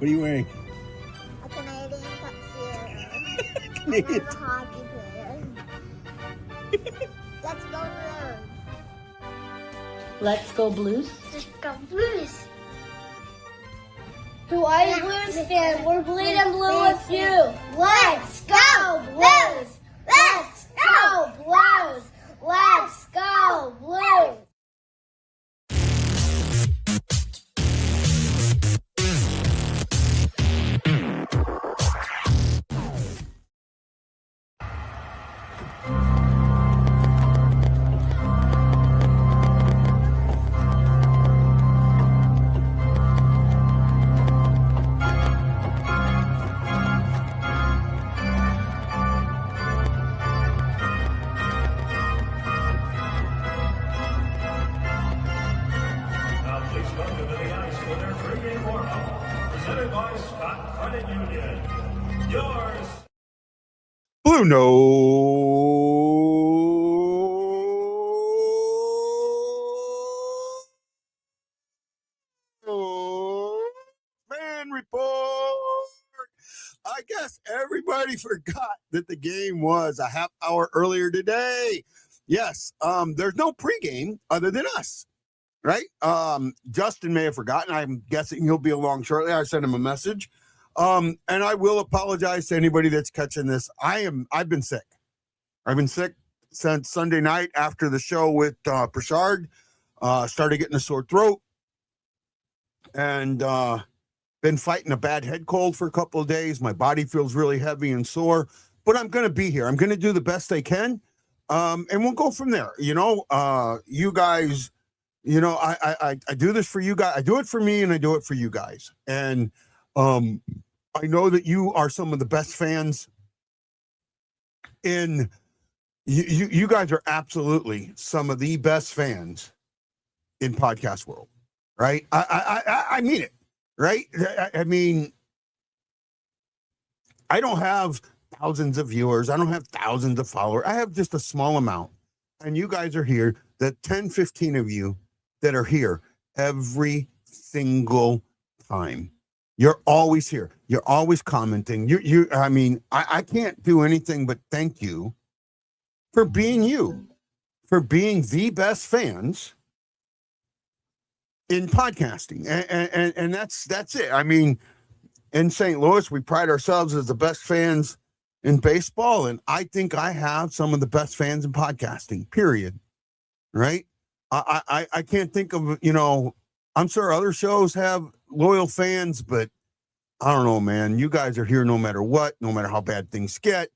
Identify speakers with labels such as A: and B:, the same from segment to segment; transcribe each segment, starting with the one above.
A: are you wearing?
B: A Canadian tuxedo.
A: Canadian.
B: I'm a hockey player. Let's go Blues.
C: Let's go Blues.
B: Let's go Blues.
D: To all you Blues fans, we're bleeding blue with you.
B: Let's go Blues. Let's go Blues. Let's go Blues.
A: BlueNote Fan Report. I guess everybody forgot that the game was a half hour earlier today. Yes, there's no pregame other than us, right? Justin may have forgotten. I'm guessing he'll be along shortly. I sent him a message. And I will apologize to anybody that's catching this. I've been sick. I've been sick since Sunday night after the show with Prashard. Started getting a sore throat and been fighting a bad head cold for a couple of days. My body feels really heavy and sore, but I'm going to be here. I'm going to do the best I can. And we'll go from there. You guys, I do this for you guys. I do it for me and I do it for you guys. And, I know that you are some of the best fans in you guys are absolutely some of the best fans in podcast world, right? I mean it, right? I mean, I don't have thousands of viewers. I don't have thousands of followers. I have just a small amount. And you guys are here, the 10, 15 of you that are here every single time. You're always here. You're always commenting. I can't do anything but thank you for being you, for being the best fans in podcasting. And that's it. I mean, in St. Louis, we pride ourselves as the best fans in baseball. And I think I have some of the best fans in podcasting, period. Right? I can't think of, I'm sure other shows have loyal fans, but I don't know, man. You guys are here no matter what, no matter how bad things get,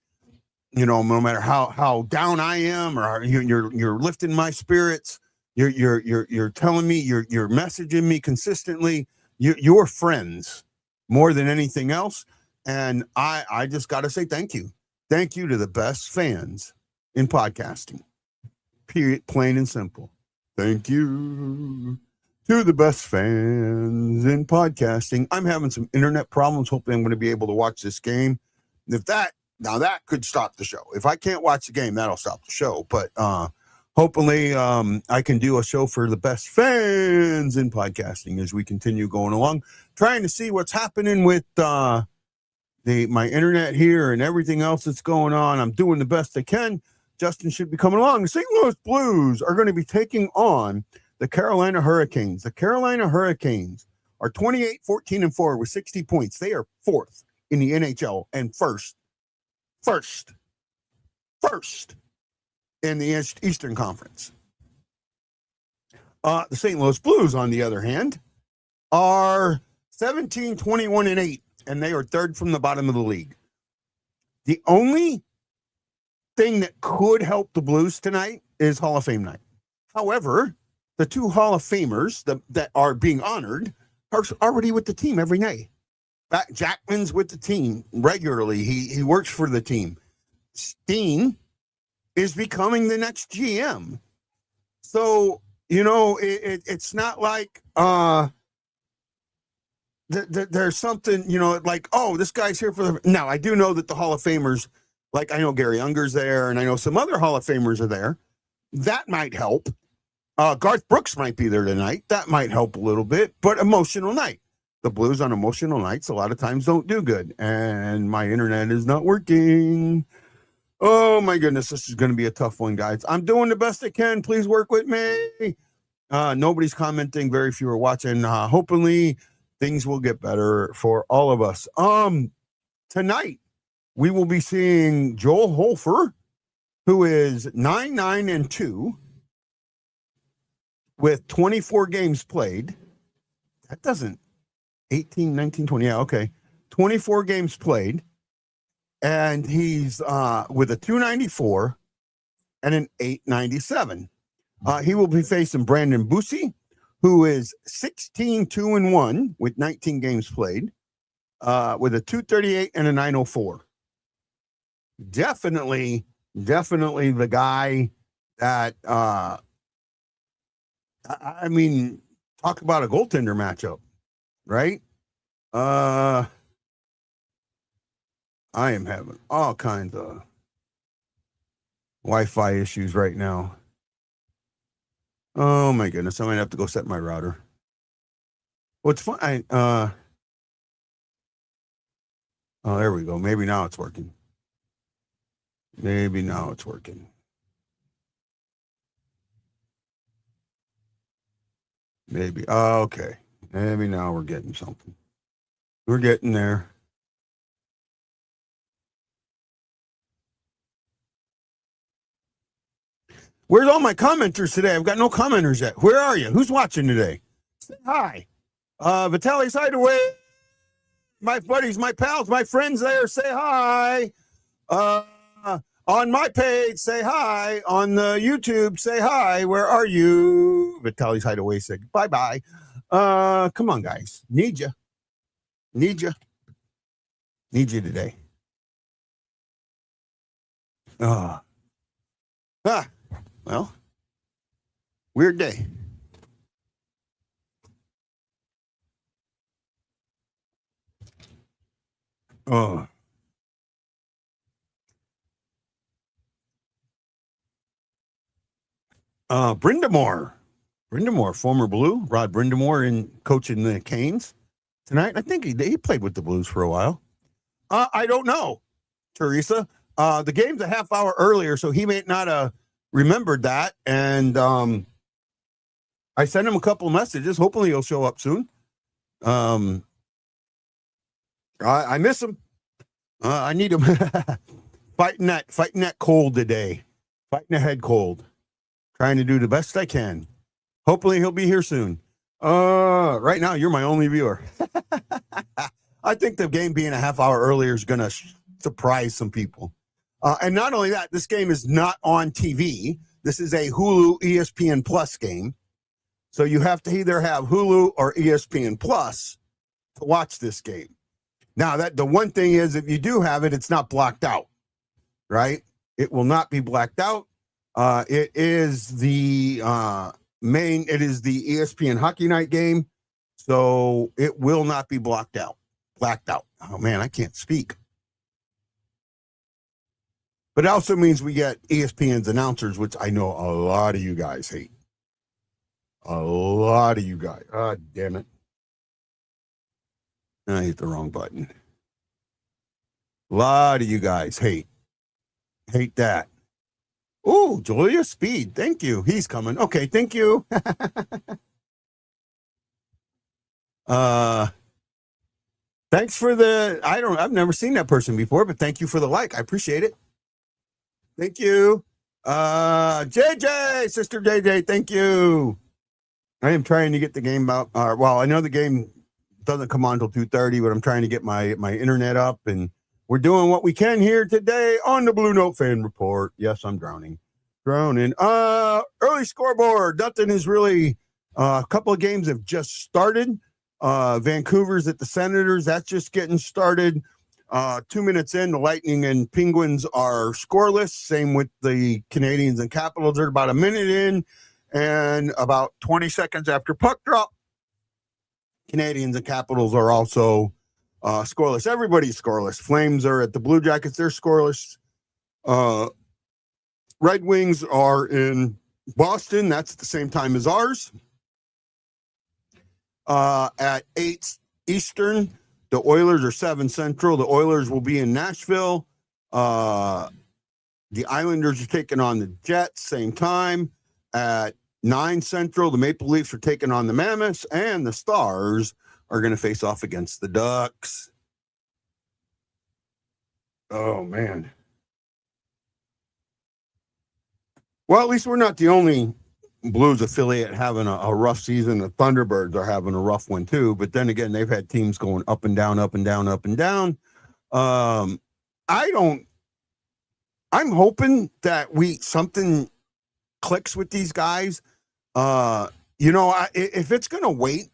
A: no matter how down I am, or you're lifting my spirits. You're telling me, you're messaging me consistently. You're friends more than anything else. And I just got to say thank you. Thank you to the best fans in podcasting. Period, plain and simple. Thank you to the best fans in podcasting. I'm having some internet problems. Hoping I'm going to be able to watch this game. That could stop the show. If I can't watch the game, that'll stop the show. But hopefully I can do a show for the best fans in podcasting as we continue going along, trying to see what's happening with my internet here and everything else that's going on. I'm doing the best I can. Justin should be coming along. The St. Louis Blues are going to be taking on the Carolina Hurricanes. The Carolina Hurricanes are 28-14-4 with 60 points. They are fourth in the NHL and first in the Eastern Conference. The St. Louis Blues, on the other hand, are 17-21-8, and they are third from the bottom of the league. The only thing that could help the Blues tonight is Hall of Fame night. However, the two Hall of Famers that are being honored are already with the team every night. Jackman's with the team regularly. He works for the team. Steen is becoming the next GM. So, it's not like there's something, like, oh, this guy's here for the... Now, I do know that the Hall of Famers, like I know Gary Unger's there, and I know some other Hall of Famers are there. That might help. Garth Brooks might be there tonight. That might help a little bit, but emotional night. the Blues on emotional nights a lot of times don't do good. And my internet is not working. Oh my goodness, this is going to be a tough one, guys. I'm doing the best I can. Please work with me. Nobody's commenting. Very few are watching. Hopefully things will get better for all of us. Tonight we will be seeing Joel Holfer, who is 9-9-2 with 24 games played. That doesn't 18, 19, 20. Yeah, okay. 24 games played. And he's with a 294 and an 897. He will be facing Brandon Busey, who is 16-2-1 with 19 games played, with a 238 and a 904. Definitely the guy that I mean, talk about a goaltender matchup, right? I am having all kinds of Wi-Fi issues right now. Oh my goodness, I might have to go set my router. What's fun? Oh, there we go. Maybe now it's working. Maybe now it's working. Maybe. Oh, okay. Maybe now we're getting something. We're getting there. Where's all my commenters today? I've got no commenters yet. Where are you? Who's watching today? Say hi. Vitaly's Hideaway. My buddies, my pals, my friends there, say hi. On my page, say hi. On the YouTube, say hi. Where are you? Vitaly's Hideaway said bye-bye. Come on, guys. Need you. Need you. Need you today. Well, weird day. Brindamore, former Blue, Rod Brindamore, in coaching the Canes tonight. I think he played with the Blues for a while. I don't know, Teresa. The game's a half hour earlier, so he may not have remembered that. And I sent him a couple of messages. Hopefully he'll show up soon. I miss him. I need him. fighting that cold today. Fighting the head cold. Trying to do the best I can. Hopefully he'll be here soon. Right now you're my only viewer. I think the game being a half hour earlier is going to surprise some people. And not only that, this game is not on TV. This is a Hulu ESPN Plus game. So you have to either have Hulu or ESPN Plus to watch this game. Now, the one thing is, if you do have it, it's not blocked out, right? It will not be blacked out. It is the ESPN Hockey Night game, so it will not be blacked out. Oh man, I can't speak. But it also means we get ESPN's announcers, which I know a lot of you guys hate. A lot of you guys. Ah, damn it. I hit the wrong button. A lot of you guys hate that. Oh, Julia Speed. Thank you. He's coming. Okay, thank you. Thanks for I've never seen that person before, but thank you for the like. I appreciate it. Thank you. JJ, Sister JJ, thank you. I am trying to get the game out. Well, I know the game doesn't come on until 2:30, but I'm trying to get my internet up, and we're doing what we can here today on the BlueNote Fan Report. Yes, I'm drowning. Early scoreboard. Nothing is really. A couple of games have just started. Vancouver's at the Senators. That's just getting started. 2 minutes in, the Lightning and Penguins are scoreless. Same with the Canadians and Capitals. They're about a minute in, and about 20 seconds after puck drop, Canadians and Capitals are also scoreless. Everybody's scoreless. Flames are at the Blue Jackets. They're scoreless. Red Wings are in Boston. That's at the same time as ours. At Eastern. The Oilers are 7 Central. The Oilers will be in Nashville. The Islanders are taking on the Jets, same time. At 9 Central, the Maple Leafs are taking on the Mammoths, and the Stars are going to face off against the Ducks. Oh, man. Well, at least we're not the only Blues affiliate having a rough season. The Thunderbirds are having a rough one too, but then again, they've had teams going up and down, up and down, up and down. I'm hoping that something clicks with these guys. If it's going to wait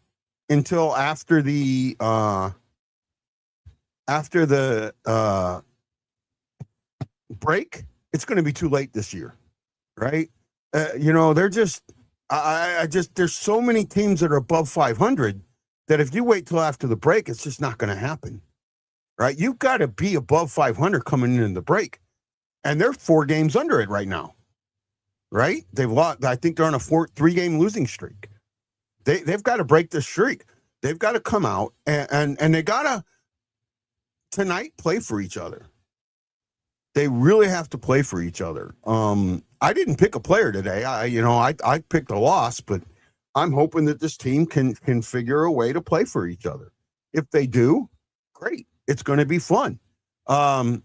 A: until after the break, it's going to be too late this year, right? They're just, there's so many teams that are above 500 that if you wait till after the break, it's just not going to happen, right? You've got to be above 500 coming in the break, and they're 4 games under it right now, right? They've lost. I think they're on a 3-game losing streak. They've got to break the streak. They've got to come out and they got to tonight play for each other. They really have to play for each other. I didn't pick a player today. I picked a loss, but I'm hoping that this team can figure a way to play for each other. If they do, great. It's going to be fun. Ryan,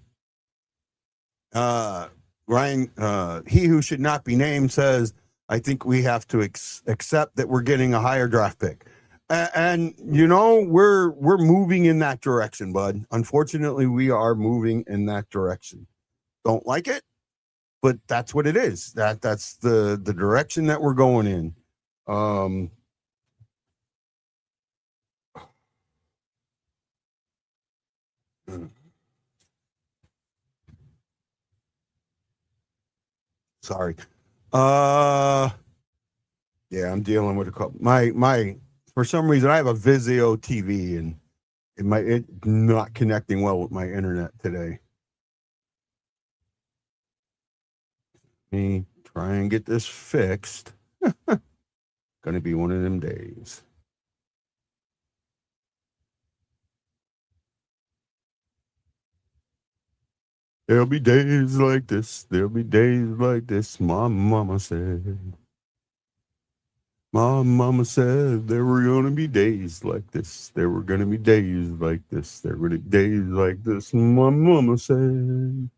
A: he who should not be named, says, I think we have to accept that we're getting a higher draft pick. And we're moving in that direction, bud. Unfortunately, we are moving in that direction. Don't like it, but that's what it is. That's the direction that we're going in. Sorry. Yeah, I'm dealing with a couple. My for some reason I have a Vizio TV and it's not connecting well with my internet today. Me try and get this fixed. Gonna be one of them days. There'll be days like this. There'll be days like this. My mama said. My mama said there were gonna be days like this. There were gonna be days like this. There were days like this. My mama said.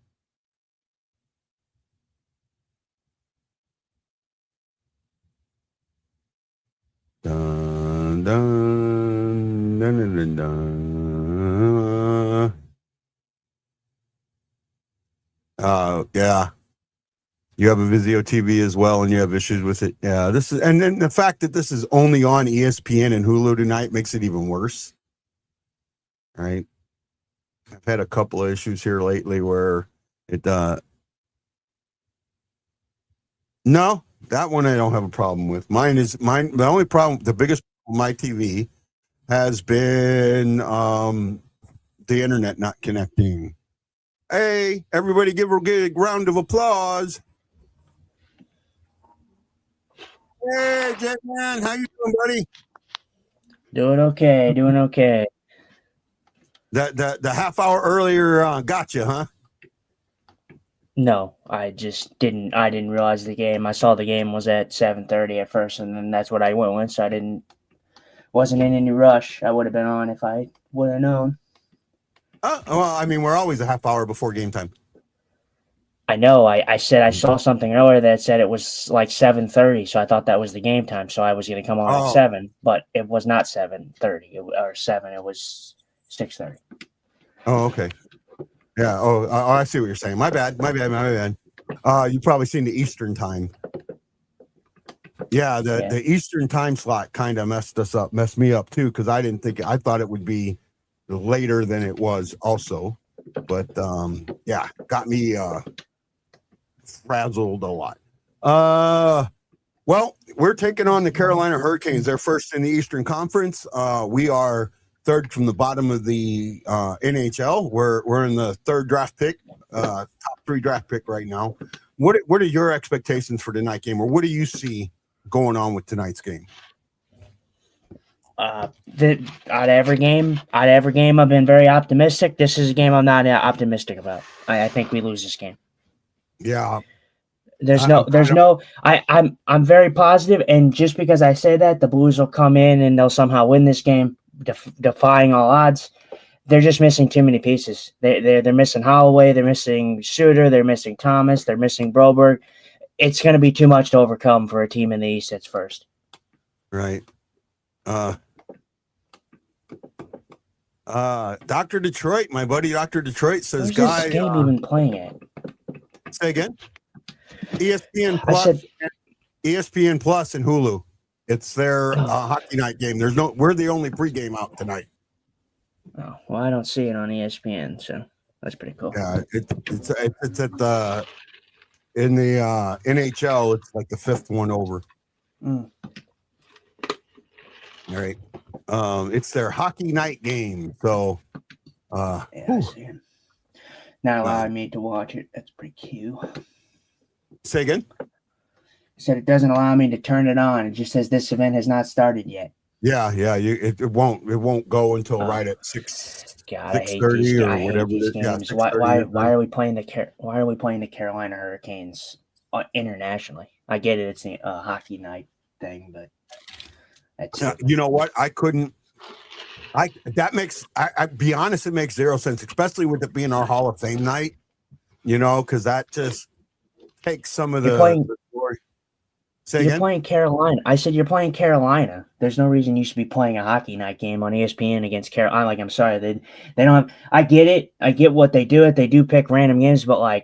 A: Dun, dun, dun, dun, dun, dun. Yeah. You have a Vizio TV as well, and you have issues with it. Yeah, and then the fact that this is only on ESPN and Hulu tonight makes it even worse. All right. I've had a couple of issues here lately where it, no, that one I don't have a problem with. The only problem, the biggest problem with my TV has been the internet not connecting. Hey, everybody give a round of applause. Hey, Jetman, how you doing, buddy?
E: Doing okay.
A: The half hour earlier got you, huh?
E: No, I didn't realize the game. I saw the game was at 7:30 at first, and then that's what I went with, so wasn't in any rush. I would have been on if I would have known.
A: Well, I mean, we're always a half hour before game time.
E: I know. I said I saw something earlier that said it was like 7:30, so I thought that was the game time. So I was going to come on at 7, but it was not 7:30 or 7. It was 6:30.
A: Oh, okay. Yeah. Oh, I see what you're saying. My bad. You probably seen the Eastern time. Yeah, the Eastern time slot kind of messed me up too, because I thought it would be later than it was also, but yeah, got me frazzled a lot. Well, we're taking on the Carolina Hurricanes. They're first in the Eastern Conference. We are third from the bottom of the NHL. We're in the third draft pick, top 3 draft pick right now. What are your expectations for tonight's game, or what do you see going on with tonight's game?
E: Out of every game, I've been very optimistic. This is a game I'm not optimistic about. I think we lose this game.
A: Yeah.
E: I'm very positive, and just because I say that, the Blues will come in and they'll somehow win this game, defying all odds. They're just missing too many pieces. They're missing Holloway, they're missing Suter, they're missing Thomas, they're missing Broberg. It's going to be too much to overcome for a team in the East that's first.
A: Right. Dr. Detroit, my buddy Dr. Detroit says,
E: Where's
A: "Guy,
E: this game even playing at?"
A: Say again. ESPN Plus, ESPN Plus, and Hulu. It's their hockey night game. We're the only pregame out tonight.
E: Oh, well, I don't see it on ESPN, so that's pretty cool.
A: Yeah, it's at the in the NHL. It's like the fifth one over.
E: Mm.
A: All right. It's their hockey night game. So,
E: yeah, I see it. Not allowing me to watch it. That's pretty cute.
A: Say again.
E: I said it doesn't allow me to turn it on. It just says this event has not started yet.
A: Yeah. It won't go until right at 6:30 or whatever it is. Yeah,
E: why are we playing the Carolina Hurricanes internationally? I get it. It's a hockey night thing, but.
A: You know what? I be honest, it makes zero sense, especially with it being our Hall of Fame night, because that just takes some of the glory.
E: You're playing Carolina. I said you're playing Carolina. There's no reason you should be playing a hockey night game on ESPN against Carolina. I'm sorry. They don't have, I get it. I get what they do. They do pick random games, but I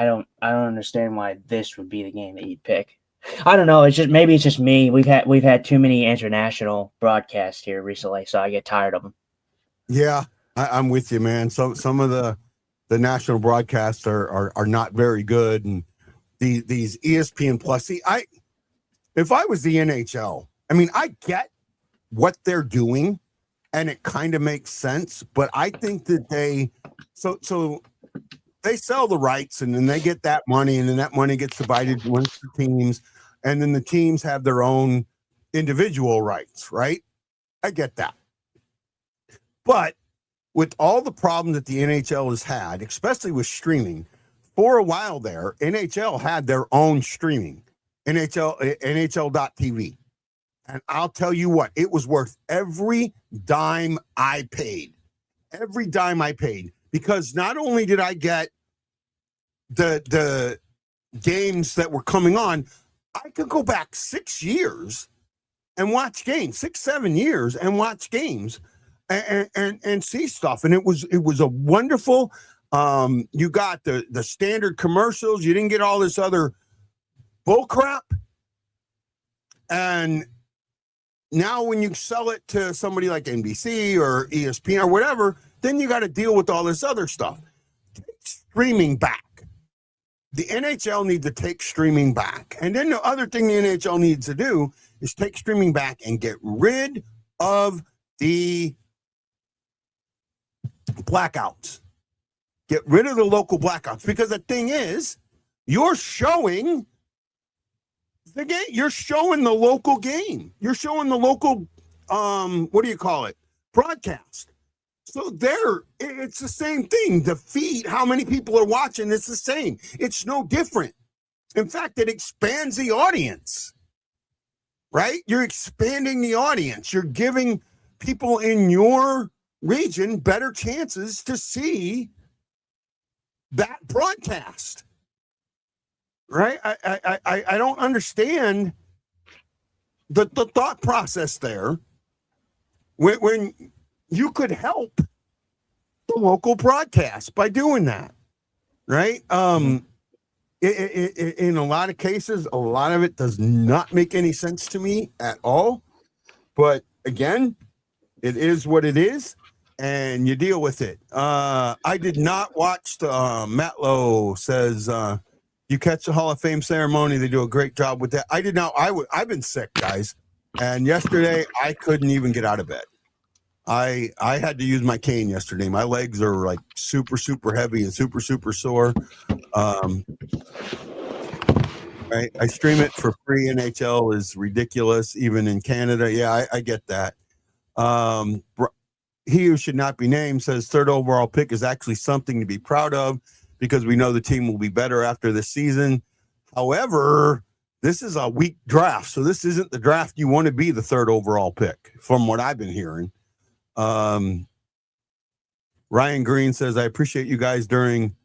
E: don't understand why this would be the game that you'd pick. I don't know. It's just me. We've had too many international broadcasts here recently, so I get tired of them. Yeah,
A: I'm with you, man. Some of the national broadcasts are not very good, and these ESPN Plus. See, if I was the NHL, I get what they're doing, and it kind of makes sense. But I think that they sell the rights, and then they get that money, and then that money gets divided amongst the teams. And then the teams have their own individual rights, right? I get that. But with all the problems that the NHL has had, especially with streaming, for a while there, NHL had their own streaming, NHL.tv. And I'll tell you what, it was worth every dime I paid. Every dime I paid. Because not only did I get the games that were coming on, I could go back 6 years and watch games, 6-7 years and watch games and see stuff. And it was a wonderful. You got the standard commercials. You didn't get all this other bull crap. And now when you sell it to somebody like NBC or ESPN or whatever, then you got to deal with all this other stuff. Take streaming back. The NHL needs to take streaming back. And then the other thing the NHL needs to do is take streaming back and get rid of the blackouts. Get rid of the local blackouts. Because the thing is, you're showing the game. You're showing the local game. You're showing the local, broadcast. So it's the same thing. The feed, how many people are watching, it's the same. It's no different. In fact, it expands the audience, right? You're expanding the audience. You're giving people in your region better chances to see that broadcast, right? I don't understand the thought process there when you could help the local broadcast by doing that, right? In a lot of cases, a lot of it does not make any sense to me at all. But again, it is what it is, and you deal with it. I did not watch the Matlow says you catch the Hall of Fame ceremony. They do a great job with that. I did not. I've been sick, guys, and yesterday I couldn't even get out of bed. I had to use my cane yesterday. My legs are like super, super heavy and super, super sore. Right? I stream it for free. NHL is ridiculous, even in Canada. Yeah, I get that. He who should not be named says third overall pick is actually something to be proud of because we know the team will be better after this season. However, this is a weak draft, so this isn't the draft you want to be the third overall pick, from what I've been hearing. Ryan Green says, I appreciate you guys doing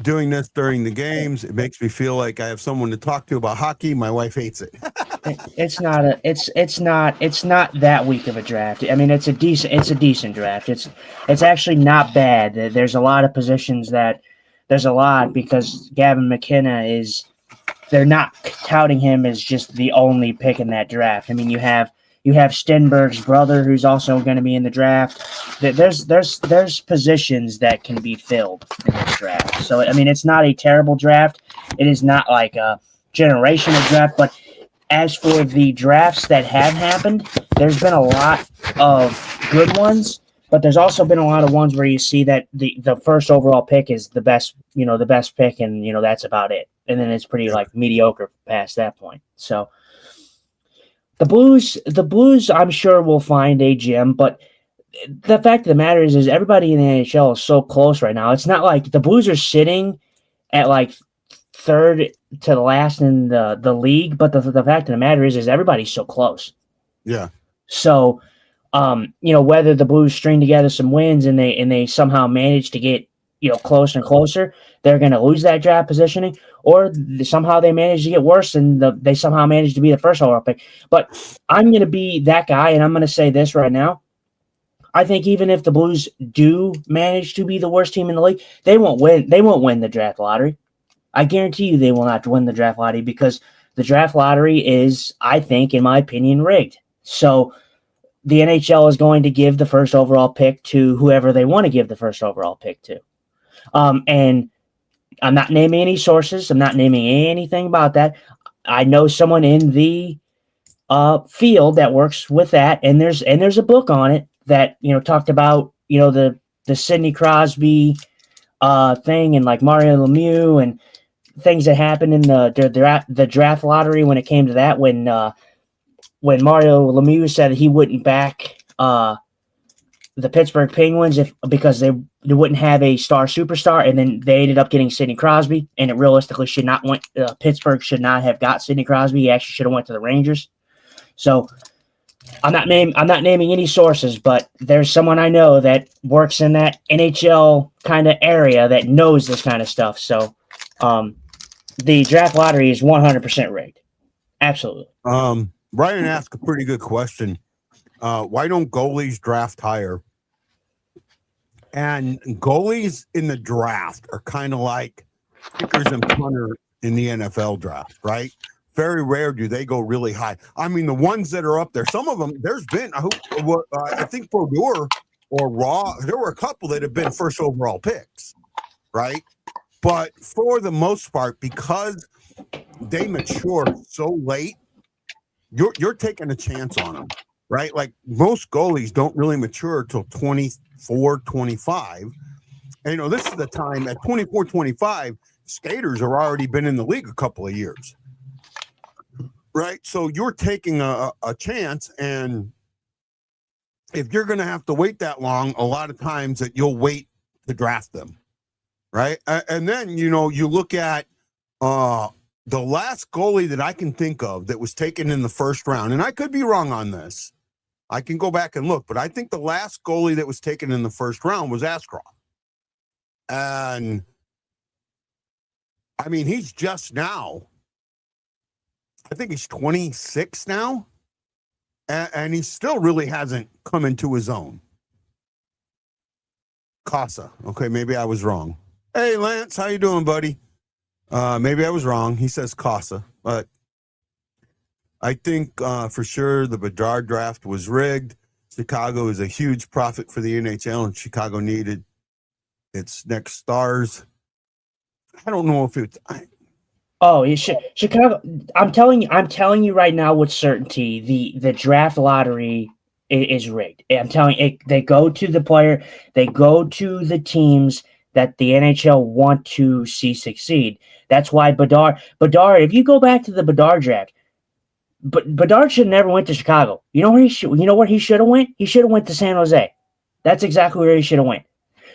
A: this during the games. It makes me feel like I have someone to talk to about hockey. My wife hates it.
E: It's not that weak of a draft. I mean, it's a decent draft. It's actually not bad. There's a lot of positions there's a lot because Gavin McKenna they're not touting him as just the only pick in that draft. I mean, you have Stenberg's brother who's also going to be in the draft. There's positions that can be filled in this draft. So I mean, it's not a terrible draft. It is not like a generational draft, but as for the drafts that have happened, there's been a lot of good ones, but there's also been a lot of ones where you see that the first overall pick is the best pick, and that's about it. And then it's pretty like mediocre past that point. So the Blues, I'm sure will find a gem, but the fact of the matter is everybody in the NHL is so close right now. It's not like the Blues are sitting at like third to the last in the league, but the fact of the matter is everybody's so close.
A: Yeah.
E: So, whether the Blues string together some wins and they somehow manage to get closer and closer, they're going to lose that draft positioning, or somehow they manage to get worse and they somehow manage to be the first overall pick. But I'm going to be that guy, and I'm going to say this right now. I think even if the Blues do manage to be the worst team in the league, they won't win. They won't win the draft lottery. I guarantee you they will not win the draft lottery because the draft lottery is, I think, in my opinion, rigged. So the NHL is going to give the first overall pick to whoever they want to give the first overall pick to. And I'm not naming any sources. I'm not naming anything about that. I know someone in the field that works with that, and there's a book on it that talked about the Sidney Crosby thing and like Mario Lemieux and things that happened in the draft lottery when it came to that, when Mario Lemieux said he wouldn't back the Pittsburgh Penguins because they wouldn't have a star superstar, and then they ended up getting Sidney Crosby, and it realistically should not went. Pittsburgh should not have got Sidney Crosby. He actually should have went to the Rangers. So I'm not naming any sources, but there's someone I know that works in that NHL kind of area that knows this kind of stuff. So the draft lottery is 100% rigged. Absolutely.
A: Ryan asked a pretty good question. Why don't goalies draft higher? And goalies in the draft are kind of like kickers and punters in the NFL draft, right? Very rare do they go really high. I mean, the ones that are up there, some of them, there's been, I think Brodeur or Raw, there were a couple that have been first overall picks, right? But for the most part, because they mature so late, you're taking a chance on them, right? Like most goalies don't really mature till 24, 25. And, this is the time at 24, 25, skaters have already been in the league a couple of years, right? So you're taking a chance, and if you're going to have to wait that long, a lot of times that you'll wait to draft them, right? And then, you look at the last goalie that I can think of that was taken in the first round, and I could be wrong on this. I can go back and look, but I think the last goalie that was taken in the first round was Ashcroft. And, I mean, he's just now, I think he's 26 now, and he still really hasn't come into his own. Casa. Okay, maybe I was wrong. Hey, Lance, how you doing, buddy? Maybe I was wrong. He says Casa, but I think for sure the Bedard draft was rigged. Chicago is a huge profit for the NHL, and Chicago needed its next stars. I don't know if it's.
E: Chicago. I'm telling you right now with certainty, the draft lottery is rigged. I'm telling you, they go to the player, they go to the teams that the NHL want to see succeed. That's why Bedard, if you go back to the Bedard draft, but Bedard should never went to Chicago. You know where he should have went? He should have went to San Jose. That's exactly where he should have went.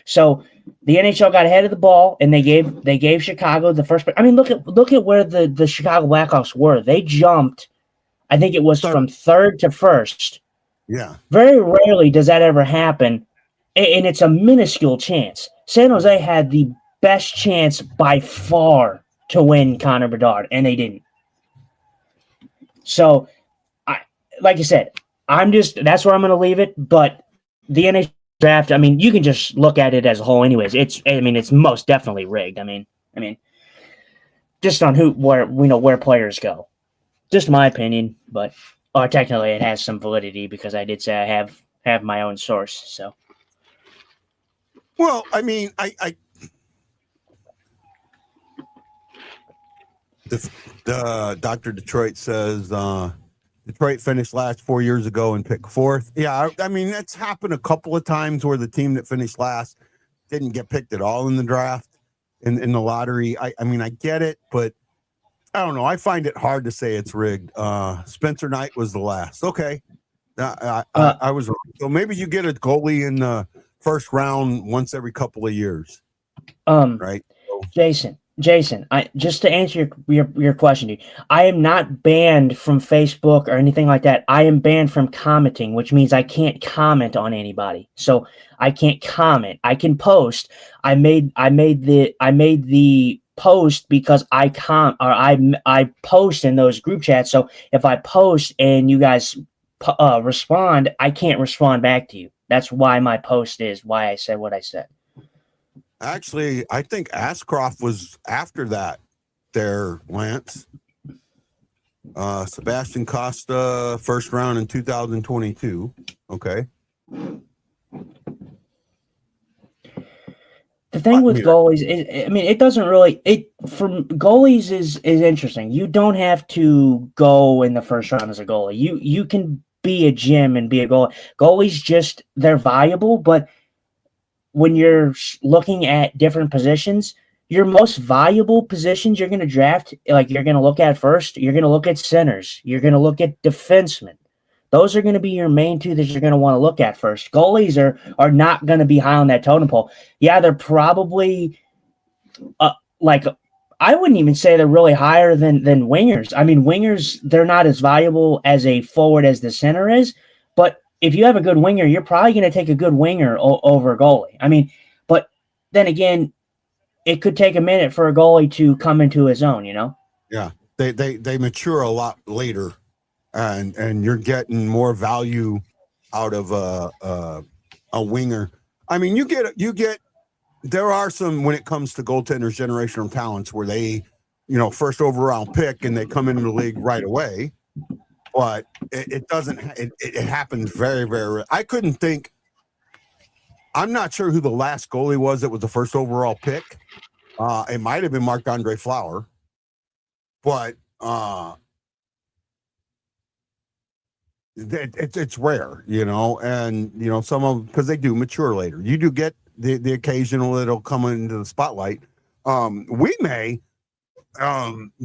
E: So the NHL got ahead of the ball, and they gave Chicago the first. I mean, look at where the Chicago Blackhawks were. They jumped. I think it was from third to first.
A: Yeah.
E: Very rarely does that ever happen, and it's a minuscule chance. San Jose had the best chance by far to win Connor Bedard, and they didn't. So, like I said, that's where I'm going to leave it. But the NHL draft, I mean, you can just look at it as a whole, anyways. It's most definitely rigged. I mean, just on where players go. Just my opinion, but technically it has some validity because I did say I have my own source. So,
A: well, I mean, the Dr. Detroit says Detroit finished last 4 years ago and picked fourth. Yeah, I mean, that's happened a couple of times where the team that finished last didn't get picked at all in the draft, in the lottery. I mean, I get it, but I don't know. I find it hard to say it's rigged. Spencer Knight was the last. Okay. I was wrong. So maybe you get a goalie in the first round once every couple of years. Right. So,
E: Jason, just to answer your question, dude, I am not banned from Facebook or anything like that. I am banned from commenting, which means I can't comment on anybody. So I can't comment. I can post. I made the post because I post in those group chats. So if I post and you guys respond, I can't respond back to you. That's why my post is why I said what I said.
A: Actually, I think Ashcroft was after that there, Lance. Sebastian Costa, first round in 2022. Okay.
E: The thing with goalies is, it doesn't really from goalies is interesting. You don't have to go in the first round as a goalie. You can be a gym and be a goalie. Goalies they're valuable, but when you're looking at different positions, your most valuable positions you're going to draft, like you're going to look at first, you're going to look at centers, you're going to look at defensemen. Those are going to be your main two that you're going to want to look at first. Goalies are not going to be high on that totem pole. Yeah, they're probably I wouldn't even say they're really higher than wingers. I mean, wingers, they're not as valuable as a forward as the center is, but if you have a good winger, you're probably going to take a good winger over a goalie. I mean, but then again, it could take a minute for a goalie to come into his own,
A: Yeah, they mature a lot later, and you're getting more value out of a winger. I mean, you get. There are some, when it comes to goaltenders, generational talents where they, first overall pick and they come into the league right away. But it doesn't. It happens very, very rare. I couldn't think. I'm not sure who the last goalie was that was the first overall pick. It might have been Marc-Andre Fleury, but it's rare, and some of, because they do mature later. You do get the occasional that'll come into the spotlight. We may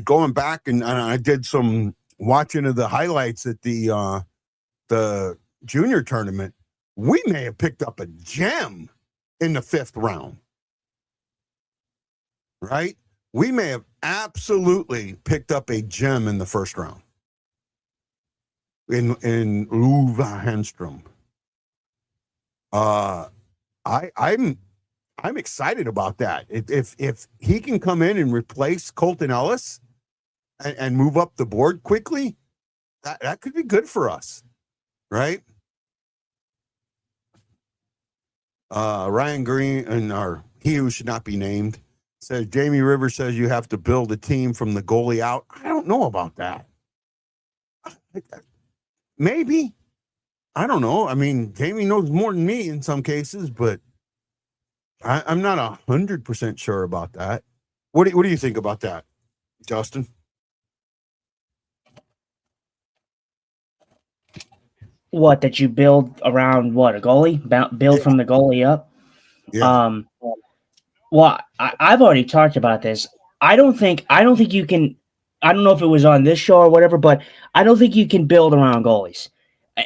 A: going back and I did some watching of the highlights at the junior tournament. We may have picked up a gem in the 5th round, right? We may have absolutely picked up a gem in the 1st round in Uwe Hanstrom. I'm excited about that. If he can come in and replace Colton Ellis and move up the board quickly, that could be good for us, right? Ryan Green, or he who should not be named, says Jamie Rivers says you have to build a team from the goalie out. I don't know about that. Maybe. I don't know. I mean, Jamie knows more than me in some cases, but I'm not 100% sure about that. What do you think about that, Justin?
E: What, that you build around a goalie? Build from the goalie up?
A: Yeah.
E: Well, I've already talked about this. I don't think you can. I don't know if it was on this show or whatever, but I don't think you can build around goalies.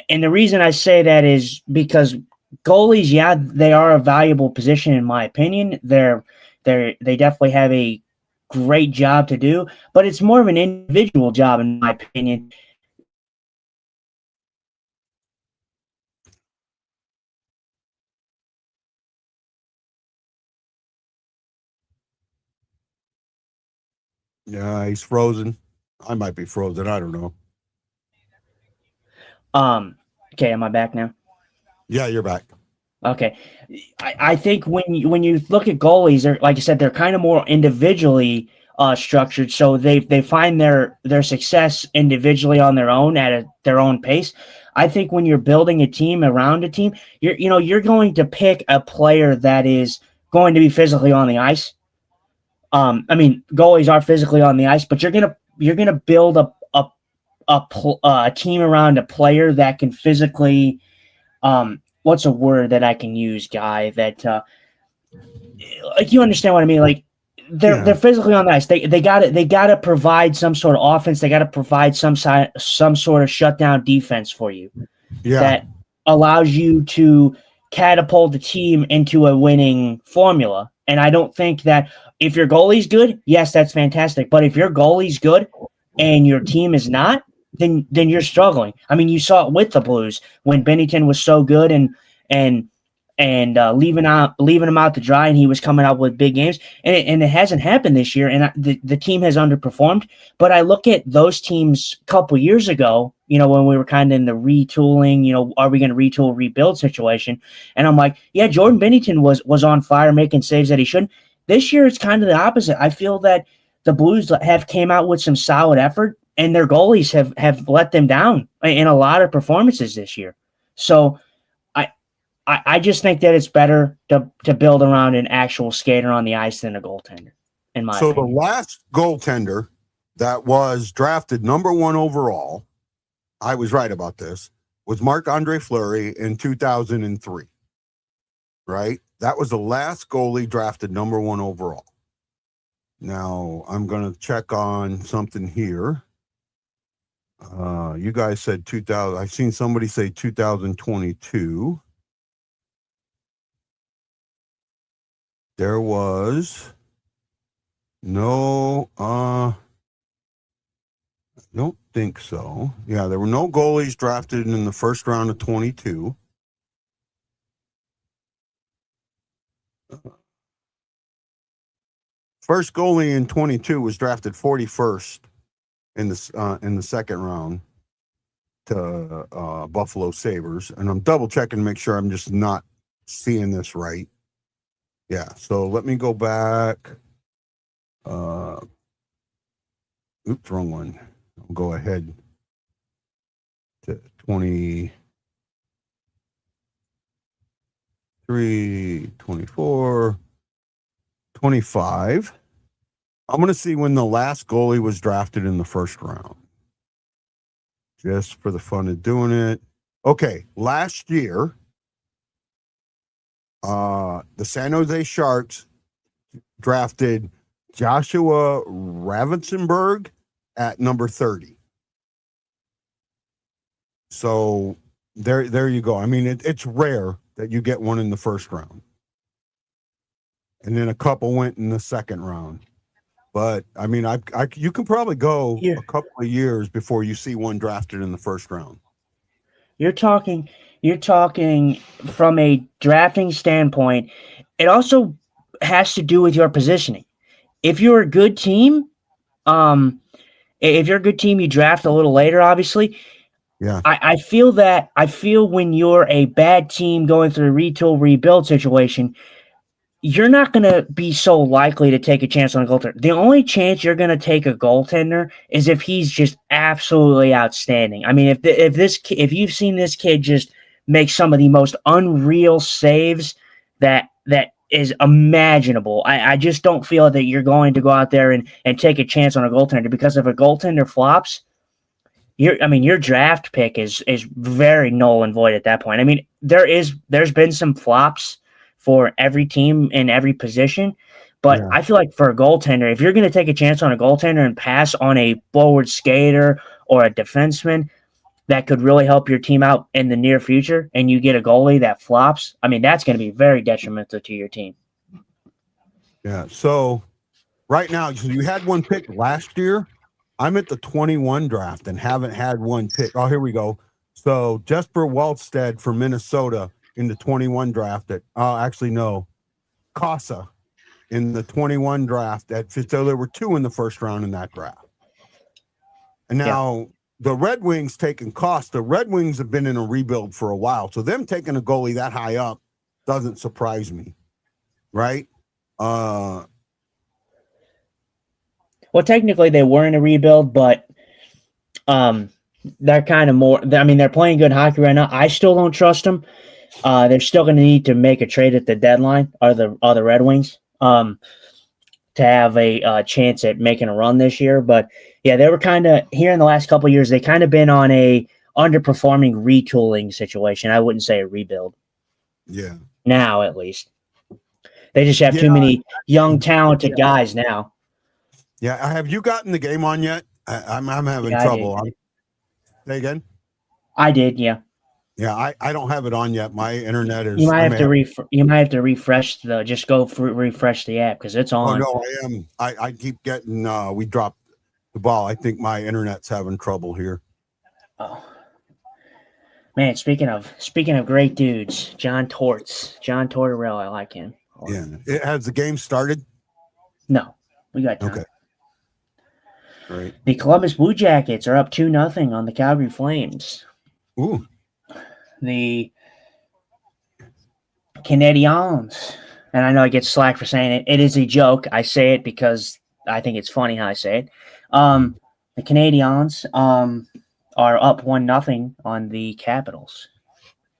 E: And the reason I say that is because goalies, yeah, they are a valuable position in my opinion. They definitely have a great job to do, but it's more of an individual job in my opinion.
A: Yeah, he's frozen. I might be frozen. I don't know.
E: Okay, am I back now?
A: Yeah, you're back.
E: Okay, I think when you look at goalies, they're like I said, they're kind of more individually structured, so they find their success individually on their own at their own pace. I think when you're building a team around a team, you're going to pick a player that is going to be physically on the ice. I mean, goalies are physically on the ice, but you're gonna build a team around a player that can physically what's a word that I can use, Guy, that like you understand what I mean? Like they're physically on the ice. They gotta provide some sort of offense. They gotta provide some sort of shutdown defense for you that allows you to catapult the team into a winning formula. And I don't think that if your goalie's good, yes, that's fantastic. But if your goalie's good and your team is not, then you're struggling. I mean, you saw it with the Blues when Bennington was so good and leaving him out to dry, and he was coming out with big games, and it hasn't happened this year, and the team has underperformed. But I look at those teams a couple years ago, when we were kind of in the retooling, are we going to retool, rebuild situation? And I'm like, yeah, Jordan Bennington was on fire, making saves that he shouldn't. This year, it's kind of the opposite. I feel that the Blues have came out with some solid effort, and their goalies have let them down in a lot of performances this year. So I just think that it's better to build around an actual skater on the ice than a goaltender, in my opinion.
A: The last goaltender that was drafted number 1 overall, I was right about this, was Marc-Andre Fleury in 2003. Right? That was the last goalie drafted number 1 overall. Now, I'm going to check on something here. You guys said 2000. I've seen somebody say 2022. There was no, I don't think so. Yeah, there were no goalies drafted in the first round of 22. First goalie in 22 was drafted 41st in the second round to Buffalo Sabres, and I'm double checking to make sure I'm just not seeing this right. Yeah, so let me go back. Oops, wrong one. I'll go ahead to 23, 24, 25. I'm going to see when the last goalie was drafted in the first round. Just for the fun of doing it. Okay, last year, the San Jose Sharks drafted Joshua Ravensburg at number 30. So there you go. I mean, it's rare that you get one in the first round. And then a couple went in the second round. But I mean, you can probably go a couple of years before you see one drafted in the first round.
E: You're talking from a drafting standpoint. It also has to do with your positioning. If you're a good team, you draft a little later, obviously.
A: Yeah.
E: I feel when you're a bad team going through a retool, rebuild situation, you're not going to be so likely to take a chance on a goaltender. The only chance you're going to take a goaltender is if he's just absolutely outstanding. I mean, if you've seen this kid just make some of the most unreal saves that is imaginable, I just don't feel that you're going to go out there and take a chance on a goaltender, because if a goaltender flops, your draft pick is very null and void at that point. I mean, there's been some flops for every team in every position, But
A: Yeah.
E: I feel like for a goaltender, if you're going to take a chance on a goaltender and pass on a forward skater or a defenseman that could really help your team out in the near future, and you get a goalie that flops, I mean, that's going to be very detrimental to your team.
A: Yeah. So right now, so you had one pick last year. I'm at the 21 draft and haven't had one pick. Oh, here we go. So Jesper Wallstead for Minnesota in the 21 draft. Actually, no, Casa in the 21 draft. So there were 2 in the first round in that draft. And now the Red Wings taking Costa. The Red Wings have been in a rebuild for a while. So them taking a goalie that high up doesn't surprise me. Right?
E: Well, technically they were in a rebuild, but they're kind of more. I mean, they're playing good hockey right now. I still don't trust them. They're still going to need to make a trade at the deadline, or the Red Wings, to have a chance at making a run this year. But yeah, they were kind of here in the last couple of years. They kind of been on a underperforming retooling situation. I wouldn't say a rebuild.
A: Yeah.
E: Now, at least, they just have too many young, talented guys now.
A: Yeah. Have you gotten the game on yet? I'm having trouble. Say again?
E: I did, yeah.
A: Yeah, I don't have it on yet. My internet is.
E: You might have to you might have to refresh refresh the app because it's on.
A: Oh no, I am. I keep getting. We dropped the ball. I think my internet's having trouble here.
E: Oh man, speaking of great dudes, John Tortorella, I like him.
A: Yeah, has the game started?
E: No, we got time.
A: Okay. Right.
E: The Columbus Blue Jackets are up 2-0 on the Calgary Flames.
A: Ooh.
E: The Canadiens, and I know I get slack for saying it. It is a joke. I say it because I think it's funny how I say it. The Canadiens are up 1-0 on the Capitals.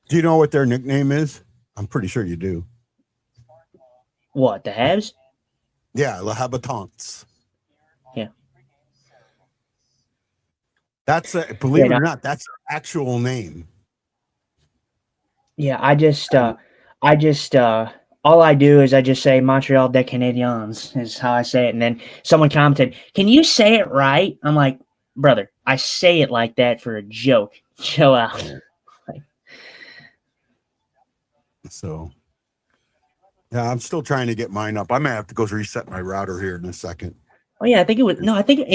A: Do you know what their nickname is? I'm pretty sure you do.
E: What, the Habs?
A: Yeah, Le Habitants.
E: Yeah.
A: That's believe it or not, that's their actual name.
E: Yeah, all I do is I just say Montreal des Canadiens is how I say it. And then someone commented, "Can you say it right?" I'm like, brother, I say it like that for a joke. Chill out.
A: So, yeah, I'm still trying to get mine up. I may have to go reset my router here in a second.
E: Oh yeah, I think it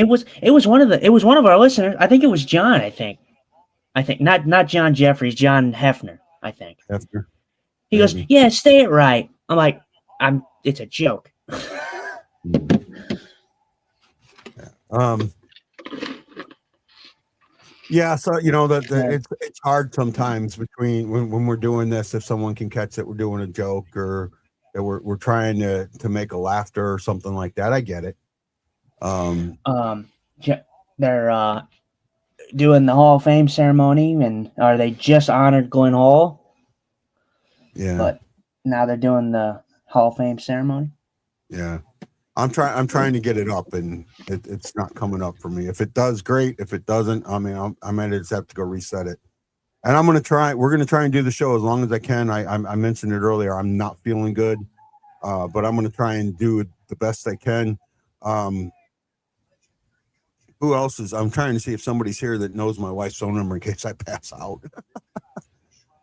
E: was one of our listeners. I think it was John. I think not John Jeffries, John Hefner. I think.
A: Hefner.
E: He goes, "Yeah, say it right." I'm like, it's a joke.
A: Yeah, so it's hard sometimes between when we're doing this. If someone can catch that we're doing a joke or that we're trying to make a laughter or something like that, I get it.
E: They're doing the Hall of Fame ceremony, and are they just honored Glenn Hall?
A: Yeah,
E: but now they're doing the Hall of Fame ceremony.
A: Yeah, I'm trying to get it up, and it's not coming up for me. If it does, great. If it doesn't, I mean, I might just have to go reset it. And we're gonna try and do the show as long as I can. I mentioned it earlier. I'm not feeling good, but I'm gonna try and do it the best I can. Who else is? I'm trying to see if somebody's here that knows my wife's phone number in case I pass out.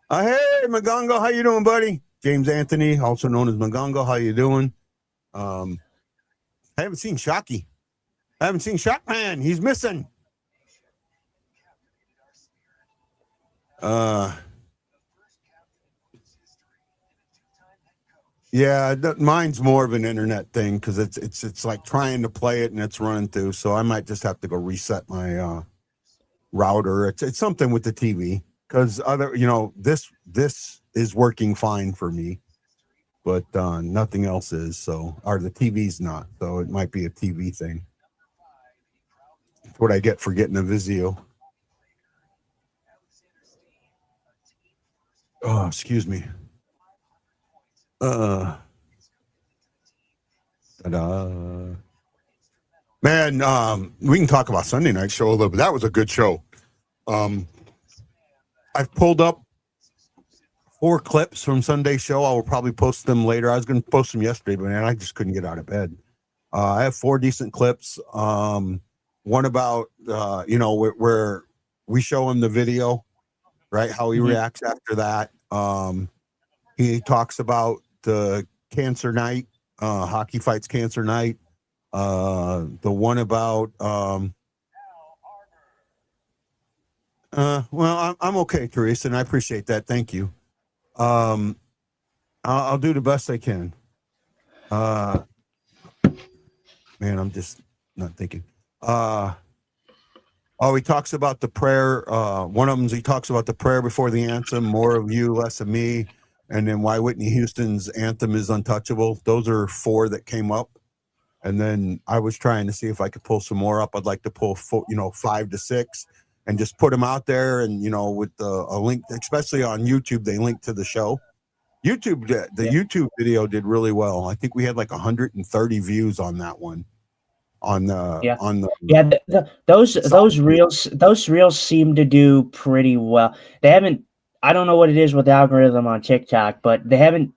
A: Hey, Magongo, how you doing, buddy? James Anthony, also known as Magongo. How you doing? I haven't seen Shocky. I haven't seen Shockman. He's missing. Yeah, mine's more of an internet thing because it's like trying to play it and it's running through. So I might just have to go reset my router. It's something with the TV because this is working fine for me, but nothing else is. So the TV's not. So it might be a TV thing. That's what I get for getting a Vizio. Oh, excuse me. Ta-da. Man, we can talk about Sunday night show a little bit. That was a good show. I've pulled up 4 clips from Sunday's show. I will probably post them later. I was going to post them yesterday, but man, I just couldn't get out of bed. I have 4 decent clips. One about where we show him the video, right? How he reacts after that. He talks about the cancer night, hockey fights cancer night. The one about well, I'm okay, Teresa, and I appreciate that. Thank you. I'll do the best I can. Man, I'm just not thinking. He talks about the prayer. One of them, he talks about the prayer before the anthem, more of you, less of me, and then why Whitney Houston's anthem is untouchable. Those are 4 that came up. And then I was trying to see if I could pull some more up. I'd like to pull 5 to 6 and just put them out there. And, with a link, especially on YouTube, they link to the show. YouTube video did really well. I think we had like 130 views on that one. Those reels seem to do pretty well. They haven't. I don't know what it is with the algorithm on TikTok, but they haven't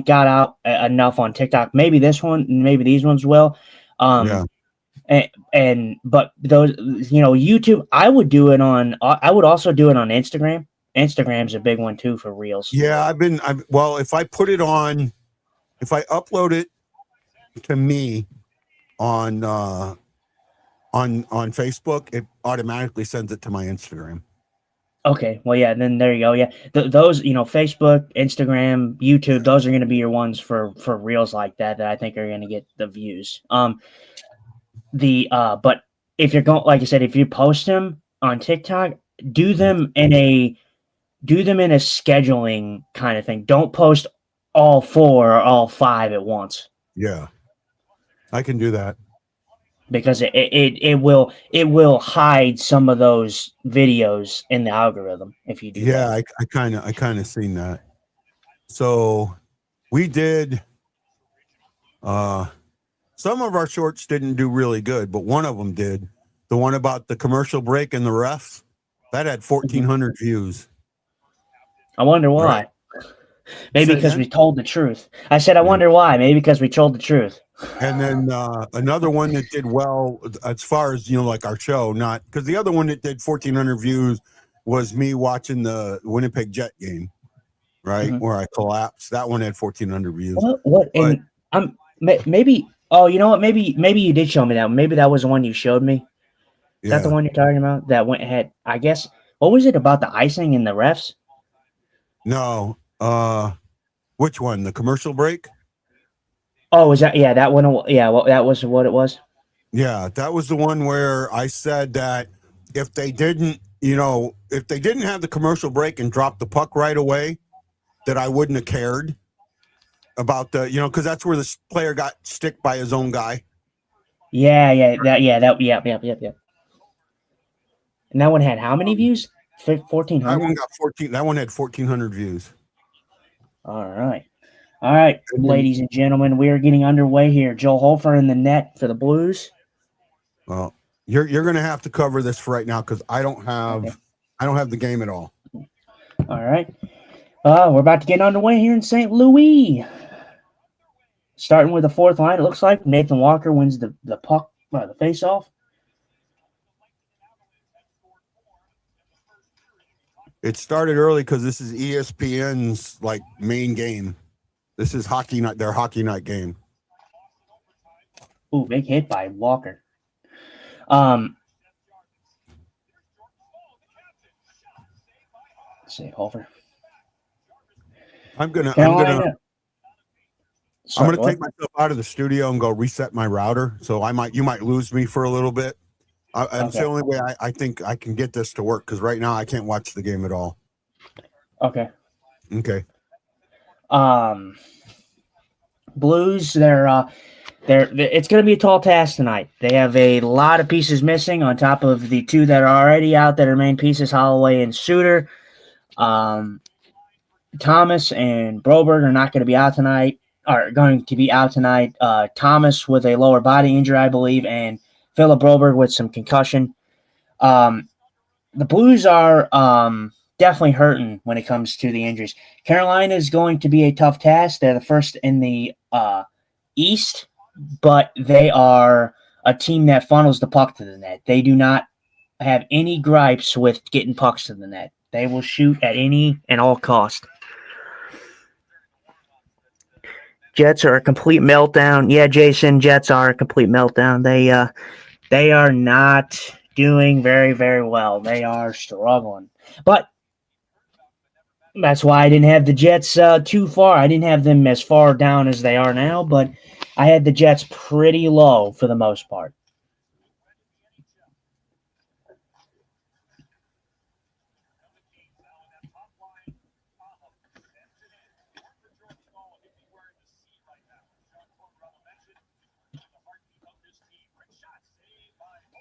A: got out enough on TikTok. Maybe this one, maybe these ones will. But those, YouTube, I would do it on. I would also do it on Instagram. Instagram's a big one too for reels. Yeah, if I put it on, if I upload it to me on Facebook, it automatically sends it to my Instagram.
E: Okay, well, yeah, then there you go. Yeah, those, Facebook, Instagram, YouTube, those are going to be your ones for reels like that I think are going to get the views. But if you're going, like I said, if you post them on TikTok, do them in a scheduling kind of thing. Don't post all 4 or all 5 at once.
A: Yeah, I can do that.
E: Because it will hide some of those videos in the algorithm if you do.
A: Yeah, that. I kind of seen that. So we did. Some of our shorts didn't do really good, but one of them did. The one about the commercial break and the refs, that had 1,400 views.
E: I wonder why.
A: Right.
E: Maybe because we told the truth. I said, I wonder why. Maybe because we told the truth.
A: And then another one that did well as far as, like our show, not because the other one that did 1,400 views was me watching the Winnipeg Jet game, right? Where I collapsed. That one had 1,400 views.
E: What? And maybe. Oh, you know what? Maybe you did show me that. Maybe that was the one you showed me. Is that the one you're talking about? That went ahead. I guess. What was it about the icing and the refs?
A: No. Which one? The commercial break?
E: Oh, was that? Yeah, that one. Yeah, well, that was what it was.
A: Yeah, that was the one where I said that if they didn't have the commercial break and drop the puck right away, that I wouldn't have cared about the, because that's where the player got sticked by his own guy.
E: Yeah. And that one had how many views? 1,400.
A: That one got 14. That one had 1,400 views.
E: All right, ladies and gentlemen, we are getting underway here. Joel Hofer in the net for the Blues.
A: Well, you're going to have to cover this for right now because I don't have the game at all.
E: All right, we're about to get underway here in St. Louis. Starting with the 4th line, it looks like Nathan Walker wins the puck, the face-off.
A: It started early because this is ESPN's main game. This is hockey night, their hockey night game.
E: Ooh, big hit by Walker. Let's see, Hofer.
A: I'm gonna take myself out of the studio and go reset my router. So you might lose me for a little bit. It's the only way I think I can get this to work because right now I can't watch the game at all.
E: Okay. Blues, they're it's going to be a tall task tonight. They have a lot of pieces missing on top of the 2 that are already out that are main pieces, Holloway and Suter. Thomas and Broberg are not going to be out tonight. Thomas with a lower body injury, I believe, and Philip Broberg with some concussion. The Blues are definitely hurting when it comes to the injuries. Carolina is going to be a tough task. They're the first in the East, but they are a team that funnels the puck to the net. They do not have any gripes with getting pucks to the net. They will shoot at any and all cost. Jets are a complete meltdown. Yeah, Jason, Jets are a complete meltdown. They are not doing very, very well. They are struggling. But that's why I didn't have the Jets too far. I didn't have them as far down as they are now, but I had the Jets pretty low for the most part.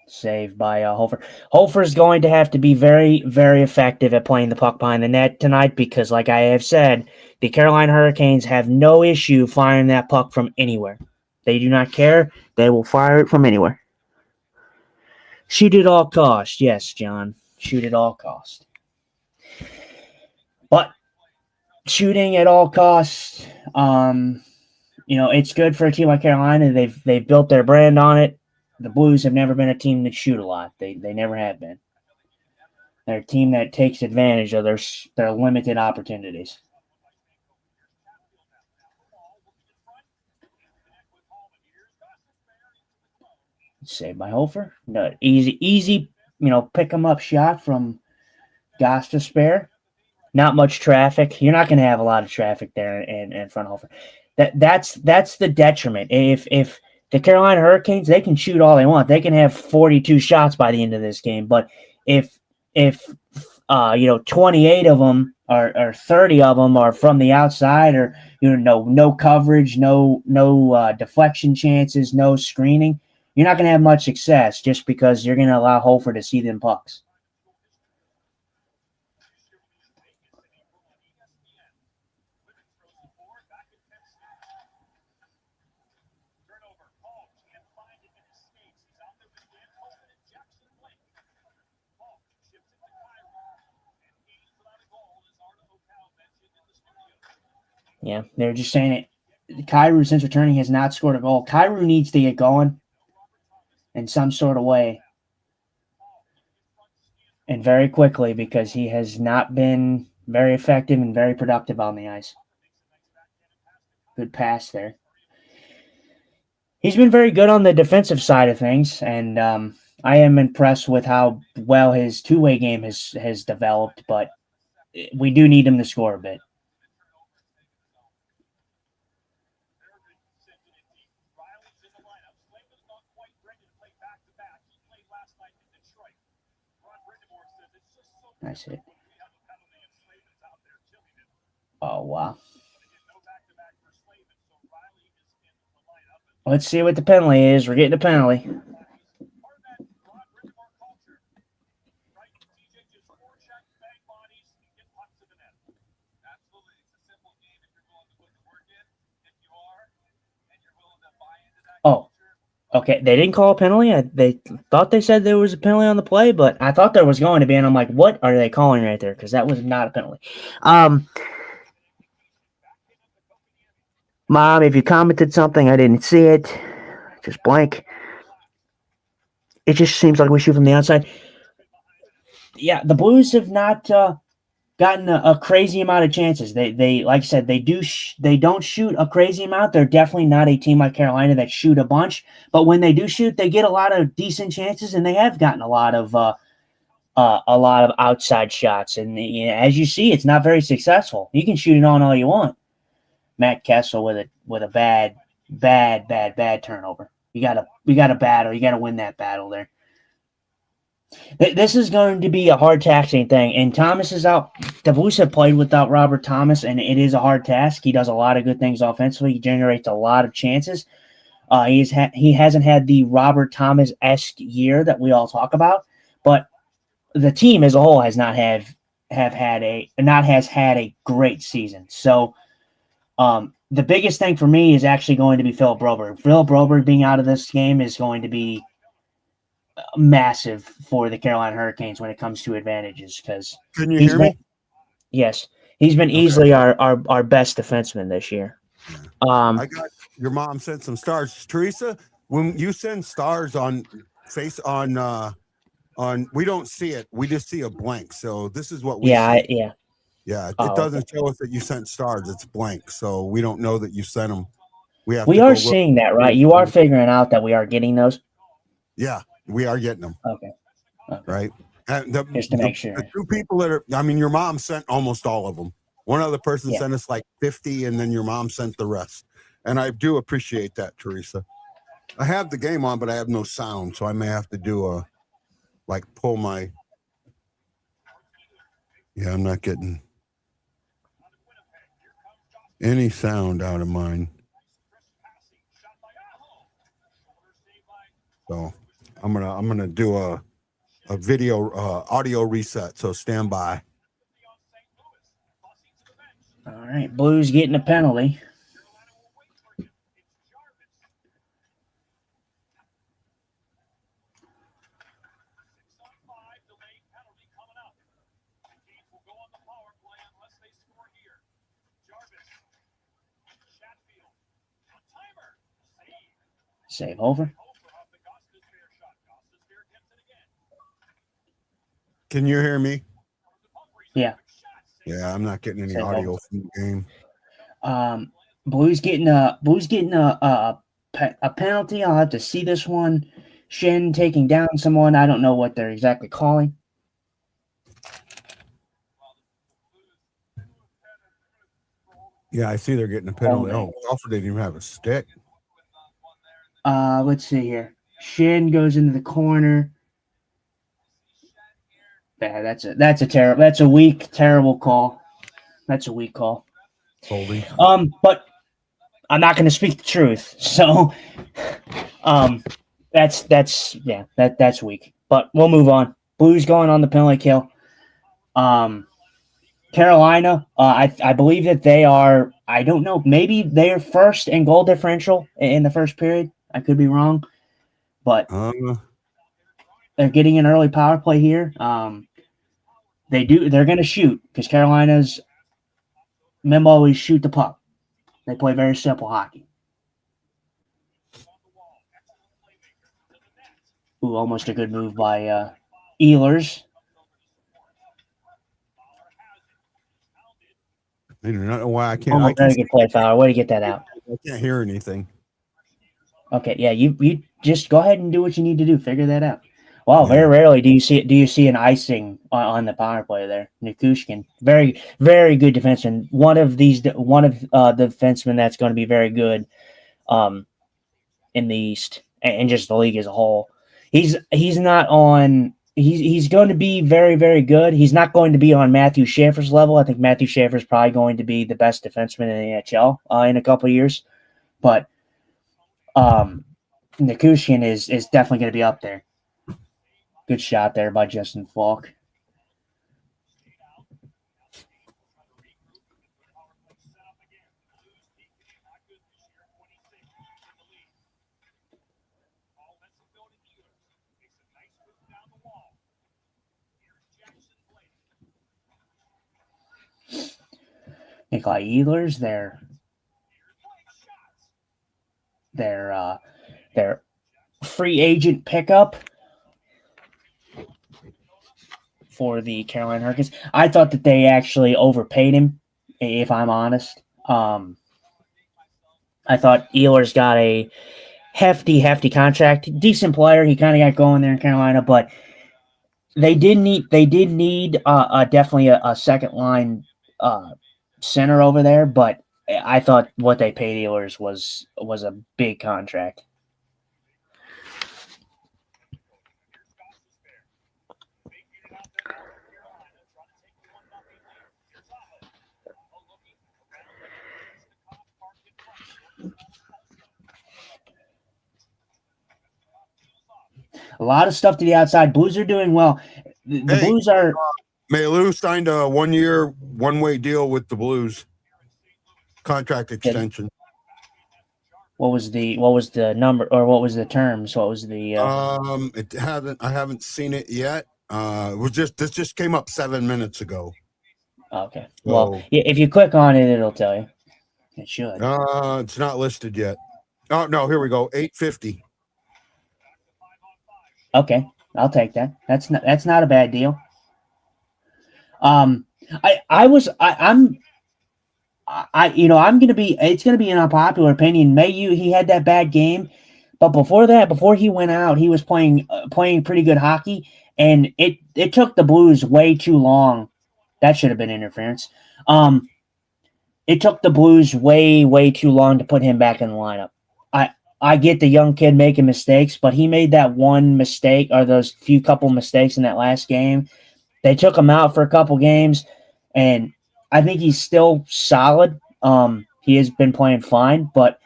E: Saved by Hofer. Hofer is going to have to be very, very effective at playing the puck behind the net tonight because, like I have said, the Carolina Hurricanes have no issue firing that puck from anywhere. They do not care. They will fire it from anywhere. Shoot at all cost. Yes, John. Shoot at all cost. But shooting at all costs, it's good for a team like Carolina. They've built their brand on it. The Blues have never been a team that shoot a lot. They never have been. They're a team that takes advantage of their limited opportunities. Saved by Hofer. No, easy, pick 'em up shot from Goss to spare. Not much traffic. You're not going to have a lot of traffic there in front of Hofer. That's the detriment. If the Carolina Hurricanes, they can shoot all they want. They can have 42 shots by the end of this game. But if 28 of them or 30 of them are from the outside, or no coverage, no deflection chances, no screening, you're not going to have much success just because you're going to allow Hofer to see them pucks. Yeah, they're just saying it. Kyrou, since returning, has not scored a goal. Kyrou needs to get going in some sort of way. And very quickly, because he has not been very effective and very productive on the ice. Good pass there. He's been very good on the defensive side of things, and I am impressed with how well his two-way game has developed, but we do need him to score a bit. Nice hit. Oh, wow. Let's see what the penalty is. We're getting a penalty. Oh, okay. They didn't call a penalty. They thought they said there was a penalty on the play, but I thought there was going to be, and I'm like, what are they calling right there? Because that was not a penalty. Mom, if you commented something, I didn't see it. Just blank. It just seems like we shoot from the outside. Yeah, the Blues have not gotten a crazy amount of chances. They like I said, they don't shoot a crazy amount. They're definitely not a team like Carolina that shoot a bunch. But when they do shoot, they get a lot of decent chances, and they have gotten a lot of outside shots. And as you see, it's not very successful. You can shoot it on all you want. Matt Kessel with a bad turnover. You gotta battle. You gotta win that battle there. This is going to be a hard taxing thing, and Thomas is out. The Blues have played without Robert Thomas, and it is a hard task. He does a lot of good things offensively. He generates a lot of chances. He hasn't had the Robert Thomas-esque year that we all talk about, but the team as a whole has not had a great season. So the biggest thing for me is actually going to be Philip Broberg. Philip Broberg being out of this game is going to be massive for the Carolina Hurricanes when it comes to advantages, because
A: Can you hear me?
E: Yes, he's been easily our best defenseman this year.
A: I got your mom sent some stars, Teresa. When you send stars on we don't see it. We just see a blank. So this is what we see. Yeah, it
E: Oh,
A: doesn't show us that you sent stars. It's blank. So we don't know that you sent them. We have
E: we
A: to
E: are
A: go look.
E: seeing that, right? You are figuring out that we are getting those.
A: Yeah, we are getting them.
E: Okay.
A: Right. And
E: Just to make sure.
A: The two people that are, I mean, your mom sent almost all of them. One other person sent us like 50, and then your mom sent the rest. And I do appreciate that, Teresa. I have the game on, but I have no sound, so I may have to do pull my. Yeah, I'm not getting any sound out of mine. So I'm gonna do a video audio reset. So stand by.
E: All right, Blues getting a penalty. Save over.
A: Can you hear me?
E: Yeah.
A: Yeah, I'm not getting any audio from the game.
E: Blues getting a penalty. I'll have to see this one. Shin taking down someone. I don't know what they're exactly calling.
A: Yeah, I see they're getting a penalty. Oh, Alfred didn't even have a stick.
E: Let's see here. Shin goes into the corner. Yeah, that's a weak, terrible call. That's a weak call.
A: Holding.
E: But I'm not going to speak the truth. So, that's weak. But we'll move on. Blues going on the penalty kill. Carolina, I believe that they are. I don't know. Maybe they're first in goal differential in the first period. I could be wrong, but they're getting an early power play here. They're going to shoot because Carolina's men always shoot the puck. They play very simple hockey. Ooh, almost a good move by Ehlers.
A: I do not know why I can't.
E: Almost very good play, Fowler. Way to get that out.
A: I can't hear anything.
E: Okay, yeah, you just go ahead and do what you need to do. Figure that out. Wow, very rarely do you see an icing on the power play there. Nikushkin, very very good defenseman. One of the defensemen that's going to be very good, in the East and just the league as a whole. He's not on. He's going to be very very good. He's not going to be on Matthew Schaefer's level. I think Matthew Schaefer is probably going to be the best defenseman in the NHL in a couple of years, but Nikushkin is definitely going to be up there. Good shot there by Justin Falk. Nikolai Ehlers, their free agent pickup for the Carolina Hurricanes. I thought that they actually overpaid him, if I'm honest. I thought Ehlers got a hefty contract. Decent player. He kind of got going there in Carolina, but they did need definitely a second line center over there. But I thought what they paid Ehlers was a big contract. A lot of stuff to the outside. Blues are doing well. The Blues are.
A: Mailou signed a 1-year, one-way deal with the Blues. Contract extension.
E: What was the number, or what was the terms? What was the?
A: I haven't seen it yet. This just came up 7 minutes ago.
E: Okay. Well,
A: So
E: if you click on it, it'll tell you. It should.
A: it's not listed yet. Oh no, here we go. 850.
E: Okay, I'll take that. That's not a bad deal. I'm gonna be. It's gonna be an unpopular opinion. He had that bad game, but before that, before he went out, he was playing pretty good hockey, and it took the Blues way too long. That should have been interference. It took the Blues way too long to put him back in the lineup. I get the young kid making mistakes, but he made that one mistake or those few couple mistakes in that last game. They took him out for a couple games, and I think he's still solid. He has been playing fine, but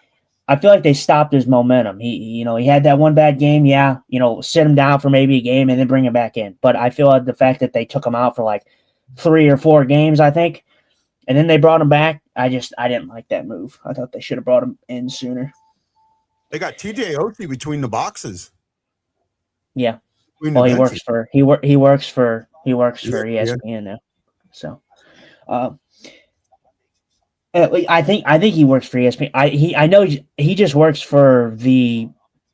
E: I feel like they stopped his momentum. He had that one bad game. Yeah, sit him down for maybe a game and then bring him back in. But I feel like the fact that they took him out for like 3 or 4 games, I think, and then they brought him back. I didn't like that move. I thought they should have brought him in sooner.
A: They got TJ Oshie between the boxes.
E: Yeah.
A: Between
E: Well,
A: the
E: he
A: benches.
E: works for
A: Yeah.
E: ESPN now. So, I think he works for ESPN. I know he just works for the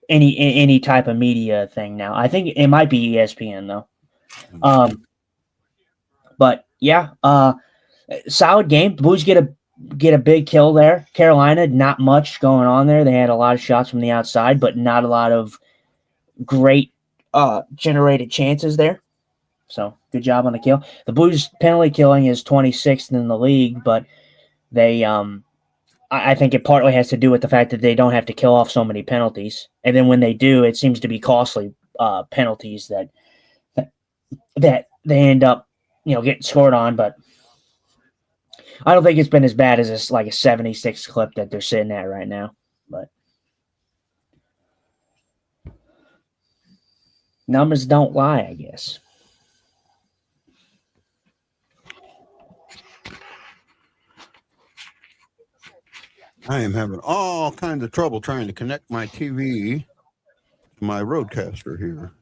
E: any type of media thing now. I think it might be ESPN though. But yeah, solid game. Blues get a big kill there. Carolina, not much going on there. They had a lot of shots from the outside, but not a lot of great generated chances there. So good job on the kill. The Blues penalty killing is 26th in the league, but they I think it partly has to do with the fact that they don't have to kill off so many penalties, and then when they do, it seems to be costly penalties that they end up getting scored on. But I don't think it's been as bad as this like a 76 clip that they're sitting at right now. But numbers don't lie, I guess.
A: I am having all kinds of trouble trying to connect my TV to my roadcaster here.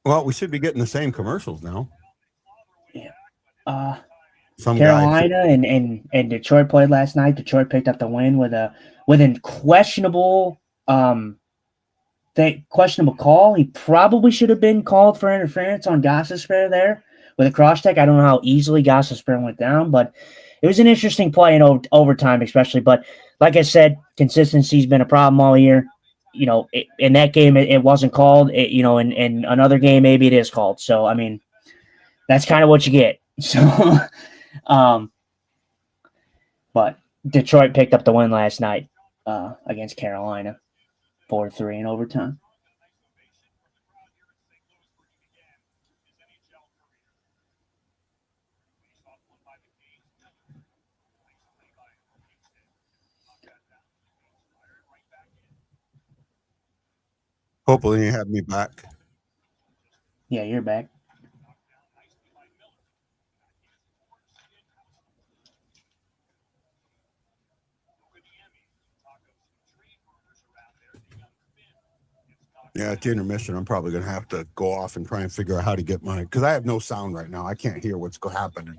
A: Well, we should be getting the same commercials now.
E: Yeah.
A: Some
E: Carolina and Detroit played last night. Detroit picked up the win with a questionable questionable call. He probably should have been called for interference on Gossespierre there with a cross check. I don't know how easily Gossespierre went down, but it was an interesting play in overtime, especially. But like I said, consistency's been a problem all year. In that game it wasn't called. In another game maybe it is called. So I mean, that's kind of what you get. So, but Detroit picked up the win last night against Carolina, 4-3 in overtime.
A: Hopefully you have me back.
E: Yeah, you're back.
A: Yeah, at the intermission, I'm probably going to have to go off and try and figure out how to get because I have no sound right now. I can't hear what's happening.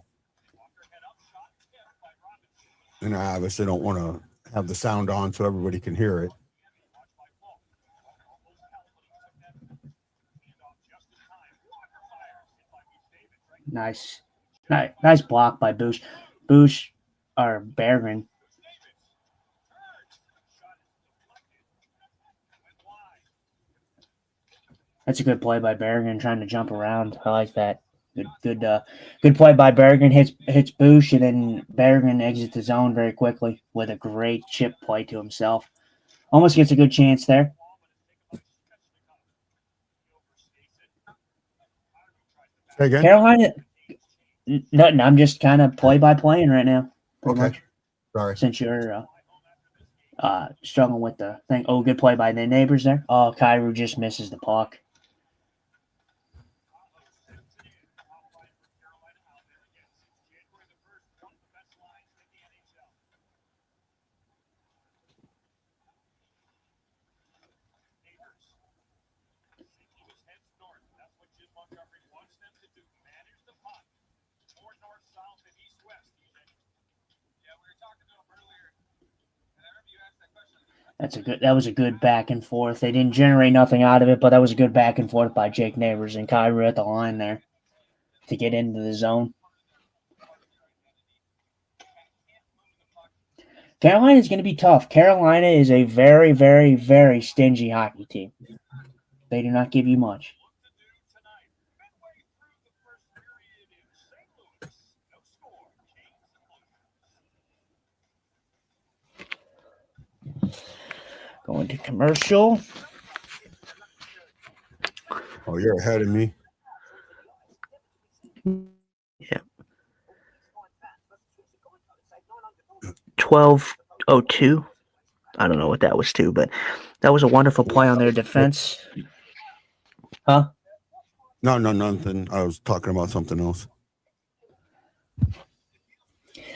A: And I obviously don't want to have the sound on so everybody can hear it.
E: Nice block by Bush or Berggren. That's a good play by Berggren trying to jump around. I like that. Good play by Berggren. Hits Bush, and then Berggren exits the zone very quickly with a great chip play to himself. Almost gets a good chance there.
A: Say again?
E: Carolina, nothing. I'm just kind of play-by-playing right now. Pretty much.
A: Sorry.
E: Since you're struggling with the thing. Oh, good play by the neighbors there. Oh, Kyrou just misses the puck. That was a good back and forth. They didn't generate nothing out of it, but that was a good back and forth by Jake Neighbors and Kyrie at the line there to get into the zone. Carolina is going to be tough. Carolina is a very, very, very stingy hockey team. They do not give you much. Going to commercial.
A: Oh, you're ahead of me.
E: Yeah. 12:02. I don't know what that was to, but that was a wonderful play on their defense. Huh?
A: No, nothing. I was talking about something else.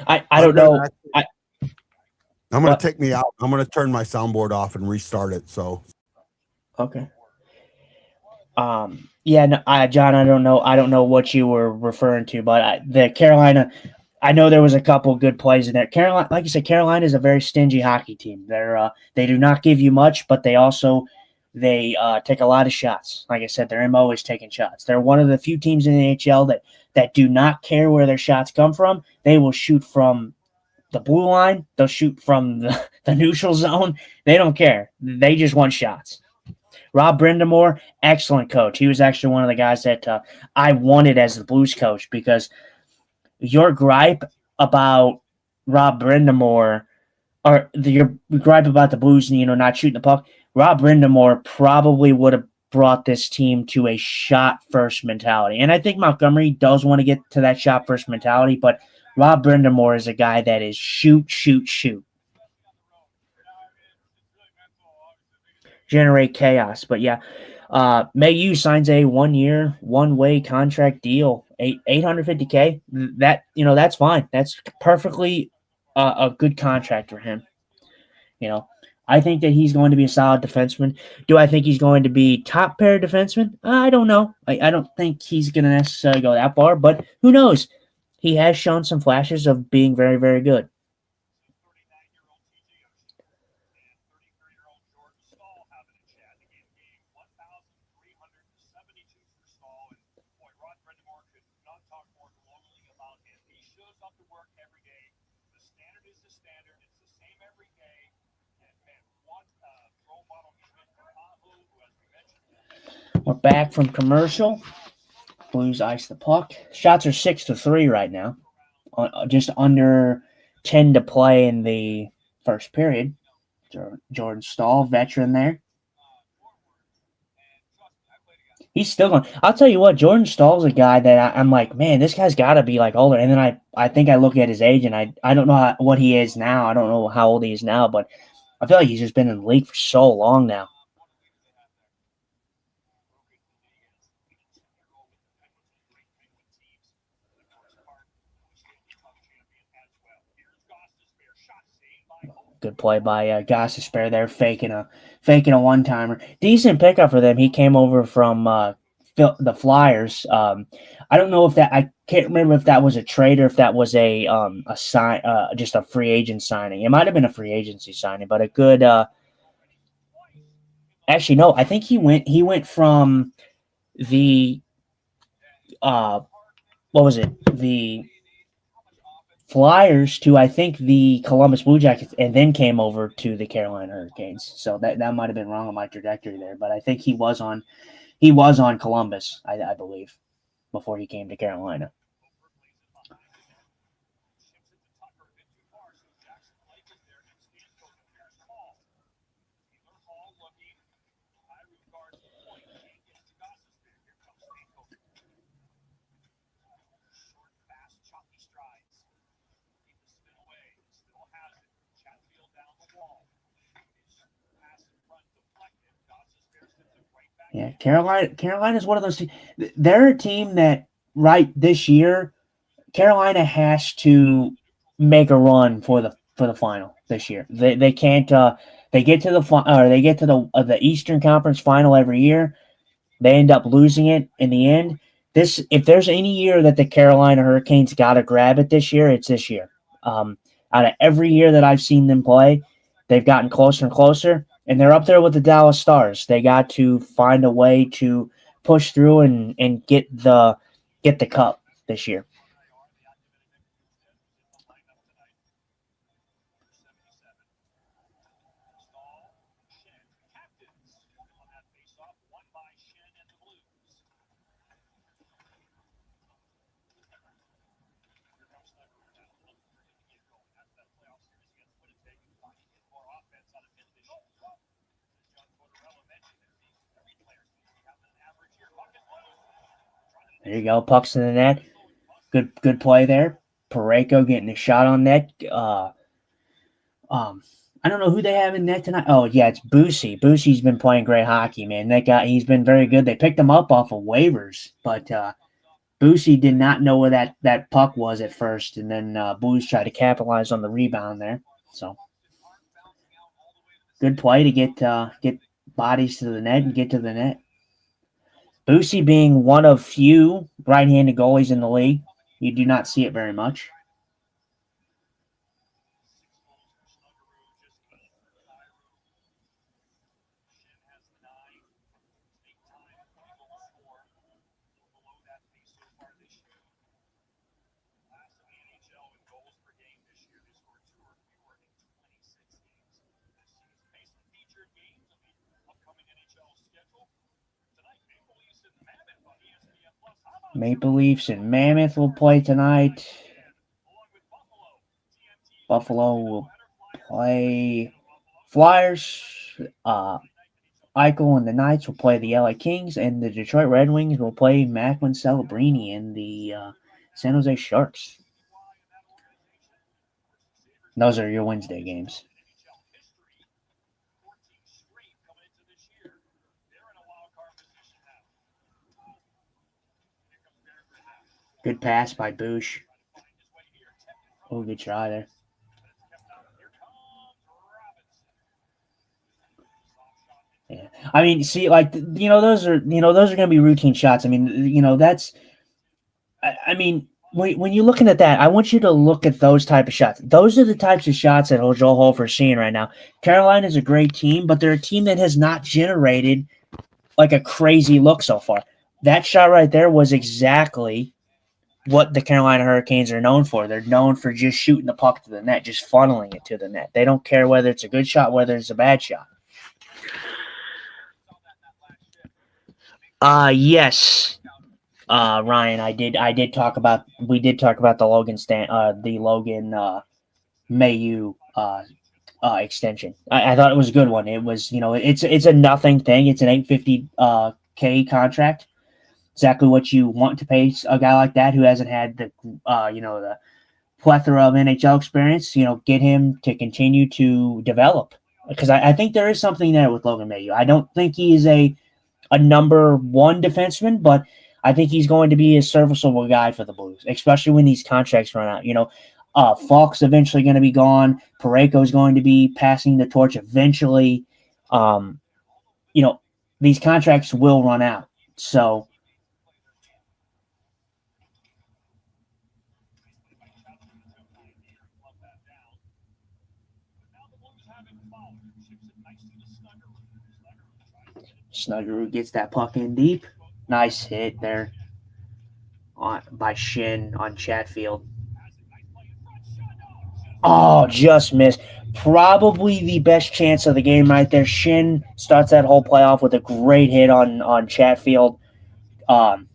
E: I don't know.
A: I'm going to take me out. I'm going to turn my soundboard off and restart it. So.
E: Okay. Yeah, no, John, I don't know what you were referring to, but the Carolina, I know there was a couple good plays in there. Carolina, like you said, Carolina is a very stingy hockey team. They do not give you much, but they take a lot of shots. Like I said, they're always taking shots. They're one of the few teams in the NHL that do not care where their shots come from. They will shoot from the blue line. They'll shoot from the neutral zone. They don't care. They just want shots. Rob Brindamore, excellent coach. He was actually one of the guys that I wanted as the Blues coach, because your gripe about Rob Brindamore, or your gripe about the Blues, not shooting the puck, Rob Brindamore probably would have brought this team to a shot-first mentality. And I think Montgomery does want to get to that shot-first mentality, but Rob Brindamore is a guy that is shoot, shoot, shoot. Generate chaos. But yeah, Mayu signs a 1-year, one-way contract deal, $850K. That's fine. That's perfectly a good contract for him. I think that he's going to be a solid defenseman. Do I think he's going to be top pair defenseman? I don't know. I don't think he's going to necessarily go that far, but who knows? He has shown some flashes of being very, very good. We're back from commercial. Blues ice the puck. Shots are 6-3 right now. Just under 10 to play in the first period. Jordan Staal, veteran there. He's still going. I'll tell you what, Jordan Stahl's a guy that I'm like, man, this guy's got to be like older. And then I think I look at his age, and I don't know what he is now. I don't know how old he is now, but I feel like he's just been in the league for so long now. Good play by Gossespear there, faking a one-timer. Decent pickup for them. He came over from the Flyers. I don't know if that. I can't remember if that was a trade or if that was a sign, just a free agent signing. It might have been a free agency signing, but a good. Actually, no. I think he went from the. What was it? The Flyers to, I think, the Columbus Blue Jackets, and then came over to the Carolina Hurricanes. So that might have been wrong on my trajectory there, but I think he was on Columbus, I believe, before he came to Carolina. Yeah, Carolina's one of those teams. They're a team that this year, Carolina has to make a run for the final this year. They can't. They get to the Eastern Conference final every year. They end up losing it in the end. If there's any year that the Carolina Hurricanes got to grab it this year, it's this year. Out of every year that I've seen them play, they've gotten closer and closer, and they're up there with the Dallas Stars. They got to find a way to push through and get the cup this year. There you go, pucks in the net. Good play there. Parayko getting a shot on net. I don't know who they have in net tonight. Oh yeah, it's Boosie. Boosie's been playing great hockey, man. He's been very good. They picked him up off of waivers, but Boosie did not know where that puck was at first, and then Boosie tried to capitalize on the rebound there. So good play to get bodies to the net and get to the net. Boosie being one of few right-handed goalies in the league, you do not see it very much. Maple Leafs and Mammoth will play tonight. Buffalo will play Flyers. Eichel and the Knights will play the LA Kings, and the Detroit Red Wings will play Macklin Celebrini and the San Jose Sharks. Those are your Wednesday games. Good pass by Bush. Oh, good try there. Yeah, I mean, see, like those are going to be routine shots. I mean, that's. I mean, when you're looking at that, I want you to look at those type of shots. Those are the types of shots that Joel Hofer's seeing right now. Carolina is a great team, but they're a team that has not generated like a crazy look so far. That shot right there was exactly what the Carolina Hurricanes are known for. They're known for just shooting the puck to the net, just funneling it to the net. They don't care whether it's a good shot, whether it's a bad shot. Yes. Ryan, we did talk about the Logan Mayu extension. I thought it was a good one. It was, it's a nothing thing. It's an $850K contract. Exactly what you want to pay a guy like that who hasn't had the the plethora of NHL experience. Get him to continue to develop, because I think there is something there with Logan Mayu. I don't think he is a number one defenseman, but I think he's going to be a serviceable guy for the Blues, especially when these contracts run out. Falk's eventually going to be gone. Parayko's going to be passing the torch eventually. These contracts will run out. So Snuggerud gets that puck in deep. Nice hit there by Shin on Chatfield. Oh, just missed. Probably the best chance of the game right there. Shin starts that whole playoff with a great hit on Chatfield.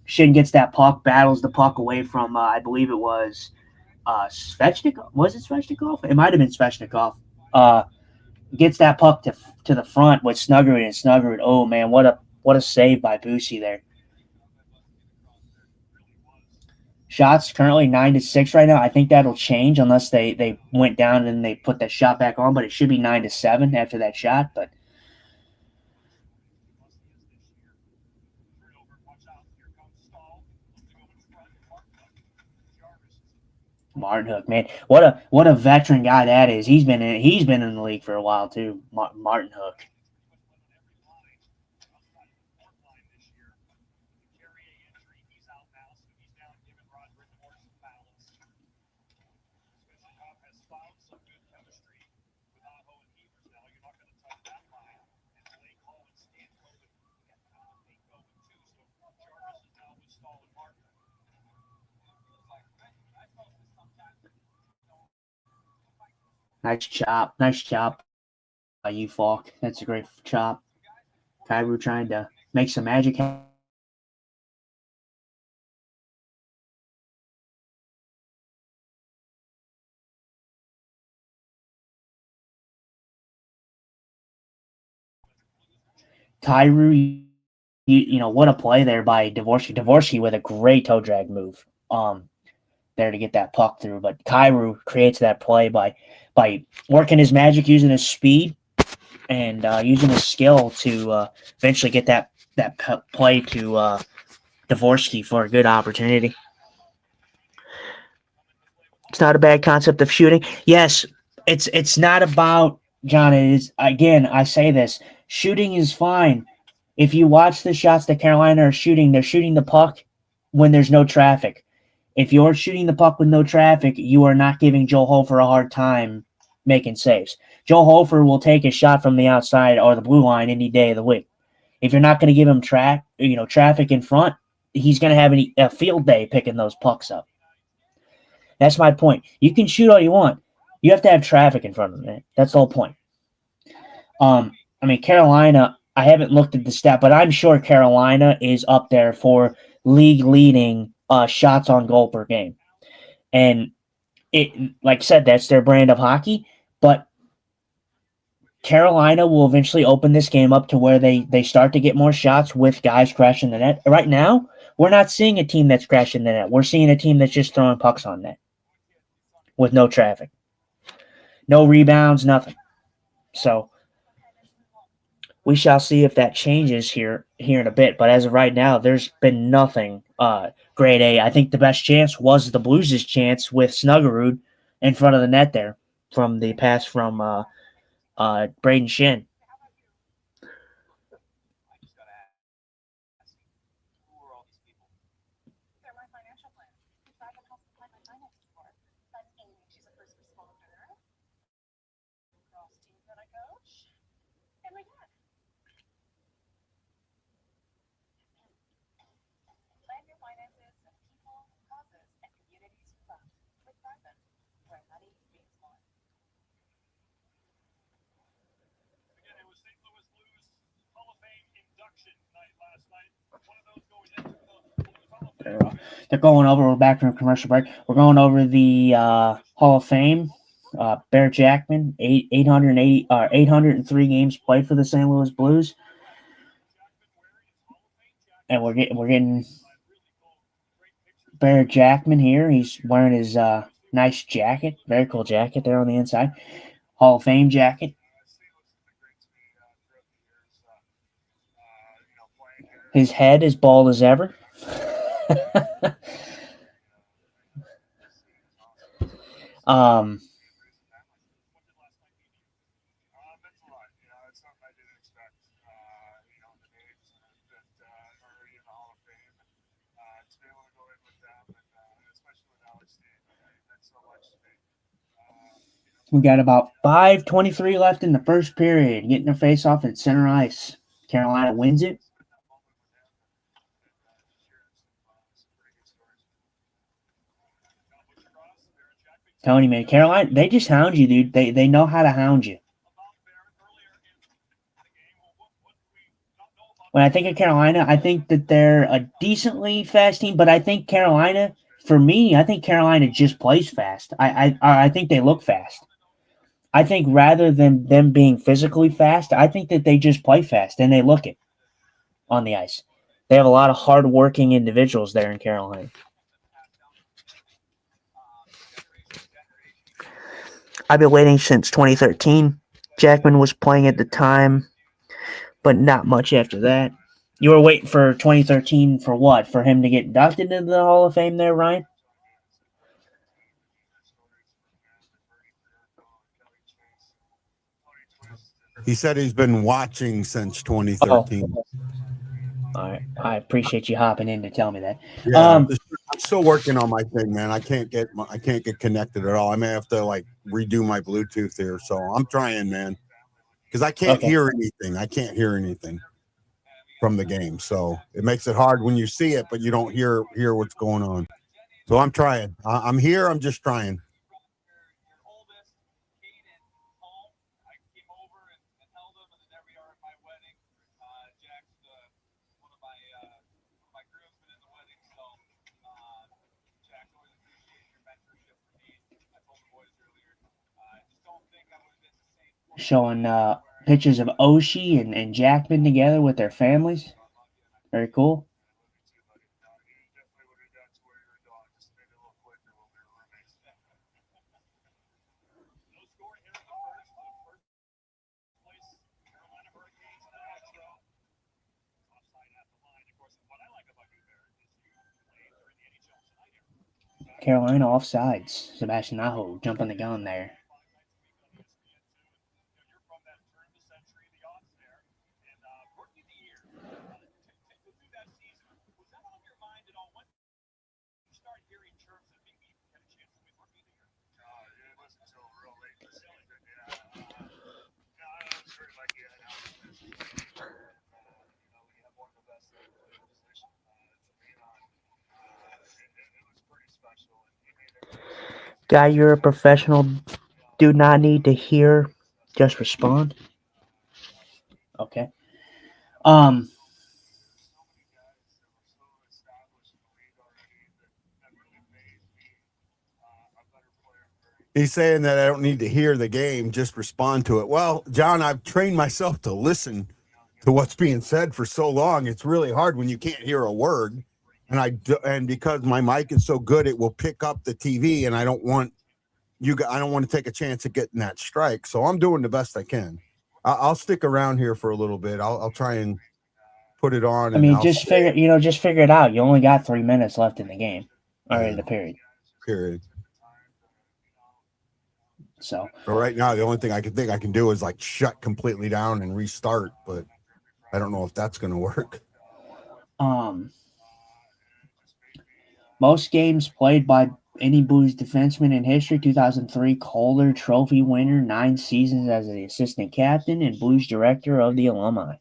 E: Shin gets that puck, battles the puck away from, I believe it was Svechnikov. Was it Svechnikov? It might have been Svechnikov. Gets that puck to the front with Snuggerud, and Snuggerud. Oh man, what a save by Boosie there. Shots currently 9-6 right now. I think that'll change unless they went down and they put that shot back on, but it should be 9-7 after that shot. But Martin Hook, man, what a veteran guy that is. He's been in the league for a while too. Martin Hook. Nice chop. Nice chop by you, Falk. That's a great chop. Kyrou trying to make some magic happen. Kyrou, you know, what a play there by Dvorsky. Dvorsky with a great toe drag move. There to get that puck through. But Kyrou creates that play by working his magic, using his speed, and using his skill to eventually get that play to Dvorsky for a good opportunity. It's not a bad concept of shooting. Yes, it's not about, John. It is, again, I say this. Shooting is fine. If you watch the shots that Carolina are shooting, they're shooting the puck when there's no traffic. If you're shooting the puck with no traffic, you are not giving Joe Hofer a hard time making saves. Joe Hofer will take a shot from the outside or the blue line any day of the week. If you're not going to give him traffic in front, he's going to have a field day picking those pucks up. That's my point. You can shoot all you want. You have to have traffic in front of him. That's the whole point. I mean, Carolina, I haven't looked at the stat, but I'm sure Carolina is up there for league-leading shots on goal per game. And it, like I said, that's their brand of hockey. But Carolina will eventually open this game up to where they start to get more shots with guys crashing the net. Right now, we're not seeing a team that's crashing the net. We're seeing a team that's just throwing pucks on net with no traffic. No rebounds, nothing. So we shall see if that changes here in a bit. But as of right now, there's been nothing grade A. I think the best chance was the Blues' chance with Snuggerud in front of the net there from the pass from Braden Shin. They're going over. We're back from a commercial break. We're going over the Hall of Fame. Bear Jackman, 803 games played for the St. Louis Blues, and we're getting Bear Jackman here. He's wearing his nice jacket, very cool jacket there on the inside, Hall of Fame jacket. His head is bald as ever. We got about 5:23 left in the first period. Getting their face off at center ice. Carolina wins it. Tony, man, Carolina, they just hound you, dude. They know how to hound you. When I think of Carolina, I think that they're a decently fast team, but I think Carolina, for me, I think Carolina just plays fast. I think they look fast. I think rather than them being physically fast, I think that they just play fast and they look it on the ice. They have a lot of hard-working individuals there in Carolina. I've been waiting since 2013. Jackman was playing at the time, but not much after that. You were waiting for 2013 for what? For him to get inducted into the Hall of Fame there, Ryan?
A: He said he's been watching since 2013.
E: Oh. All right. I appreciate you hopping in to tell me that.
A: Yeah, I'm still working on my thing, man. I can't get connected at all. I may have to redo my Bluetooth here, so I'm trying, man, because I can't hear anything. I can't hear anything from the game, so it makes it hard when you see it, but you don't hear what's going on. So I'm trying. I'm here. I'm just trying.
E: showing pictures of Oshie and Jackman together with their families. Very cool. Carolina offsides. Sebastian Aho jumping the gun there. Guy, you're a professional. Do not need to hear. Just respond. Okay.
A: He's saying that I don't need to hear the game, just respond to it. Well, John, I've trained myself to listen to what's being said for so long. It's really hard when you can't hear a word. And because my mic is so good, it will pick up the TV, and I don't want to take a chance of getting that strike. So I'm doing the best I can. I'll stick around here for a little bit. I'll try and put it on.
E: I mean, just figure it out. You only got 3 minutes left in the game, or in the period.
A: Period.
E: So
A: right now, the only thing I can do is like shut completely down and restart, but I don't know if that's going to work.
E: Most games played by any Blues defenseman in history: 2003 Calder Trophy winner, 9 seasons as the assistant captain, and Blues director of the alumni.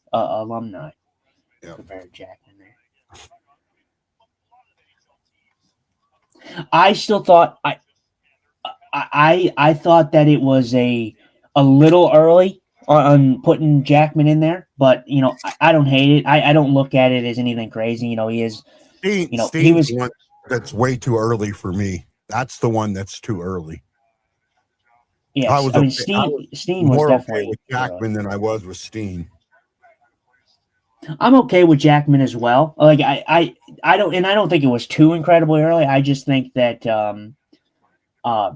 A: Yep.
E: Compared to Jackman there. I still thought I thought that it was a little early on putting Jackman in there, but I don't hate it. I don't look at it as anything crazy. He is. He was
A: one that's way too early for me. That's the one that's too early.
E: Yes, Steen was definitely
A: okay with Jackman than I was with Steen.
E: I'm okay with Jackman as well. Like I don't think it was too incredibly early. I just think that what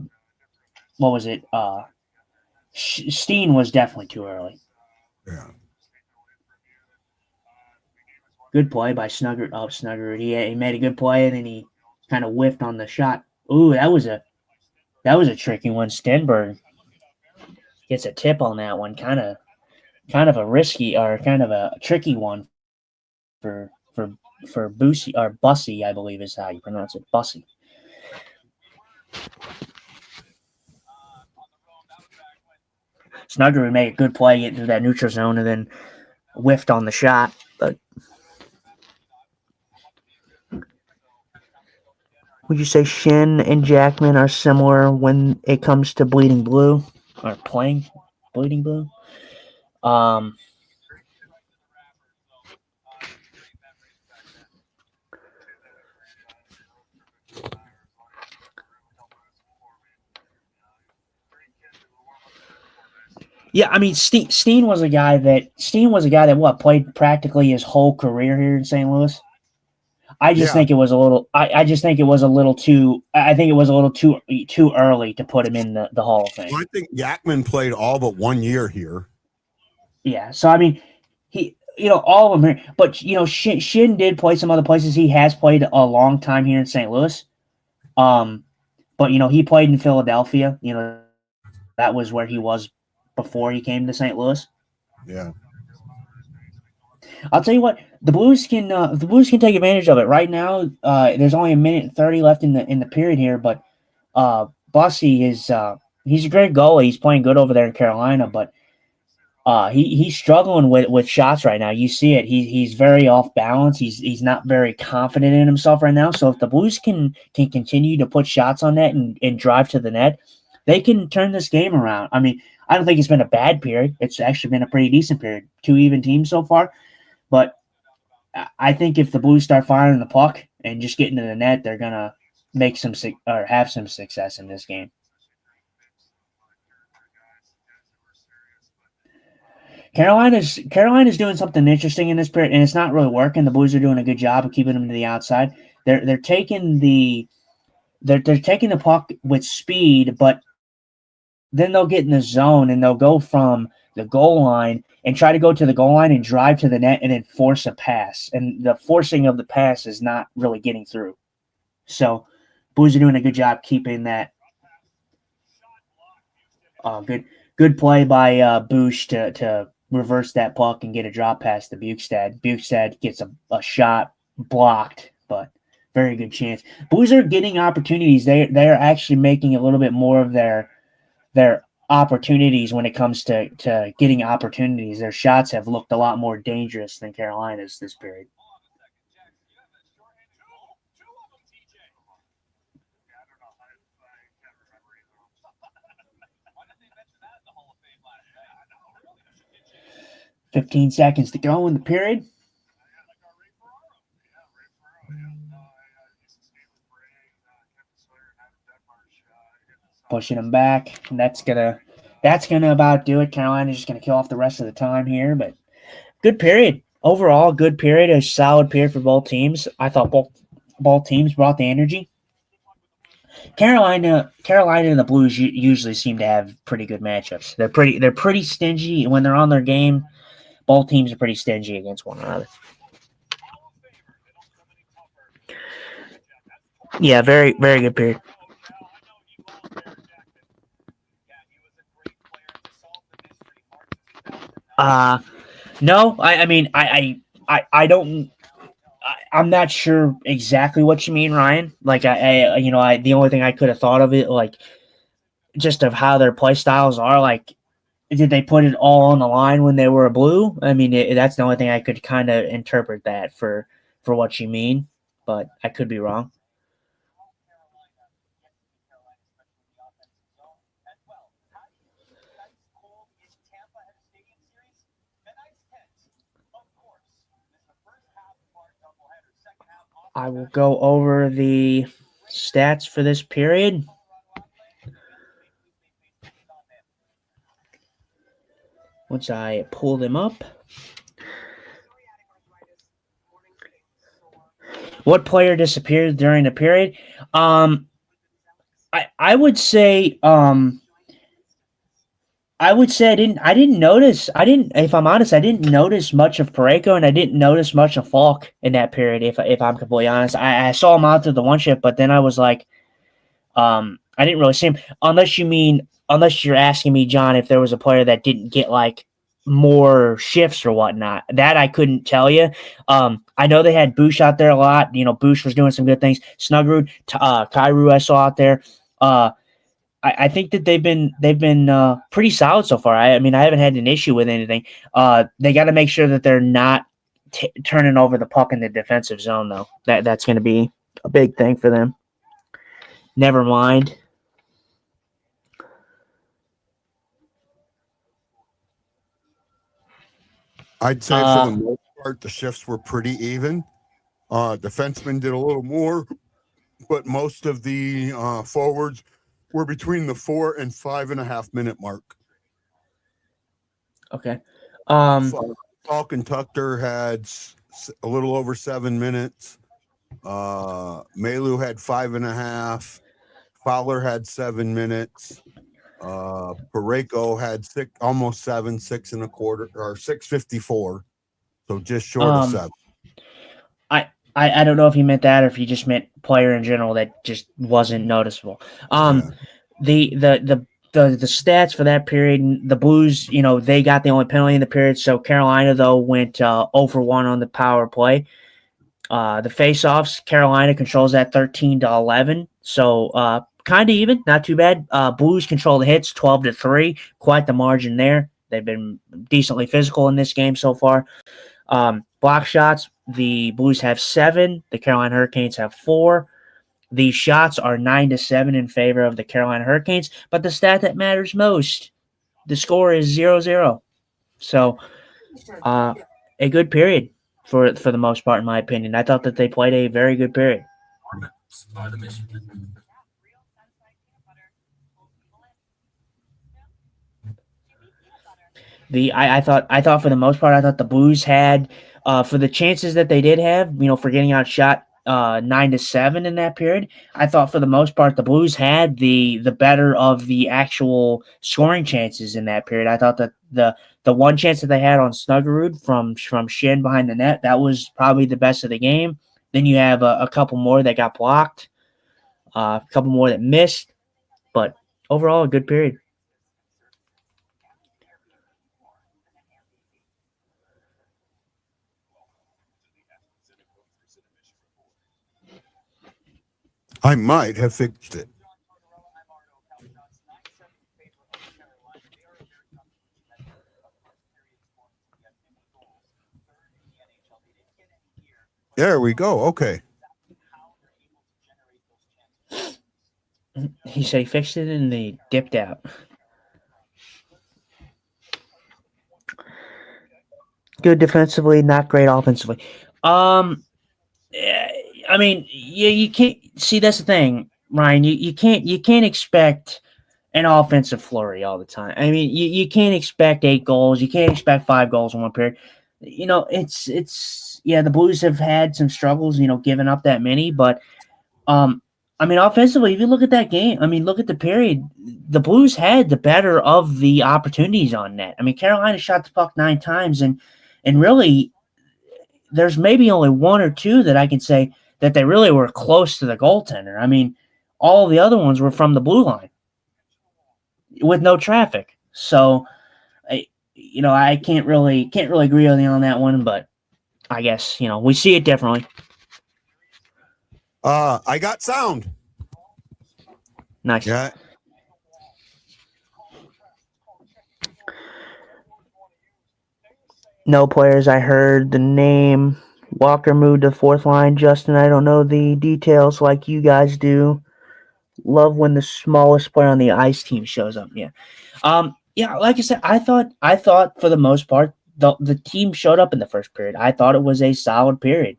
E: was it? Steen was definitely too early.
A: Yeah.
E: Good play by Snugger. Oh, Snugger. He made a good play, and then he kind of whiffed on the shot. Ooh, that was a tricky one. Stenberg gets a tip on that one. Kind of a risky or kind of a tricky one for Bussy, or Bussy, I believe is how you pronounce it. Bussy. Snugger would make a good play, get into that neutral zone, and then whiffed on the shot. But would you say Shin and Jackman are similar when it comes to bleeding blue or playing bleeding blue? Yeah, I mean, Steen was a guy that played practically his whole career here in St. Louis. I just think it was a little. I just think it was a little too. I think it was a little too early to put him in the Hall of Fame.
A: Well, I think Jackman played all but 1 year here.
E: Yeah, so I mean, he all of them here, but Shin did play some other places. He has played a long time here in St. Louis. But he played in Philadelphia. That was where he was before he came to St. Louis.
A: Yeah.
E: I'll tell you what, the Blues can take advantage of it right now. There's only 1:30 left in the period here, but Bussy is he's a great goalie. He's playing good over there in Carolina, but he's struggling with shots right now. You see it. He's very off balance. He's not very confident in himself right now. So if the Blues can continue to put shots on net and drive to the net, they can turn this game around. I mean, I don't think it's been a bad period. It's actually been a pretty decent period. 2 even teams so far. But I think if the Blues start firing the puck and just getting to the net, they're going to make have some success in this game. Carolina's doing something interesting in this period, and it's not really working. The Blues are doing a good job of keeping them to the outside. They're taking the puck with speed, but then they'll get in the zone and they'll go from the goal line and try to go to the goal line and drive to the net and then force a pass. And the forcing of the pass is not really getting through. So Blues are doing a good job keeping that. Good play by Bush to reverse that puck and get a drop pass to Bukestad. Bukestad gets a shot blocked, but very good chance. Blues are getting opportunities. They are actually making a little bit more of their opportunities when it comes to getting opportunities. Their shots have looked a lot more dangerous than Carolina's this period. "15 seconds to go in the period. Pushing them back. And that's gonna about do it. Carolina's just gonna kill off the rest of the time here, but good period. Overall, good period. A solid period for both teams. I thought both teams brought the energy. Carolina and the Blues usually seem to have pretty good matchups. They're pretty stingy when they're on their game. Both teams are pretty stingy against one another. Yeah, very, very good period. No, I don't. I'm not sure exactly what you mean, Ryan. Like the only thing I could have thought of it, like, just of how their play styles are. Like, did they put it all on the line when they were a Blue? I mean, that's the only thing I could kind of interpret that for what you mean, but I could be wrong. I will go over the stats for this period. Once I pull them up. What player disappeared during the period? I would say I didn't notice. If I'm honest, I didn't notice much of Pareko, and I didn't notice much of Falk in that period. If I'm completely honest, I saw him out to the one shift, but then I was like, I didn't really see him. Unless you're asking me, John, if there was a player that didn't get like more shifts or whatnot, that I couldn't tell you. I know they had Bush out there a lot. You know, Bush was doing some good things. Snuggerud, Kyrou, I saw out there. I think that they've been pretty solid so far. I mean, I haven't had an issue with anything. They got to make sure that they're not turning over the puck in the defensive zone, though. That's going to be a big thing for them. Never mind.
A: I'd say for the most part, the shifts were pretty even. Defensemen did a little more, but most of the forwards were between the 4 and 5.5 minute mark.
E: Okay.
A: Falk and Tucker had a little over 7 minutes. Mailou had 5.5. Fowler had 7 minutes. Pareko had almost 7, 6.25, or 6:54. So just short of 7.
E: I don't know if he meant that or if he just meant player in general that just wasn't noticeable. The stats for that period, the Blues, they got the only penalty in the period. So Carolina, though, went 0 for 1 on the power play. The faceoffs, Carolina controls that 13-11. So kind of even, not too bad. Blues control the hits 12-3. Quite the margin there. They've been decently physical in this game so far. Block shots, the Blues have 7. The Carolina Hurricanes have 4. The shots are 9-7 in favor of the Carolina Hurricanes. But the stat that matters most, the score is 0-0. So a good period for the most part, in my opinion. I thought that they played a very good period. I thought for the most part, I thought the Blues had for the chances that they did have, for getting outshot 9-7 in that period. I thought for the most part the Blues had the better of the actual scoring chances in that period. I thought that the one chance that they had on Snuggerud from Shin behind the net, that was probably the best of the game. Then you have a couple more that got blocked, a couple more that missed, but overall a good period.
A: I might have fixed it. There we go. Okay.
E: He said he fixed it and they dipped out. Good defensively, not great offensively. I mean, you can't see. That's the thing, Ryan. You can't expect an offensive flurry all the time. I mean, you can't expect 8 goals. You can't expect 5 goals in one period. It's the Blues have had some struggles, giving up that many, but I mean, offensively, if you look at that game, I mean, look at the period, the Blues had the better of the opportunities on net. I mean, Carolina shot the puck 9 times, and really, there's maybe only 1 or 2 that I can say that they really were close to the goaltender. I mean, all the other ones were from the blue line with no traffic. So, I can't really agree with you on that one, but I guess, we see it differently.
A: I got sound.
E: Nice.
A: Yeah.
E: No players. I heard the name. Walker moved to 4th line. Justin, I don't know the details like you guys do. Love when the smallest player on the ice team shows up. Yeah. Like I said, I thought for the most part the team showed up in the first period. I thought it was a solid period.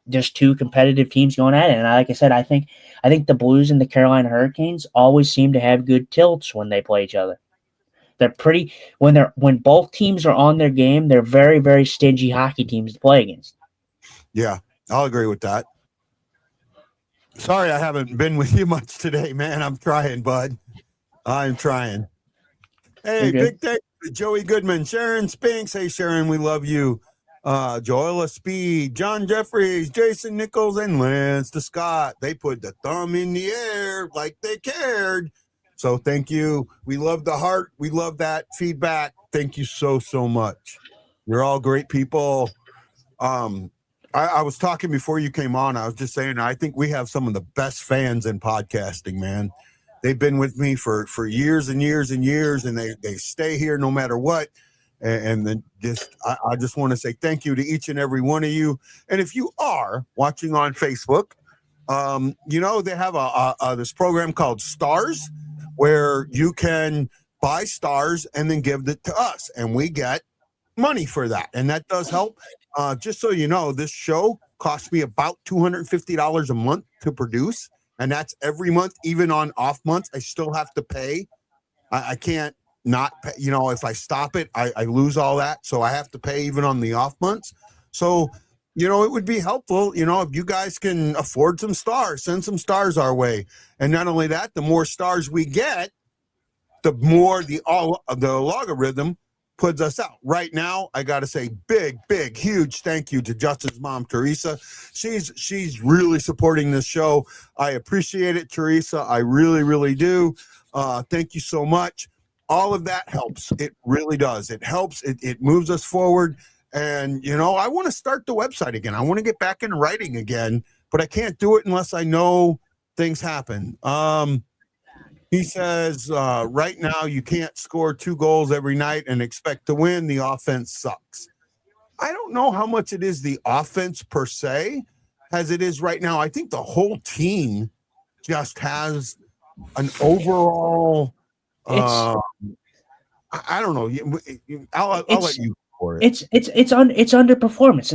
E: Just 2 competitive teams going at it, and like I said, I think the Blues and the Carolina Hurricanes always seem to have good tilts when they play each other. They're pretty when both teams are on their game. They're very, very stingy hockey teams to play against.
A: Yeah, I'll agree with that. Sorry, I haven't been with you much today, man. I'm trying, bud. I'm trying. Hey, big thanks to Joey Goodman, Sharon Spinks. Hey, Sharon, we love you. Joella Speed, John Jeffries, Jason Nichols, and Lance DeScott. They put the thumb in the air like they cared. So thank you. We love the heart. We love that feedback. Thank you so much. You're all great people. I was talking before you came on. I was just saying, I think we have some of the best fans in podcasting, man. They've been with me for years and years and years, and they stay here no matter what. And then I just want to say thank you to each and every one of you. And if you are watching on Facebook, they have this program called Stars, where you can buy stars and then give it to us, and we get money for that. And that does help. Just so you know, this show costs me about $250 a month to produce, and that's every month. Even on off months, I still have to pay. I can't not pay. If I stop it, I lose all that. So I have to pay even on the off months. So, it would be helpful, if you guys can afford some stars, send some stars our way. And not only that, the more stars we get, the more the logarithm puts us out. Right now, I got to say big, huge thank you to Justin's mom, Teresa. She's really supporting this show. I appreciate it, Teresa. I really, really do. Thank you so much. All of that helps. It really does. It helps. It moves us forward. And, I want to start the website again. I want to get back into writing again, but I can't do it unless I know things happen. He says, right now you can't score 2 goals every night and expect to win. The offense sucks. I don't know how much it is the offense per se as it is right now. I think the whole team just has an overall, I don't know. I'll let you.
E: It's underperformance.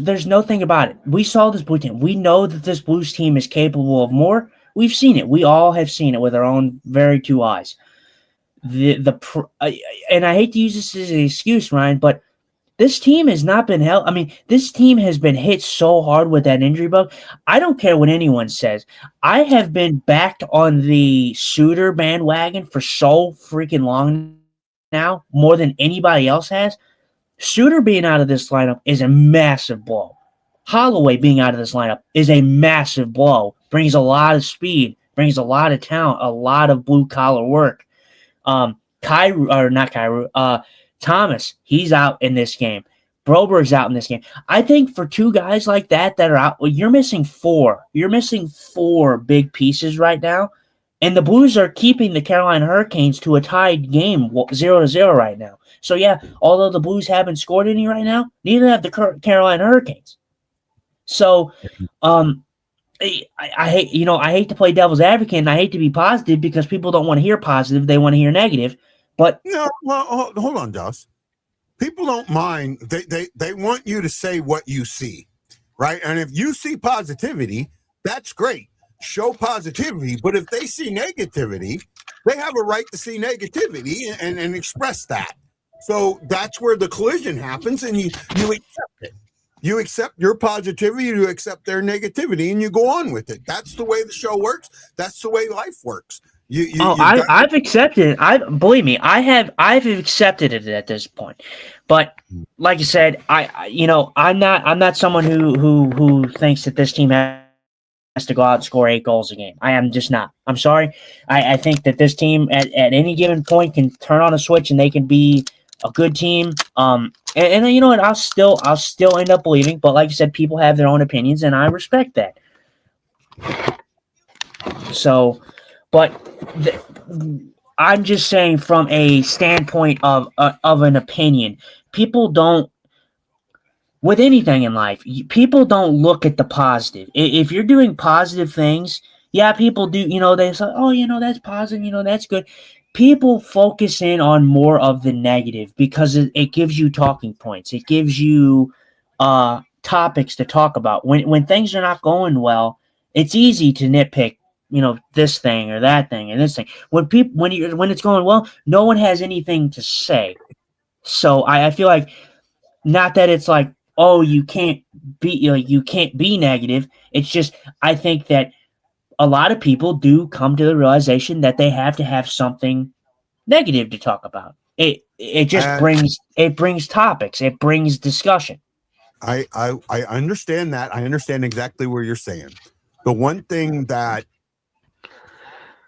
E: There's no thing about it. We saw this Blue team. We know that this Blues team is capable of more. We've seen it. We all have seen it with our own very 2 eyes. and I hate to use this as an excuse, Ryan, but this team has not been held. I mean, this team has been hit so hard with that injury bug. I don't care what anyone says. I have been backed on the Suter bandwagon for so freaking long now, more than anybody else has. Suter being out of this lineup is a massive blow. Holloway being out of this lineup is a massive blow. Brings a lot of speed, brings a lot of talent, a lot of blue collar work. Thomas, he's out in this game. Broberg's out in this game. I think for two guys like that are out, well, you're missing four. You're missing four big pieces right now. And the Blues are keeping the Carolina Hurricanes to a tied game, 0-0 right now. So, yeah, although the Blues haven't scored any right now, neither have the Carolina Hurricanes. So, I hate to play devil's advocate, and I hate to be positive because people don't want to hear positive. They want to hear negative. But
A: no, well, hold on, Josh. People don't mind. They want you to say what you see, right? And if you see positivity, that's great. Show positivity. But if they see negativity, they have a right to see negativity and express that. So that's where the collision happens, and you accept it. You accept your positivity, you accept their negativity, and you go on with it. That's the way the show works. That's the way life works.
E: I've accepted it. Believe me, I've accepted it at this point. But like I said, I'm not someone who thinks that this team has to go out and score 8 goals a game. I am just not. I'm sorry. I think that this team at any given point can turn on a switch and they can be a good team. And you know what? I'll still end up believing. But like I said, people have their own opinions, and I respect that. So. But I'm just saying, from a standpoint of an opinion, people don't, with anything in life, people don't look at the positive. If you're doing positive things, yeah, people do. They say, oh, that's positive. That's good. People focus in on more of the negative because it gives you talking points. It gives you topics to talk about. When things are not going well, it's easy to nitpick. This thing or that thing and this thing. When it's going well, no one has anything to say. So I feel like, not that it's like, oh, you can't be negative. It's just, I think that a lot of people do come to the realization that they have to have something negative to talk about. It brings topics. It brings discussion.
A: I understand that. I understand exactly where you're saying. The one thing that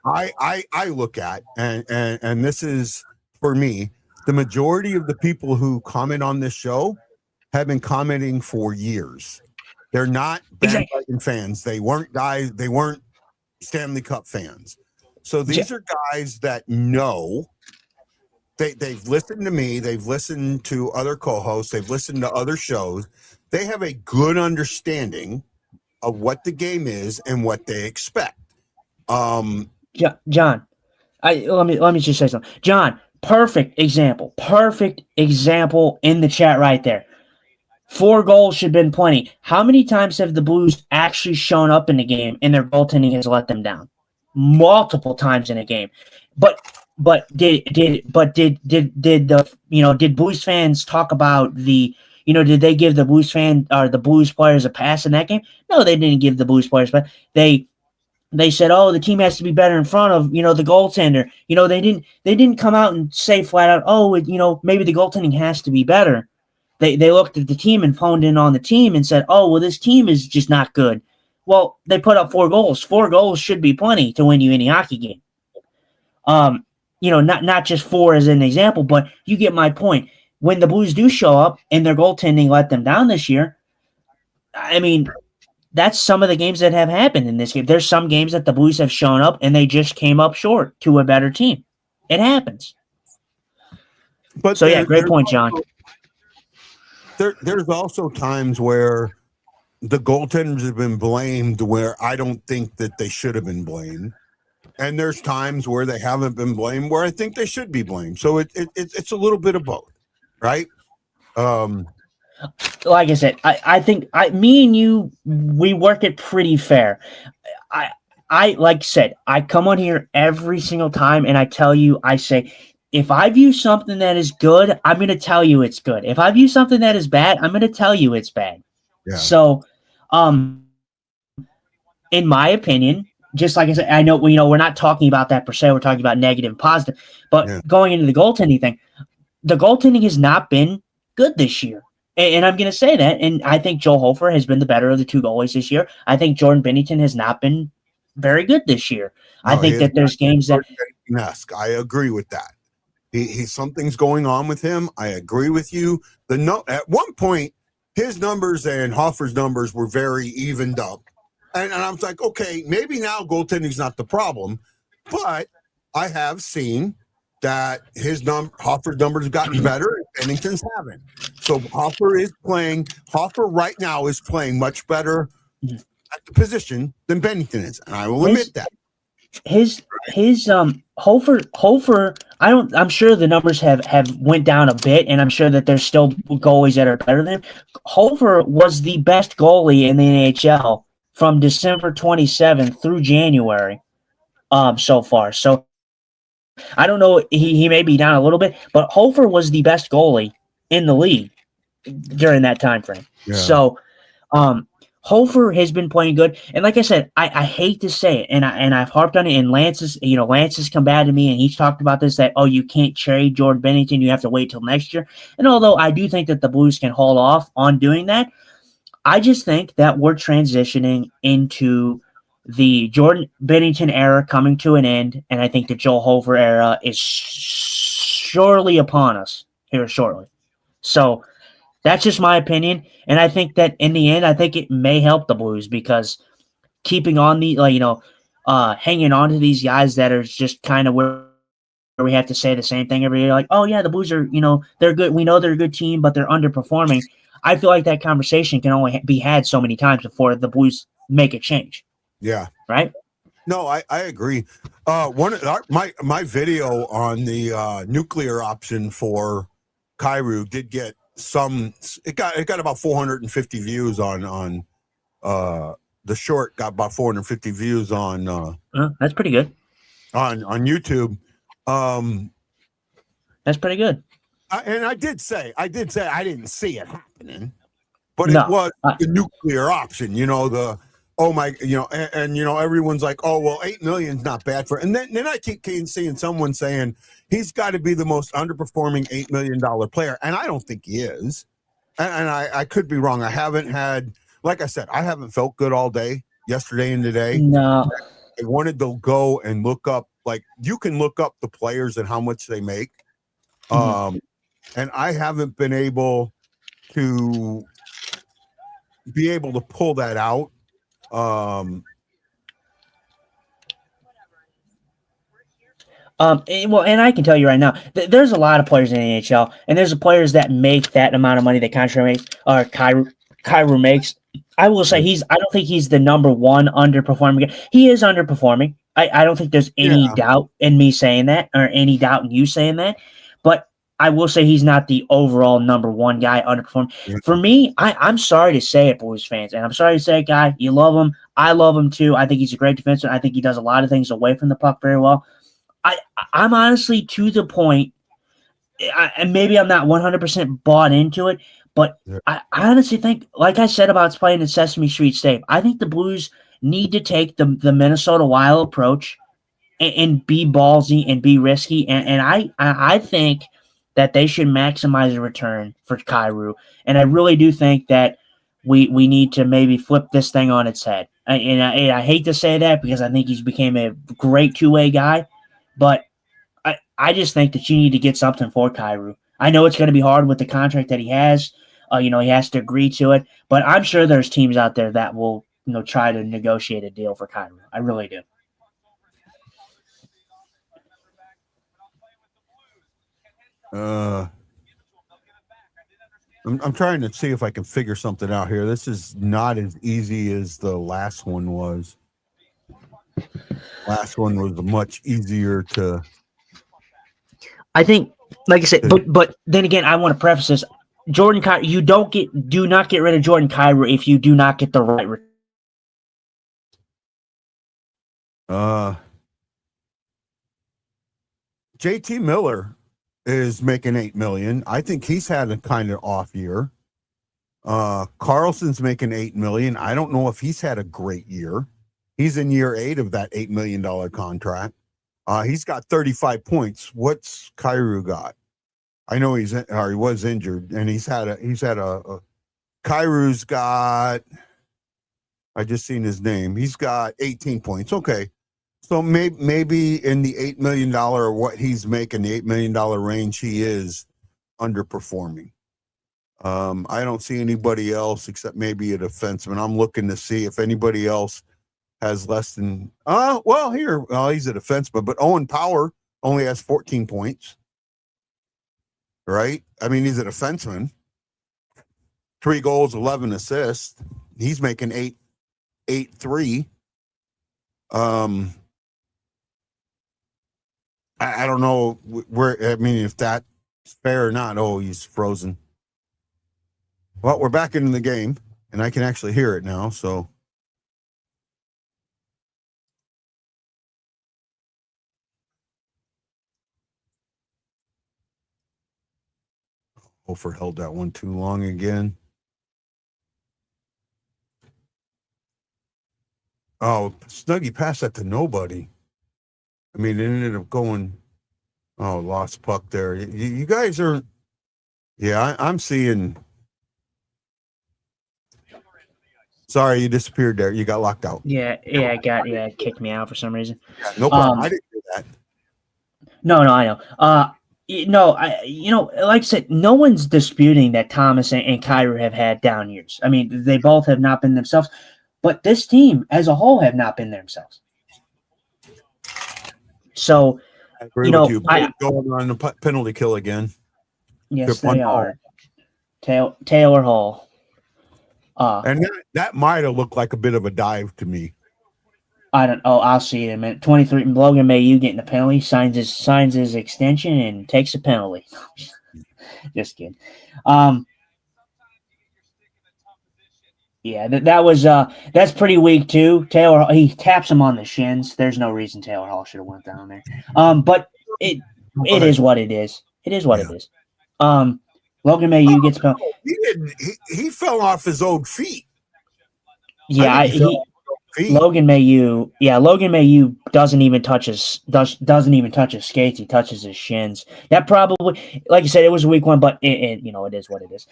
A: I look at, and this is for me, the majority of the people who comment on this show have been commenting for years. They're not bandwagon fans. They weren't Stanley Cup fans. So these are guys that know. They've listened to me. They've listened to other co-hosts. They've listened to other shows. They have a good understanding of what the game is and what they expect.
E: John, let me just say something. John, perfect example in the chat right there. 4 goals should have been plenty. How many times have the Blues actually shown up in the game and their goaltending has let them down? Multiple times in a game. But did Blues fans talk about the, did they give the Blues fan or the Blues players a pass in that game? No, they didn't give the Blues players, but they said, oh, the team has to be better in front of, the goaltender. They didn't come out and say flat out, oh, maybe the goaltending has to be better. They looked at the team and honed in on the team and said, oh, well, this team is just not good. Well, they put up 4 goals. 4 goals should be plenty to win you any hockey game. Not just 4 as an example, but you get my point. When the Blues do show up and their goaltending let them down this year, I mean, that's some of the games that have happened in this game. There's some games that the Blues have shown up and they just came up short to a better team. It happens.
A: But
E: so, yeah, great point, John.
A: There's also times where the goaltenders have been blamed where I don't think that they should have been blamed. And there's times where they haven't been blamed where I think they should be blamed. So it's a little bit of both, right?
E: Like I said, I think me and you, we work it pretty fair. I like said, I come on here every single time and I tell you, I say, if I view something that is good, I'm going to tell you it's good. If I view something that is bad, I'm going to tell you it's bad.
A: Yeah.
E: So, in my opinion, just like I said, I know we're not talking about that per se. We're talking about negative and positive. But going into the goaltending thing, the goaltending has not been good this year. And I'm going to say that. And I think Joel Hofer has been the better of the two goalies this year. I think Jordan Binnington has not been very good this year. I think that there's games that
A: I agree with that. He something's going on with him. I agree with you. At one point, his numbers and Hofer's numbers were very evened up. And I was like, okay, maybe now goaltending's not the problem. But I have seen that Hofer's numbers have gotten better and Bennington's haven't. So Hofer right now is playing much better at the position than Bennington is. And I will admit that.
E: Hofer, I'm sure the numbers have went down a bit, and I'm sure that there's still goalies that are better than him. Hofer was the best goalie in the NHL from December 27th through January so far. So I don't know, he may be down a little bit, but Hofer was the best goalie in the league during that time frame. Yeah. So Hofer has been playing good, and like I said, I hate to say it, and I've harped on it. And Lance has come back to me, and he's talked about this, that you can't trade Jordan Binnington, you have to wait till next year. And although I do think that the Blues can hold off on doing that, I just think that we're transitioning into the Jordan Binnington era coming to an end, and I think the Joel Hofer era is surely upon us here shortly. So that's just my opinion, and I think that in the end, I think it may help the Blues, because keeping on hanging on to these guys that are just kind of where we have to say the same thing every year, like, oh yeah, the Blues are, they're good. We know they're a good team, but they're underperforming. I feel like that conversation can only be had so many times before the Blues make a change.
A: Yeah.
E: Right.
A: No, I agree. My video on the nuclear option for Kyrou did get it got about 450 views on the short, got about 450 views on
E: that's pretty good
A: on YouTube.
E: That's pretty good.
A: And I did say I didn't see it happening, but it was the nuclear option, everyone's like, oh, well, 8 million's not bad for, and then I keep seeing someone saying he's got to be the most underperforming $8 million player. And I don't think he is. And I could be wrong. I haven't felt good all day, yesterday and today.
E: No.
A: I wanted to go and look up, you can look up the players and how much they make. Mm-hmm. And I haven't been able to pull that out.
E: And I can tell you right now, there's a lot of players in the NHL, and there's players that make that amount of money that Kyrou makes. I will say I don't think he's the number one underperforming guy. He is underperforming. I don't think there's any doubt in me saying that, or any doubt in you saying that. But I will say he's not the overall number one guy underperforming. Yeah. For me, I'm sorry to say it, Blues fans, and I'm sorry to say it, guy. You love him. I love him too. I think he's a great defenseman. I think he does a lot of things away from the puck very well. I'm honestly to the point, and maybe I'm not 100% bought into it, but I honestly think, like I said about playing in Sesame Street State, I think the Blues need to take the Minnesota Wild approach and be ballsy and be risky, and I think that they should maximize the return for Kyrou, and I really do think that we need to maybe flip this thing on its head. And I hate to say that, because I think he's became a great two-way guy, but I just think that you need to get something for Kyrou. I know it's going to be hard with the contract that he has. He has to agree to it, but I'm sure there's teams out there that will try to negotiate a deal for Kyrou. I really do.
A: I'm trying to see if I can figure something out here. This is not as easy as the last one was. Last one was much easier to.
E: I think, like I said, but then again, I want to preface this: Jordan Kyrou, do not get rid of Jordan Kyrou if you do not get the right return.
A: JT Miller is making $8 million. I think he's had a kind of off year. Carlson's making $8 million. I don't know if he's had a great year. He's in year 8 of that $8 million contract. He's got 35 points. What's Kyrou got? I know he was injured, and he's had a Kyrou's got, I just seen his name. He's got 18 points. Okay. So maybe in the $8 million or what he's making, the $8 million range, he is underperforming. I don't see anybody else except maybe a defenseman. I'm looking to see if anybody else has less than, he's a defenseman, but Owen Power only has 14 points. Right? I mean, he's a defenseman. 3 goals, 11 assists. He's making 8.3. I don't know where. I mean, if that's fair or not. Oh, he's frozen. Well, we're back into the game, and I can actually hear it now. So, Hofer held that one too long again. Oh, Snuggie passed that to nobody. I mean, it ended up going, lost puck there. You guys are, I'm seeing. Sorry, you disappeared there. You got locked out.
E: It kicked me out for some reason.
A: Yeah, no problem. I didn't do that.
E: No, I know. Like I said, no one's disputing that Thomas and Kyrou have had down years. I mean, they both have not been themselves, but this team as a whole have not been themselves. So,
A: I agree with you. Going on the penalty kill again.
E: Yes, they are. Taylor Hall.
A: And that might have looked like a bit of a dive to me.
E: I'll see it in a minute. 23, Logan Mailloux getting a penalty, signs his extension and takes a penalty. Just kidding. That was that's pretty weak too. Taylor, he taps him on the shins. There's no reason Taylor Hall should have went down there. But it is what it is. It is what it is. Logan Mailloux gets penalty.
A: He fell off his own feet.
E: Yeah, Logan Mailloux doesn't even touch his skates. He touches his shins. That probably, like I said, it was a weak one, but it is what it is.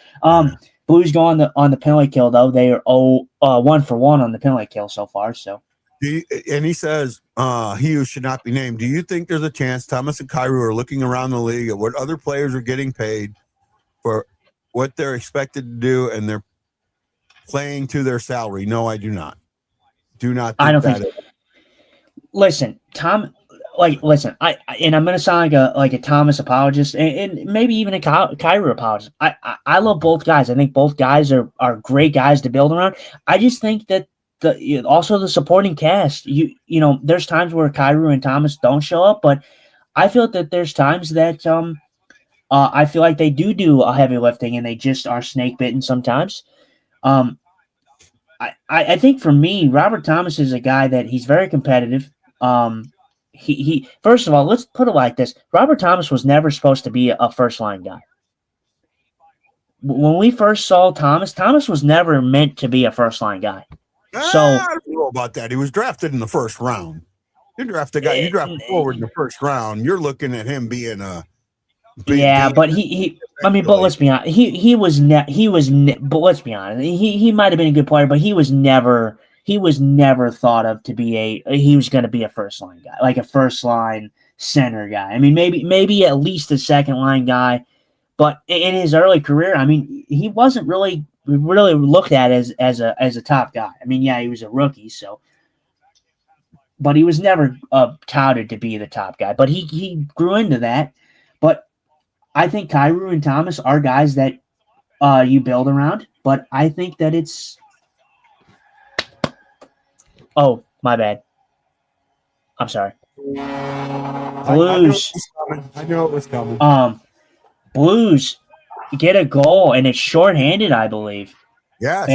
E: Blues go on the penalty kill though. They are 1 for 1 on the penalty kill so far. So,
A: and he says he who should not be named. Do you think there's a chance Thomas and Kyrou are looking around the league at what other players are getting paid for what they're expected to do, and they're playing to their salary? No, I do not. Do not.
E: I don't think. Listen, Tom. Listen. I'm going to sound like a Thomas apologist, and maybe even a Kyrou apologist. I love both guys. I think both guys are great guys to build around. I just think that also the supporting cast. There's times where Kyrou and Thomas don't show up, but I feel that there's times that I feel like they do a heavy lifting, and they just are snake bitten sometimes. I think for me, Robert Thomas is a guy that he's very competitive. He first of all, let's put it like this: Robert Thomas was never supposed to be a first line guy. When we first saw Thomas was never meant to be a first line guy. So
A: I don't know about that. He was drafted in the first round. You draft a guy, you draft forward in the first round. You're looking at him being a big
E: but but let's be honest. But let's be honest. He might have been a good player, but he was never thought of to be he was going to be a first line guy, like a first line center guy. I mean, maybe at least a second line guy, but in his early career, I mean, he wasn't really looked at as a top guy. I mean, yeah, he was a rookie, but he was never touted to be the top guy. But he grew into that. But I think Kyrou and Thomas are guys that you build around, but I think that it's. Oh, my bad. I'm sorry. Blues.
A: I knew it was coming.
E: Blues get a goal, and it's shorthanded, I believe.
A: Yeah,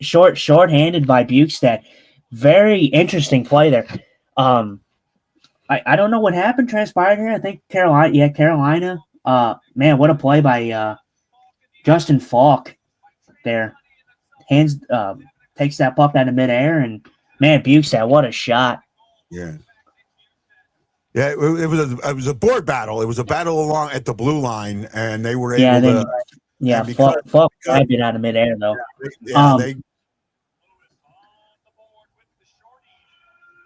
E: shorthanded by Bukestad. Very interesting play there. I don't know what happened, transpired here. I think Carolina. Man, what a play by Justin Falk there. Hands takes that puck out of midair, and man, bukes that. What a shot!
A: Yeah. Yeah, it was a board battle. It was a battle along at the blue line, and they were able to.
E: Yeah,
A: because-
E: Falk grabbed it out of midair though.
A: Yeah,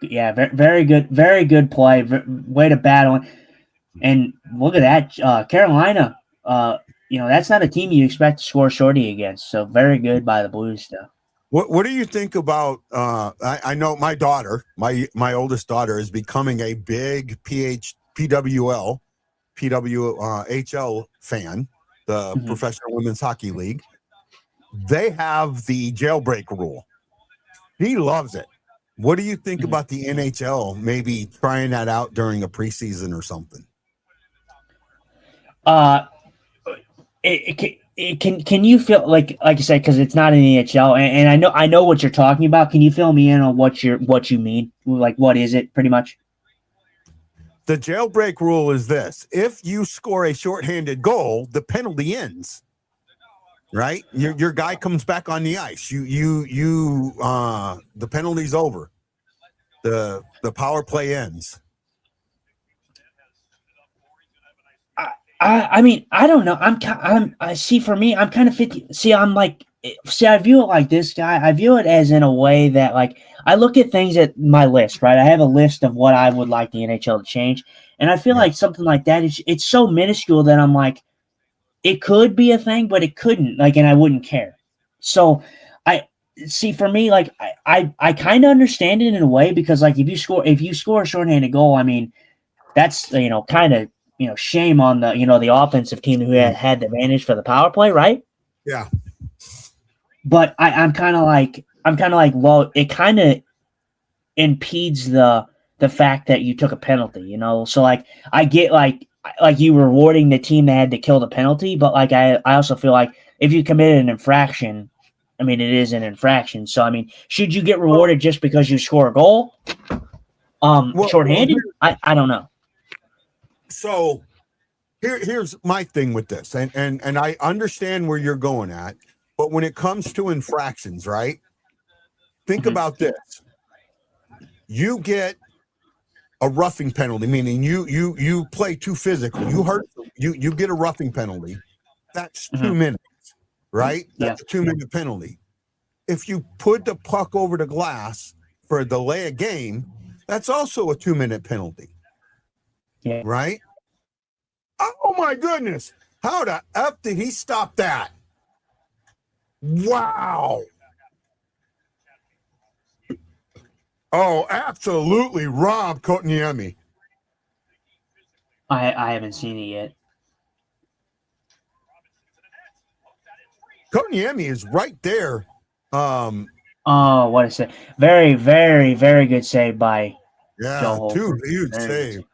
E: Yeah, very good play. Way to battle, and look at that, Carolina. That's not a team you expect to score shorty against. So very good by the Blues, though.
A: What do you think about? I know my daughter, my oldest daughter, is becoming a big PWHL fan, the Professional Women's Hockey League. They have the jailbreak rule. He loves it. What do you think about the NHL maybe trying that out during a preseason or something?
E: Can you feel like I said, because it's not an NHL, and I know what you're talking about. Can you fill me in on what you mean? Like, what is it pretty much?
A: The jailbreak rule is this: if you score a shorthanded goal, the penalty ends. Right, your guy comes back on the ice. The penalty's over. The power play ends.
E: I mean, I don't know. For me, I'm kind of 50. I view it like this guy. I view it as in a way that, like, I look at things at my list, right? I have a list of what I would like the NHL to change. And I feel like something like that, it's so minuscule that I'm like, it could be a thing, but it couldn't, like, and I wouldn't care. So for me, like, I kind of understand it in a way, because, like, if you score a shorthanded goal, I mean, that's, kind of, shame on the, the offensive team who had the advantage for the power play, right?
A: Yeah.
E: But I'm kind of like, well, it kind of impedes the fact that you took a penalty, So, like, I get like you rewarding the team that had to kill the penalty, but, like, I also feel like if you committed an infraction, I mean, it is an infraction. So, I mean, should you get rewarded just because you score a goal? Shorthanded? I don't know.
A: So here's my thing with this, and I understand where you're going at, but when it comes to infractions, right? Think about this. You get a roughing penalty, meaning you play too physical. You get a roughing penalty. That's 2 minutes, right? That's a 2-minute penalty. If you put the puck over the glass for a delay of game, that's also a 2-minute penalty.
E: Yeah.
A: Right? Oh my goodness. How the F did he stop that? Wow. Oh, absolutely. Rob Kotniemi.
E: I haven't seen it yet.
A: Kotniemi is right there.
E: Oh, what a save. Very, very, very good save by Joe
A: two huge save.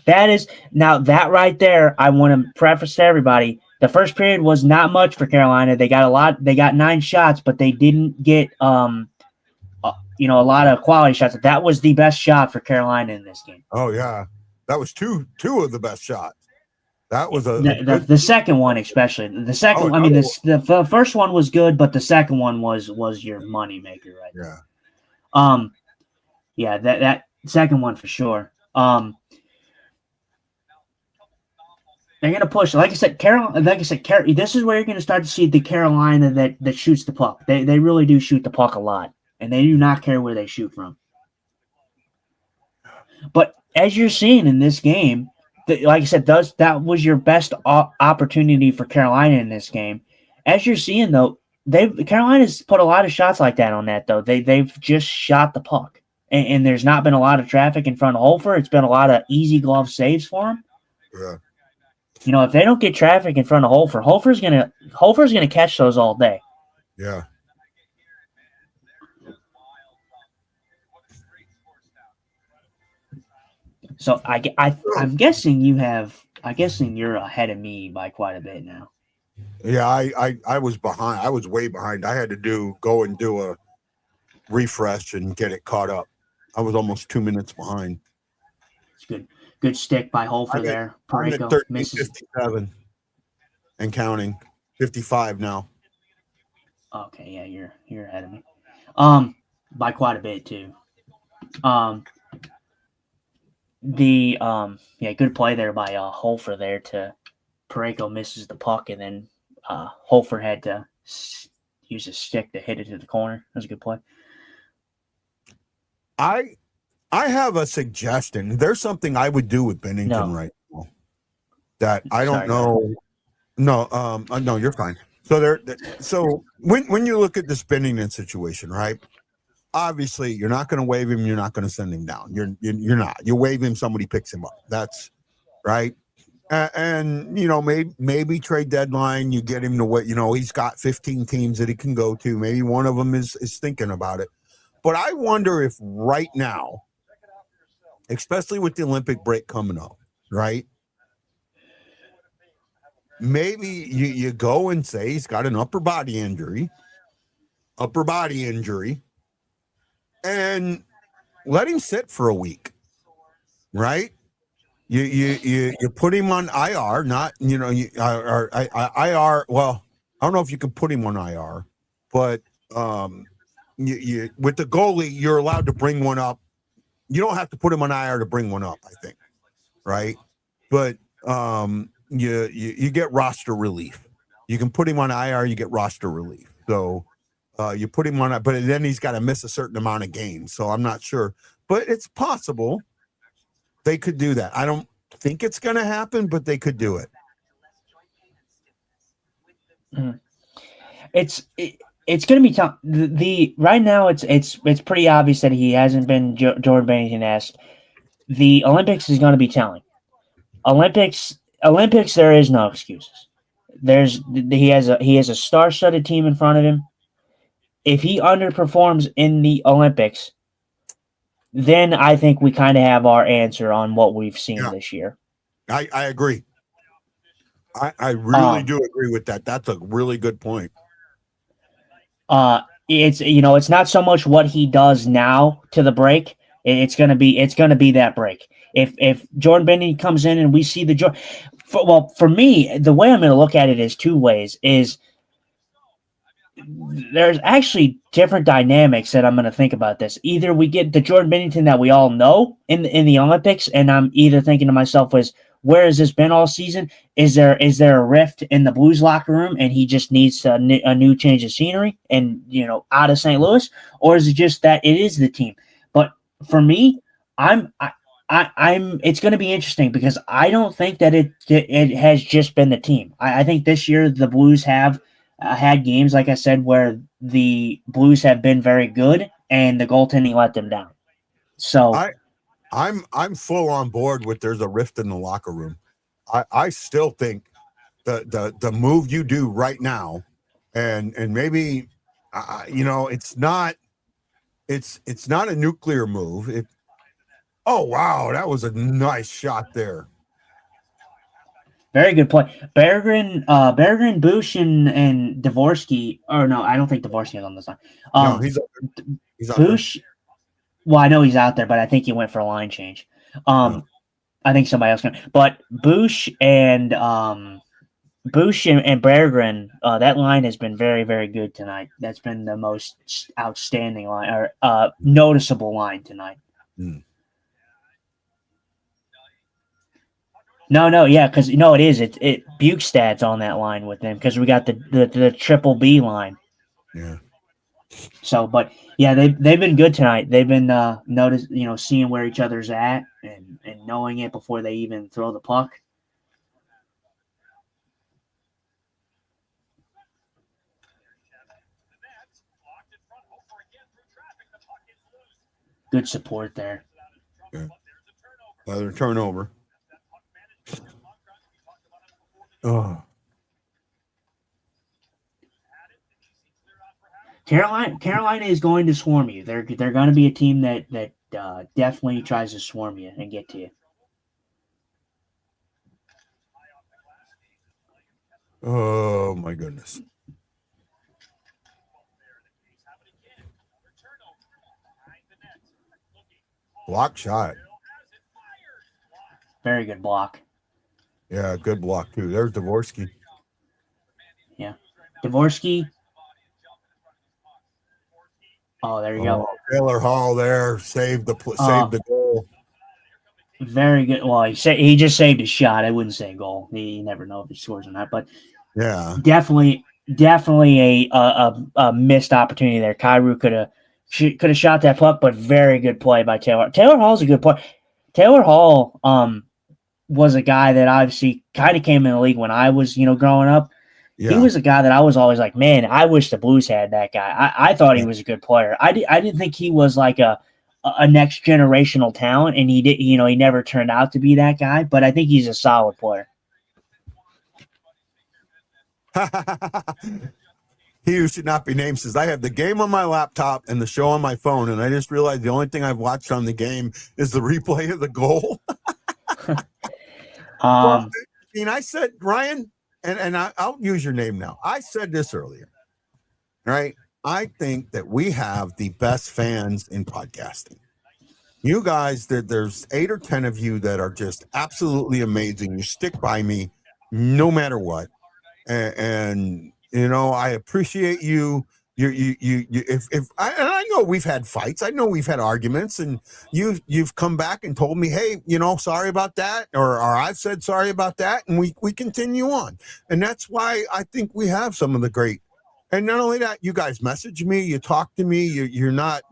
E: That right there, I want to preface to everybody. The first period was not much for Carolina. They got 9 shots, but they didn't get a lot of quality shots. That was the best shot for Carolina in this game.
A: Oh yeah. That was two of the best shots. That was
E: the second one, especially the second. The first one was good, but the second one was your money maker, right?
A: Yeah.
E: That second one for sure. They're gonna push, like I said, this is where you're gonna start to see the Carolina that shoots the puck. They really do shoot the puck a lot, and they do not care where they shoot from. But as you're seeing in this game, like I said, that was your best opportunity for Carolina in this game. As you're seeing, though, Carolina's put a lot of shots like that on that, though. They've just shot the puck, and there's not been a lot of traffic in front of Hofer. It's been a lot of easy glove saves for him.
A: Yeah.
E: If they don't get traffic in front of Hofer's gonna catch those all day.
A: Yeah.
E: So I'm guessing you're ahead of me by quite a bit now.
A: Yeah, I was behind. I was way behind. I had to go and do a refresh and get it caught up. I was almost 2 minutes behind.
E: It's good. Good stick by Holfer there.
A: I'm at
E: Pareko misses.
A: 13:57 and counting. 55 now.
E: Okay, yeah, you're ahead of me. By quite a bit too. Good play there by Holfer there to Pareko misses the puck, and then Holfer had to use his stick to hit it to the corner. That was a good play.
A: I have a suggestion. There's something I would do with Bennington right now that I don't know. No, you're fine. So when you look at this Bennington situation, right? Obviously, you're not going to waive him. You're not going to send him down. You're not. You waive him. Somebody picks him up. That's right. And maybe trade deadline. You get him to what he's got 15 teams that he can go to. Maybe one of them is thinking about it. But I wonder if right now, especially with the Olympic break coming up, right? Maybe you go and say he's got an upper body injury, and let him sit for a week, right? You put him on IR, not IR. Well, I don't know if you can put him on IR, but you with the goalie, you're allowed to bring one up. You don't have to put him on IR to bring one up, I think, right? But you get roster relief. You can put him on IR, you get roster relief. So you put him on, but then he's got to miss a certain amount of games. So I'm not sure, but it's possible they could do that. I don't think it's going to happen, but they could do it.
E: It's going to be tough. Right now it's pretty obvious that he hasn't been Jordan Bennington-esque. The Olympics is going to be telling. Olympics, there is no excuses. He has a star-studded team in front of him. If he underperforms in the Olympics, then I think we kind of have our answer on what we've seen this year.
A: I agree. I really do agree with that. That's a really good point.
E: It's not so much what he does now to the break. It's gonna be that break. If Jordan Bennington comes in and we see for me, the way I'm going to look at it is two ways. Is there's actually different dynamics that I'm going to think about this. Either we get the Jordan Bennington that we all know in the Olympics, and I'm either thinking to myself where has this been all season? Is there a rift in the Blues locker room and he just needs a new change of scenery and out of St. Louis, or is it just that it is the team? But for me, it's going to be interesting because I don't think that it has just been the team. I think this year the Blues have had games, like I said, where the Blues have been very good and the goaltending let them down. So
A: I'm full on board with there's a rift in the locker room. I still think the move you do right now, and maybe it's not a nuclear move. Oh wow, that was a nice shot there.
E: Very good play. Berggren, Bush, and Dvorsky. Or no, I don't think Dvorsky is on this line.
A: No, he's
E: Bush. Well, I know he's out there, but I think he went for a line change. I think somebody else can. But Bush and Berggren, that line has been very, very good tonight. That's been the most outstanding line or noticeable line tonight. No, yeah, because it is. It Bukestad's on that line with them because we got the triple B line.
A: Yeah.
E: So, but yeah, they've been good tonight. They've been seeing where each other's at and knowing it before they even throw the puck. Good support there.
A: Yeah. Another turnover. Oh.
E: Carolina is going to swarm you. They're going to be a team that definitely tries to swarm you and get to you.
A: Oh my goodness. Block shot.
E: Very good block.
A: Yeah, good block too. There's Dvorsky.
E: Yeah. Dvorsky. Oh, there you go.
A: Taylor Hall there saved the goal.
E: Very good. Well, he just saved a shot. I wouldn't say a goal. You never know if he scores or not, but
A: yeah,
E: definitely a missed opportunity there. Kyrou could have shot that puck, but very good play by Taylor. Taylor Hall's a good player. Taylor Hall was a guy that obviously kind of came in the league when I was growing up.
A: yeah.
E: He was a guy that I was always like, man, I wish the Blues had that guy. I thought he was a good player. I didn't think he was like a next generational talent, and he never turned out to be that guy. But I think he's a solid player.
A: He who should not be named says, I have the game on my laptop and the show on my phone, and I just realized the only thing I've watched on the game is the replay of the goal. Well, I said, Ryan, and I'll use your name now. I said this earlier, right? I think that we have the best fans in podcasting. You guys, there's 8 or 10 of you that are just absolutely amazing. You stick by me no matter what. And I appreciate you. If I know we've had fights, I know we've had arguments, and you've come back and told me, hey, sorry about that, or I've said sorry about that, and we continue on, and that's why I think we have some of the great. And not only that, you guys message me, you talk to me, you're not,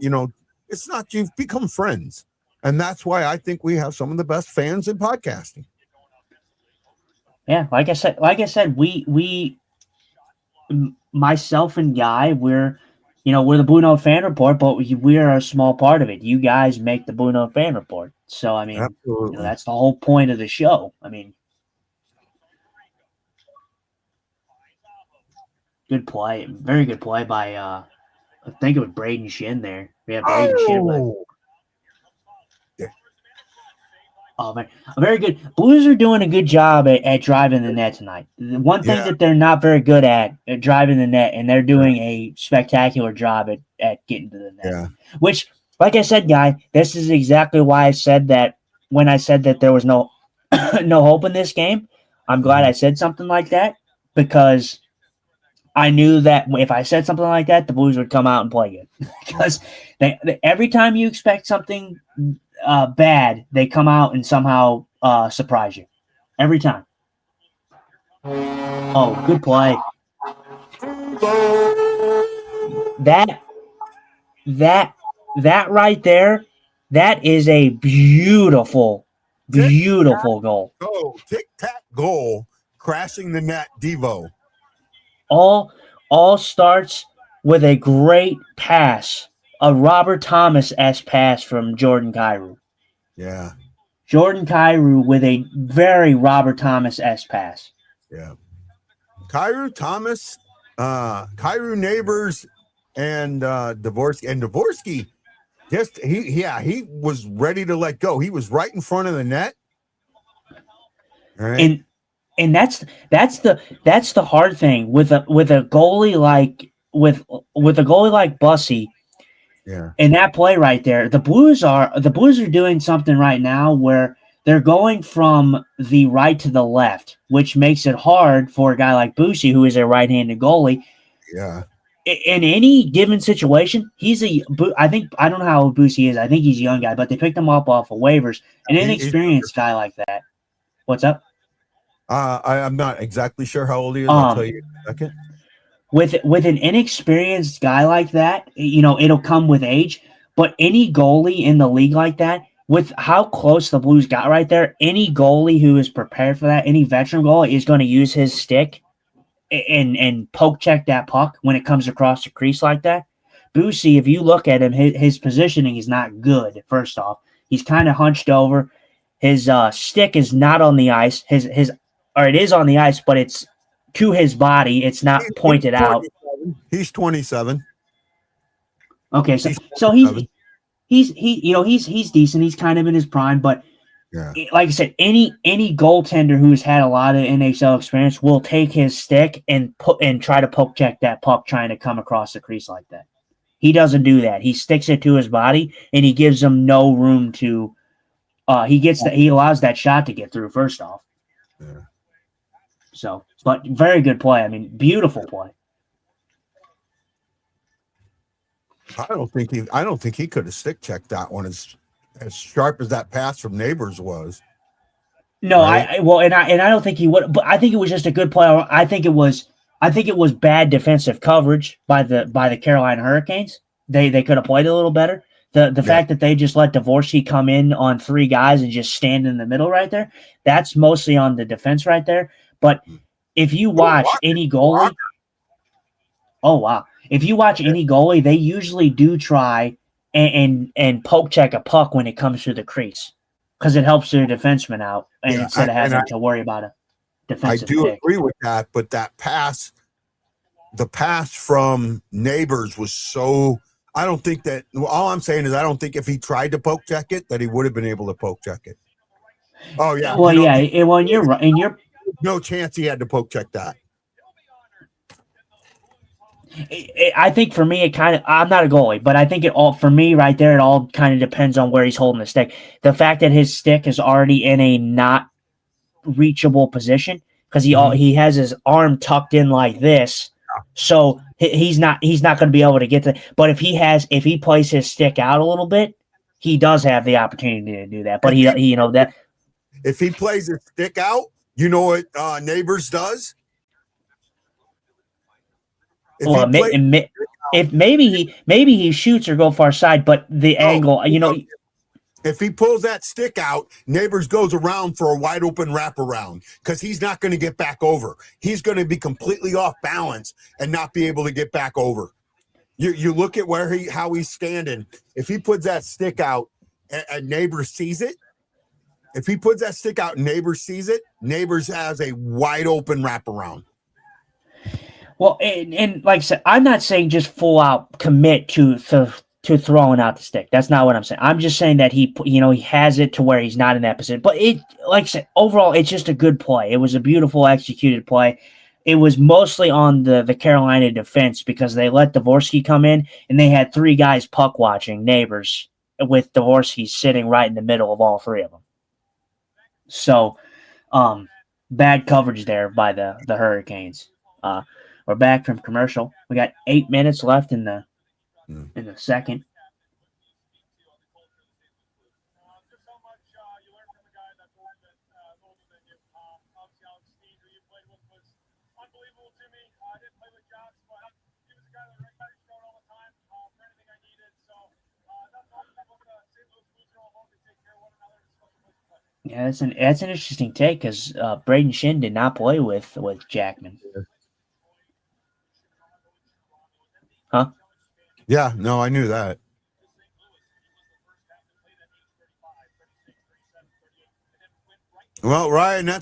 A: it's not, you've become friends, and that's why I think we have some of the best fans in podcasting.
E: Yeah, like I said, we myself and Guy, we're the BlueNote Fan Report, but we are a small part of it. You guys make the BlueNote Fan Report, so I mean, that's the whole point of the show. I mean, good play, very good play by I think it was Braden Shin there. Yeah, Braden Shin. Oh, man. Very good. Blues are doing a good job at driving the net tonight. The one thing that they're not very good at driving the net, and they're doing a spectacular job at getting to the net.
A: Yeah.
E: Which, like I said, Guy, this is exactly why I said that when I said that there was no no hope in this game. I'm glad I said something like that, because I knew that if I said something like that, the Blues would come out and play good. Because every time you expect something bad, they come out and somehow surprise you every time. Oh, good play. That right there, that is a beautiful goal.
A: Oh, tic-tac goal, crashing the net, Devo.
E: All starts with a great pass. A Robert Thomas-esque pass from Jordan Kyrou.
A: Yeah.
E: Jordan Kyrou with a very Robert Thomas-esque pass.
A: Yeah. Kyrou, Thomas, Kyrou, Neighbors, and Dvorsky. And Dvorsky, he was ready to let go. He was right in front of the net. All right.
E: And that's the hard thing with a goalie like Bussy.
A: Yeah.
E: In that play right there, the Blues are doing something right now where they're going from the right to the left, which makes it hard for a guy like Bussy, who is a right-handed goalie.
A: Yeah.
E: In any given situation, I don't know how old Bussy is. I think he's a young guy, but they picked him up off of waivers. An inexperienced guy like that. What's up?
A: I'm not exactly sure how old he is. I'll tell you in a second.
E: With an inexperienced guy like that, it'll come with age. But any goalie in the league like that, with how close the Blues got right there, any goalie who is prepared for that, any veteran goalie is going to use his stick and poke check that puck when it comes across the crease like that. Bussy, if you look at him, his positioning is not good. First off, he's kind of hunched over. His stick is not on the ice. It is on the ice, but it's to his body. It's not pointed out.
A: He's 27.
E: Okay, so he's decent. He's kind of in his prime, but like I said, any goaltender who's had a lot of NHL experience will take his stick and try to poke check that puck trying to come across the crease like that. He doesn't do that. He sticks it to his body, and he gives him no room to. He allows that shot to get through. First off,
A: Yeah.
E: so but very good play. I mean, beautiful play.
A: I don't think he could have stick checked that one as sharp as that pass from Neighbors was.
E: No,
A: Right.
E: I don't think he would. But I think it was just a good play. I think it was bad defensive coverage by the Carolina Hurricanes. They could have played a little better. The fact that they just let Dvorsky come in on 3 guys and just stand in the middle right there, that's mostly on the defense right there. But if you watch any goalie, oh wow, if you watch any goalie, they usually do try and poke check a puck when it comes through the crease because it helps their defenseman out, and instead of having to worry about a defensive
A: I do
E: pick.
A: agree with that, but the pass from Neighbors was so. I don't think that. All I'm saying is I don't think if he tried to poke check it that he would have been able to poke check it. Oh yeah.
E: Well, and you're right, and you're.
A: No chance he had to poke check that.
E: I think for me, I'm not a goalie, but I think it all, for me right there, it all kind of depends on where he's holding the stick. The fact that his stick is already in a not reachable position because he has his arm tucked in like this, so he's not going to be able to get to. But if he plays his stick out a little bit, he does have the opportunity to do that. But he that
A: if he plays his stick out, you know what Neighbors does.
E: If maybe he shoots or go far side, but the angle,
A: if he pulls that stick out, Neighbors goes around for a wide open wraparound because he's not going to get back over. He's going to be completely off balance and not be able to get back over. You look at how he's standing. If he puts that stick out and Neighbors sees it, if he puts that stick out and Neighbors sees it, Neighbors has a wide open wraparound.
E: Well, and like I said, I'm not saying just full out commit to throwing out the stick. That's not what I'm saying. I'm just saying that he has it to where he's not in that position. But like I said, overall, it's just a good play. It was a beautiful executed play. It was mostly on the Carolina defense because they let Dvorsky come in and they had 3 guys puck watching, Neighbors, with Dvorsky sitting right in the middle of all 3 of them. So, bad coverage there by the Hurricanes. We're back from commercial. We got 8 minutes left in the second. Yeah, that's an interesting take because Braden Shin did not play with Jackman. Huh?
A: Yeah, no, I knew that. Well, Ryan, I'm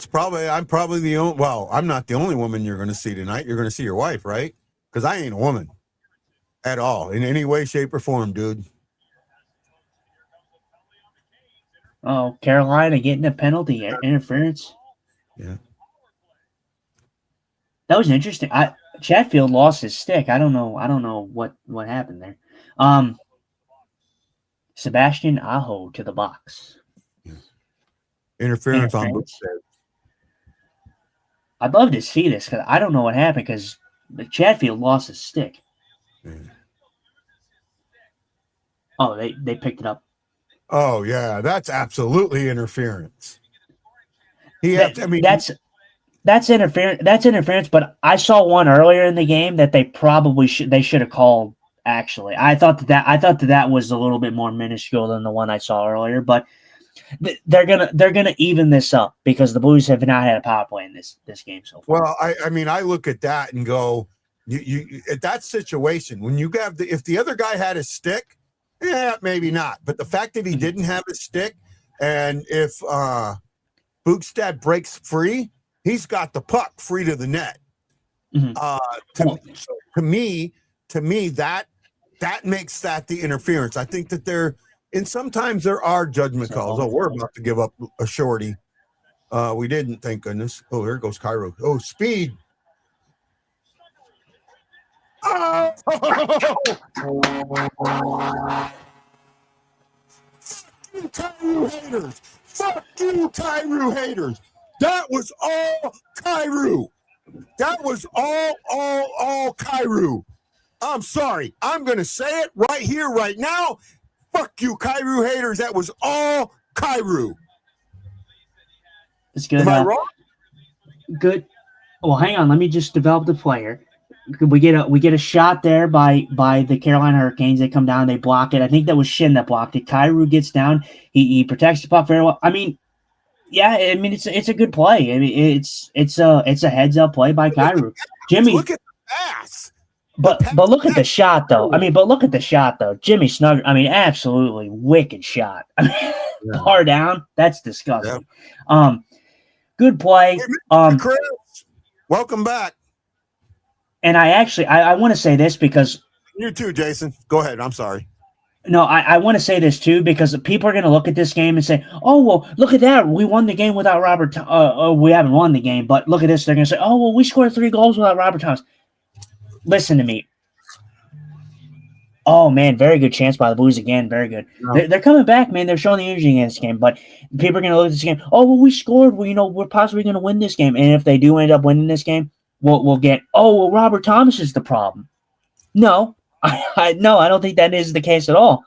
A: probably the only. Well, I'm not the only woman you're going to see tonight. You're going to see your wife, right? Because I ain't a woman at all in any way, shape, or form, dude.
E: Oh, Carolina getting a penalty interference.
A: Yeah,
E: that was interesting. Chatfield lost his stick. I don't know what happened there. Sebastian Aho to the box.
A: interference on both sides.
E: I'd love to see this because I don't know what happened because Chatfield lost his stick.
A: Yeah.
E: Oh, they picked it up.
A: Oh yeah, that's absolutely interference.
E: That's interference. That's interference. But I saw one earlier in the game that they probably should have called. Actually, I thought that was a little bit more minuscule than the one I saw earlier. But they're gonna even this up because the Blues have not had a power play in this game so far.
A: Well, I look at that and go, you at that situation when you have if the other guy had a stick, yeah, maybe not. But the fact that he didn't have a stick, and if Bukestad breaks free, he's got the puck free to the net.
E: Mm-hmm.
A: To me, that makes that the interference. I think that sometimes there are judgment calls. Oh, we're about to give up a shorty. We didn't, thank goodness. Oh, here goes Cairo. Oh, speed. Oh! Fuck you, Kyrou haters. Fuck you, Kyrou haters. That was all Kyrou. That was all Kyrou. I'm sorry. I'm going to say it right here, right now. Fuck you, Kyrou haters. That was all Kyrou.
E: It's good.
A: Am I wrong?
E: Good. Well, hang on. Let me just develop the player. We get a shot there by the Carolina Hurricanes. They come down, they block it. I think that was Shin that blocked it. Kyrou gets down. He protects the puck very well. I mean, yeah. I mean, it's a good play. I mean, it's a heads up play by Kyrou. Jimmy,
A: Look at the pass.
E: but look at the shot though. I mean, but look at the shot though. Jimmy Snug. I mean, absolutely wicked shot. I mean, far down. That's disgusting. Yeah. Good play.
A: Chris, welcome back.
E: And I want to say this because
A: you too, Jason. Go ahead. I'm sorry.
E: No, I want to say this too because people are going to look at this game and say, "Oh, well, look at that. We won the game without Robert. We haven't won the game, but look at this." They're going to say, "Oh, well, we scored 3 goals without Robert Thomas." Listen to me. Oh man, very good chance by the Blues again. Very good. Yeah. They're coming back, man. They're showing the energy in this game, but people are going to look at this game. Oh, well, we scored. Well, we're possibly going to win this game, and if they do end up winning this game, we'll get. Oh, well, Robert Thomas is the problem. No. I don't think that is the case at all.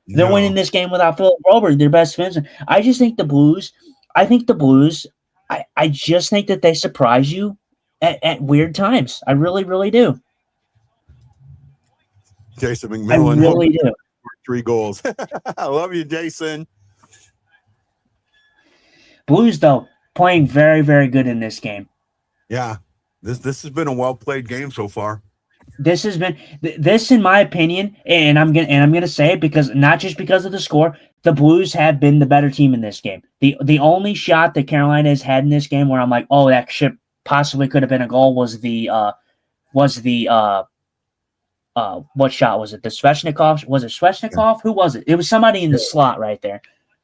E: They're winning this game without Philip Robert, their best defenseman. I just think the Blues, I just think that they surprise you at weird times. I really, really do.
A: Jason McMillan.
E: I really do.
A: 3 goals. I love you, Jason.
E: Blues, though, playing very, very good in this game.
A: Yeah. This has been a well-played game so far.
E: This has been this, in my opinion, and I'm gonna say it because not just because of the score. The Blues have been the better team in this game. The only shot that Carolina has had in this game where I'm like, oh, that shit possibly could have been a goal was the what shot was it? The Svechnikov? Was it Svechnikov? Yeah. Who was it? It was somebody in the slot right there.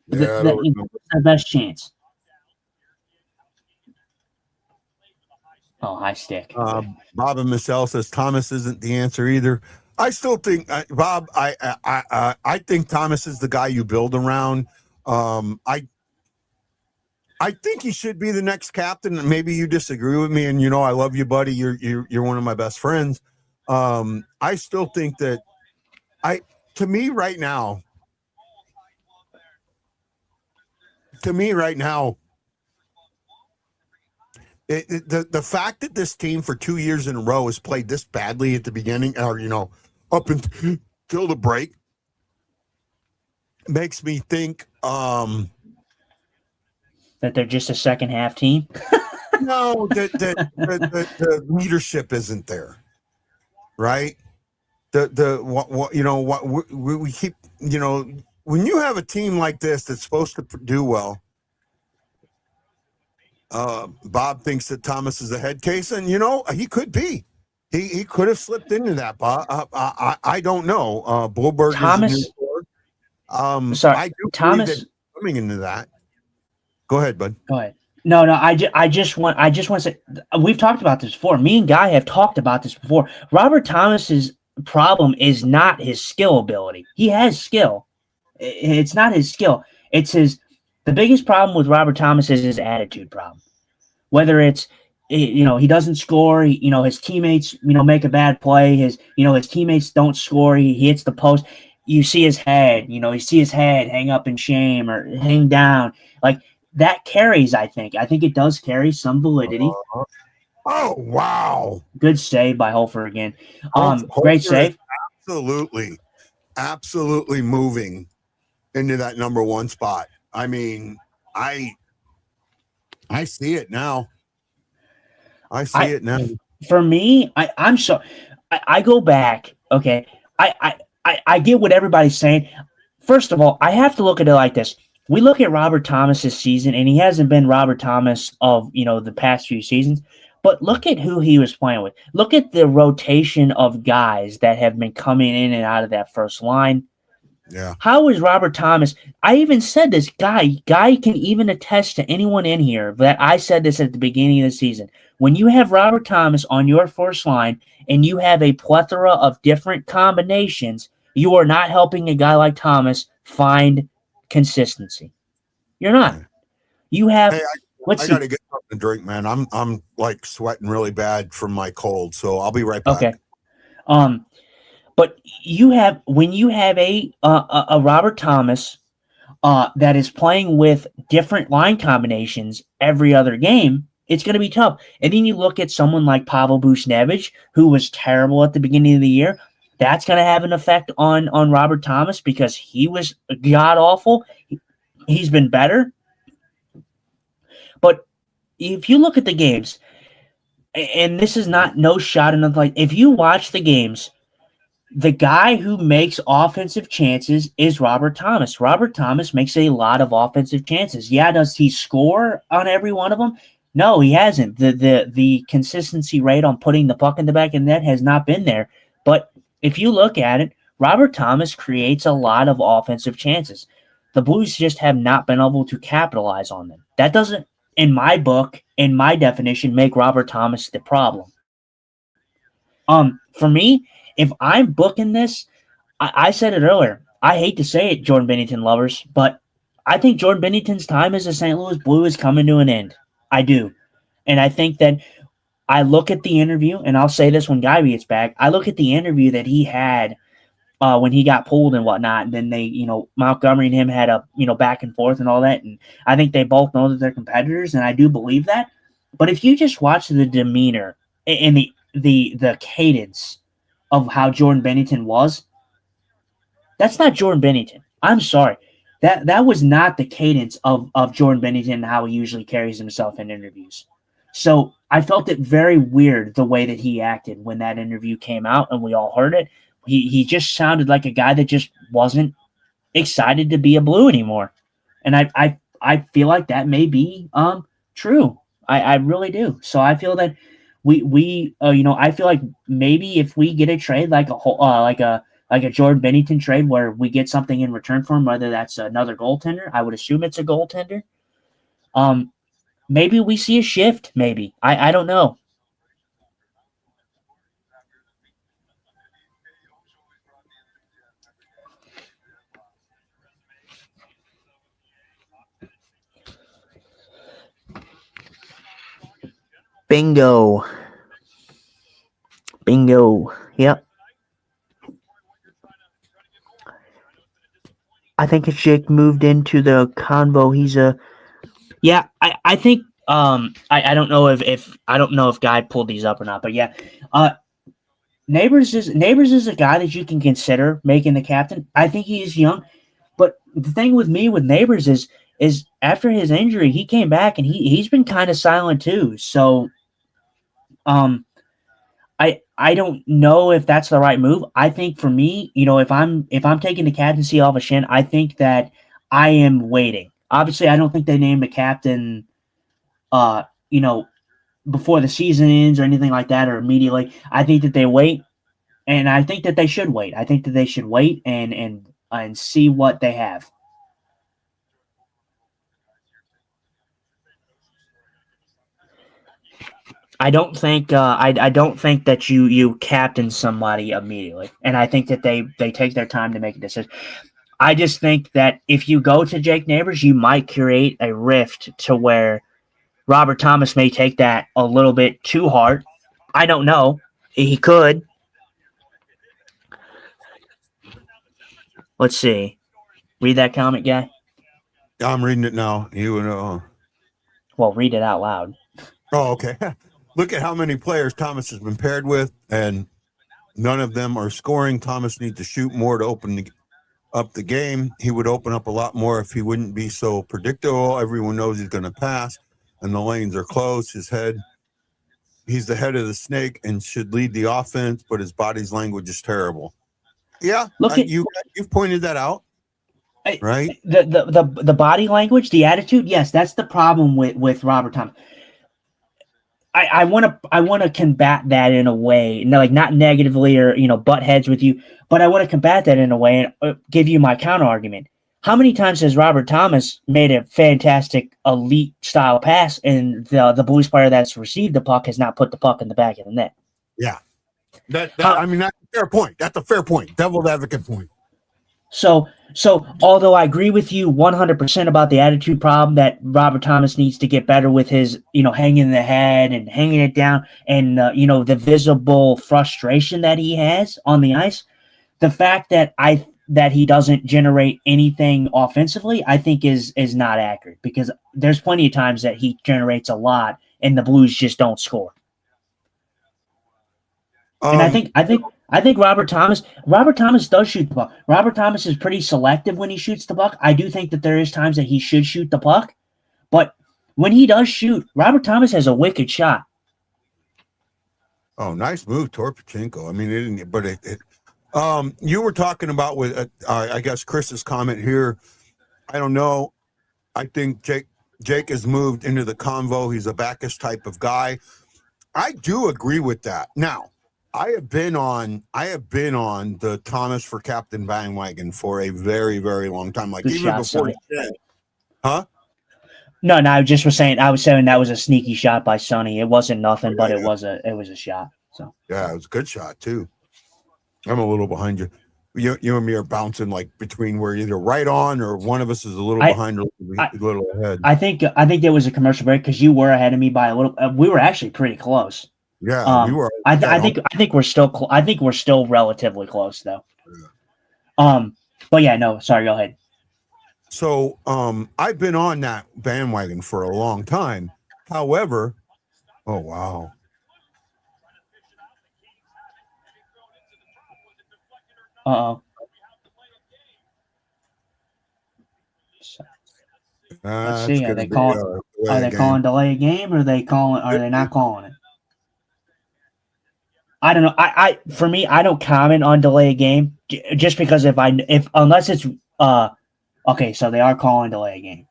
A: Yeah,
E: the best chance. Oh, high stick.
A: Bob and Michelle says Thomas isn't the answer either. I still think Bob. I think Thomas is the guy you build around. I think he should be the next captain. Maybe you disagree with me, and I love you, buddy. You're one of my best friends. I still think that to me right now. The fact that this team for 2 years in a row has played this badly at the beginning, or up until the break, makes me think
E: that they're just a second half team.
A: No, the leadership isn't there, right? We keep when you have a team like this that's supposed to do well. Bob thinks that Thomas is a head case, and he could be. He could have slipped into that. Bob, I don't know. Bloberg
E: Thomas.
A: Is
E: sorry,
A: I do
E: Thomas
A: coming into that. Go ahead, bud.
E: Go ahead. No. I just want to say we've talked about this before. Me and Guy have talked about this before. Robert Thomas's problem is not his skill ability. He has skill. It's not his skill. It's his. The biggest problem with Robert Thomas is his attitude problem. Whether it's, he doesn't score, his teammates, make a bad play, his teammates don't score, he hits the post. You see his head, hang up in shame or hang down. Like, that carries, I think. I think it does carry some validity.
A: Oh, wow.
E: Good save by Hofer again. Great save.
A: Absolutely moving into that number 1 spot. I mean, I see it now. I see it now.
E: For me, I'm so I go back. Okay, I get what everybody's saying. First of all, I have to look at it like this. We look at Robert Thomas's season, and he hasn't been Robert Thomas of the past few seasons. But look at who he was playing with. Look at the rotation of guys that have been coming in and out of that first line.
A: Yeah.
E: How is Robert Thomas? I even said this guy can even attest to anyone in here that I said this at the beginning of the season. When you have Robert Thomas on your first line and you have a plethora of different combinations, you are not helping a guy like Thomas find consistency. You're not. You have.
A: Hey,
E: Let's
A: I
E: see.
A: got to get something to drink, man. I'm like sweating really bad from my cold, so I'll be right back.
E: Okay. But you have when you have a Robert Thomas that is playing with different line combinations every other game, it's going to be tough. And then you look at someone like Pavel Buchnevich, who was terrible at the beginning of the year. That's going to have an effect on Robert Thomas because he was god awful. He's been better. But if you look at the games, and this is not no shot in the like, if you watch the games, the guy who makes offensive chances is Robert Thomas. Robert Thomas makes a lot of offensive chances. Yeah, does he score on every one of them? No, he hasn't. The consistency rate on putting the puck in the back of the net has not been there. But if you look at it, Robert Thomas creates a lot of offensive chances. The Blues just have not been able to capitalize on them. That doesn't, in my book, in my definition, make Robert Thomas the problem. For me, if I'm booking this, I said it earlier. I hate to say it, Jordan Binnington lovers, but I think Jordan Binnington's time as a St. Louis Blue is coming to an end. I do. And I think that I look at the interview, and I'll say this when Guy gets back. I look at the interview that he had when he got pulled and whatnot, and then they, Montgomery and him had a, back and forth and all that. And I think they both know that they're competitors, and I do believe that. But if you just watch the demeanor and the cadence of how Jordan Binnington was, that's not Jordan Binnington. I'm sorry. That was not the cadence of Jordan Binnington and how he usually carries himself in interviews. So I felt it very weird the way that he acted when that interview came out and we all heard it. He just sounded like a guy that just wasn't excited to be a Blue anymore. And I feel like that may be true. I really do. So I feel that we I feel like maybe if we get a trade like a Jordan Binnington trade where we get something in return for him, whether that's another goaltender, I would assume it's a goaltender. Maybe we see a shift. Maybe I don't know. Bingo. Yep. I think if Jake moved into the convo, I think I don't know if I don't know if Guy pulled these up or not, but yeah. Neighbors is a guy that you can consider making the captain. I think he is young, but the thing with me with Neighbors is after his injury, he came back and he's been kind of silent too. So I don't know if that's the right move. I think for me, if I'm taking the captaincy off of Shin, I think that I am waiting. Obviously, I don't think they named a captain before the season ends or anything like that or immediately. I think that they wait, and I think that they should wait. I think that they should wait and see what they have. I don't think I don't think that you captain somebody immediately, and I think that they take their time to make a decision. I just think that if you go to Jake Neighbors, you might create a rift to where Robert Thomas may take that a little bit too hard. I don't know. He could. Let's see. Read that comment, Guy.
A: I'm reading it now. You know.
E: Well, read it out loud.
A: Oh, okay. Look at how many players Thomas has been paired with, and none of them are scoring. Thomas needs to shoot more to open up the game. He would open up a lot more if he wouldn't be so predictable. Everyone knows he's going to pass, and the lanes are closed. He's the head of the snake and should lead the offense, but his body's language is terrible. Yeah, you've pointed that out, right?
E: The body language, the attitude. Yes, that's the problem with Robert Thomas. I want to combat that in a way, like not negatively or butt heads with you, but I want to combat that in a way and give you my counter argument. How many times has Robert Thomas made a fantastic elite style pass, and the Blues player that's received the puck has not put the puck in the back of the net?
A: Yeah, I mean, that's a fair point. That's a fair point. Devil's advocate point.
E: So although I agree with you 100% about the attitude problem that Robert Thomas needs to get better with his, hanging the head and hanging it down and, the visible frustration that he has on the ice, the fact that he doesn't generate anything offensively, I think is not accurate, because there's plenty of times that he generates a lot and the Blues just don't score. And I think Robert Thomas does shoot the puck. Robert Thomas is pretty selective when he shoots the puck. I do think that there is times that he should shoot the puck, but when he does shoot, Robert Thomas has a wicked shot.
A: Oh, nice move, Torpachenko. I mean, you were talking about with I guess Chris's comment here. I don't know. I think Jake has moved into the convo. He's a Bacchus type of guy. I do agree with that. Now, I have been on the Thomas for captain bandwagon for a very, very long time. Like, even before huh?
E: No, I just was saying that was a sneaky shot by Sonny. It wasn't nothing, but it was a shot. So
A: yeah, it was a good shot too. I'm a little behind you. You and me are bouncing like between where either right on or one of us is a little behind or a little ahead.
E: I think there was a commercial break because you were ahead of me by a little. We were actually pretty close.
A: Yeah, we were.
E: I think we're still. I think we're still relatively close though. Yeah. But yeah, no. Sorry, go ahead.
A: So, I've been on that bandwagon for a long time. However, oh wow.
E: Uh-oh. Let's see. Are they calling delay a game, or are they not calling it? I don't know. For me, I don't comment on delay a game just because unless it's okay, so they are calling delay a game.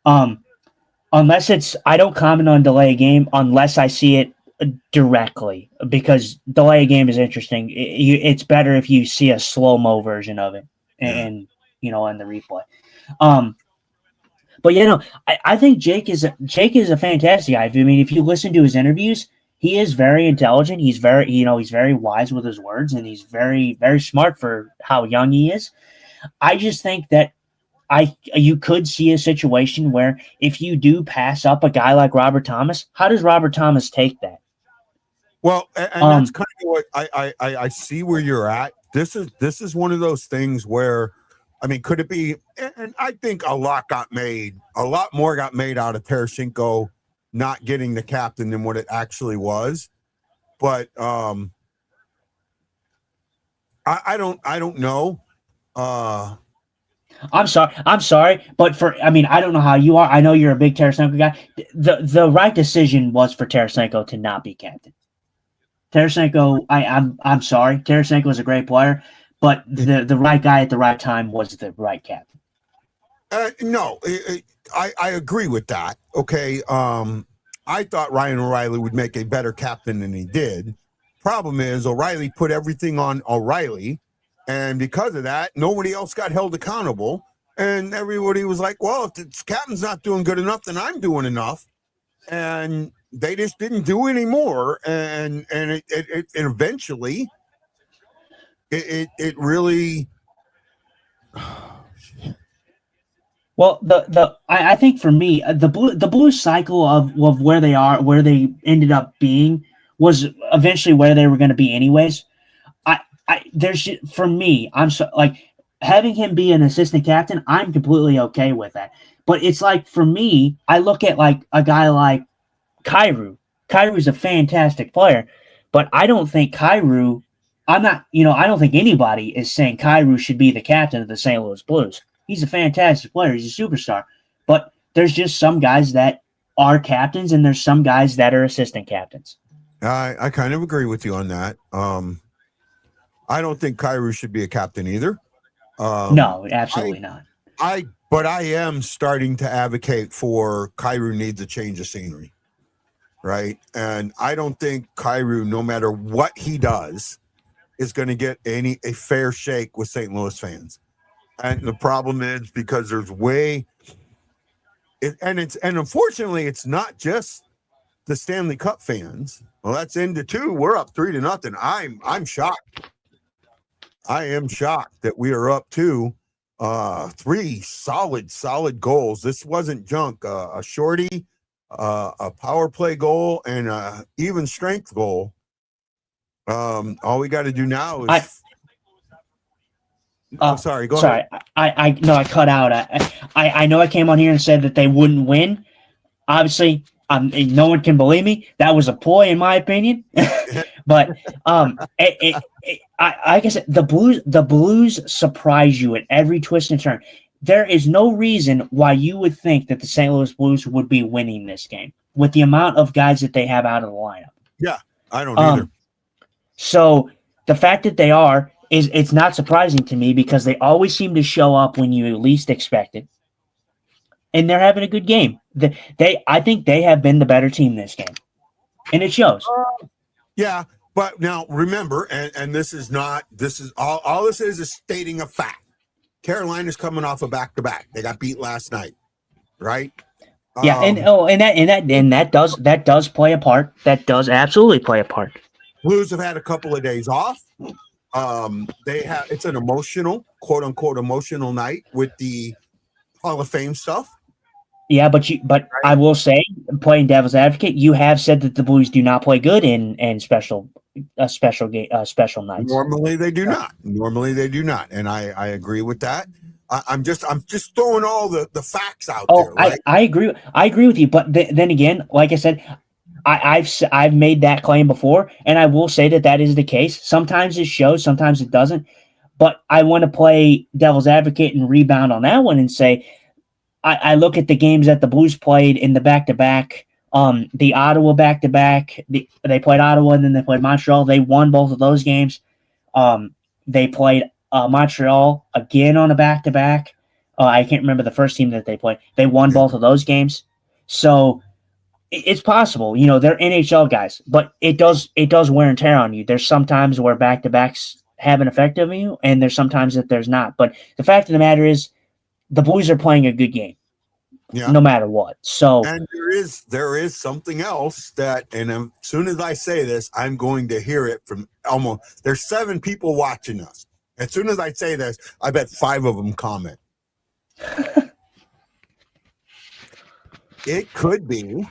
E: I don't comment on delay a game unless I see it directly, because delay a game is interesting. It's better if you see a slow-mo version of it and in the replay. But I think Jake is a fantastic guy. I mean, if you listen to his interviews, he is very intelligent. He's very wise with his words, and he's very, very smart for how young he is. I just think that you could see a situation where if you do pass up a guy like Robert Thomas, how does Robert Thomas take that?
A: Well, and that's kind of what I see where you're at. This is one of those things where, I mean, could it be? And I think a lot more got made out of Tarasenko not getting the captain than what it actually was. But I don't know.
E: I'm sorry, but I don't know how you are. I know you're a big Tarasenko guy. The right decision was for Tarasenko to not be captain. Tarasenko, I'm sorry. Tarasenko is a great player, but the right guy at the right time was the right captain.
A: No, I agree with that. Okay. I thought Ryan O'Reilly would make a better captain than he did. Problem is, O'Reilly put everything on O'Reilly, and because of that, nobody else got held accountable. And everybody was like, well, if the captain's not doing good enough, then I'm doing enough. And they just didn't do any more. And it eventually, it really...
E: Well, I think for me, the Blues cycle of where they ended up being was eventually where they were going to be anyways. For me, I'm so, like, having him be an assistant captain, I'm completely okay with that. But it's like, for me, I look at like a guy like Kyrou. Kyrou's a fantastic player, but I don't think I don't think anybody is saying Kyrou should be the captain of the St. Louis Blues. He's a fantastic player. He's a superstar. But there's just some guys that are captains, and there's some guys that are assistant captains.
A: I kind of agree with you on that. I don't think Kyrou should be a captain either.
E: No, absolutely not.
A: But I am starting to advocate for Kyrou needs a change of scenery. right? And I don't think Kyrou, no matter what he does, is going to get a fair shake with St. Louis fans. And the problem is because there's and unfortunately it's not just the Stanley Cup fans. Well, that's into 2. We're up 3-0. I'm shocked. I am shocked that we are up 2. 3 solid goals. This wasn't junk. A shorty, a power play goal, and a even strength goal. All we got to do now is. Sorry. Go ahead.
E: I cut out. I know I came on here and said that they wouldn't win. Obviously, no one can believe me. That was a ploy, in my opinion. But like I said, the Blues surprise you at every twist and turn. There is no reason why you would think that the St. Louis Blues would be winning this game with the amount of guys that they have out of the lineup.
A: Yeah, I don't either.
E: So the fact that they are it's not surprising to me because they always seem to show up when you least expect it. And they're having a good game. I think they have been the better team this game. And it shows.
A: Yeah, but now remember, and this is all this is stating a fact. Carolina's coming off a back-to-back. They got beat last night, right?
E: Yeah, that does play a part. That does absolutely play a part.
A: Blues have had a couple of days off. It's an emotional, quote unquote, emotional night with the Hall of Fame stuff.
E: Yeah, but right? I will say, playing devil's advocate, you have said that the Blues do not play good in special nights.
A: Normally they do not. And I agree with that. I'm just throwing all the facts out there. Right?
E: I agree with you. But then again, like I said, I've made that claim before, and I will say that is the case. Sometimes it shows, sometimes it doesn't. But I want to play devil's advocate and rebound on that one and say, I look at the games that the Blues played in the back-to-back, the Ottawa back-to-back. They played Ottawa and then they played Montreal. They won both of those games. They played Montreal again on a back-to-back. I can't remember the first team that they played. They won both of those games. So it's possible. They're NHL guys, but it does wear and tear on you. There's sometimes where back-to-backs have an effect on you, and there's sometimes that there's not. But the fact of the matter is, the Blues are playing a good game, no matter what. So,
A: and there is something else and as soon as I say this, I'm going to hear it from almost. There's 7 people watching us. As soon as I say this, I bet 5 of them comment. It could be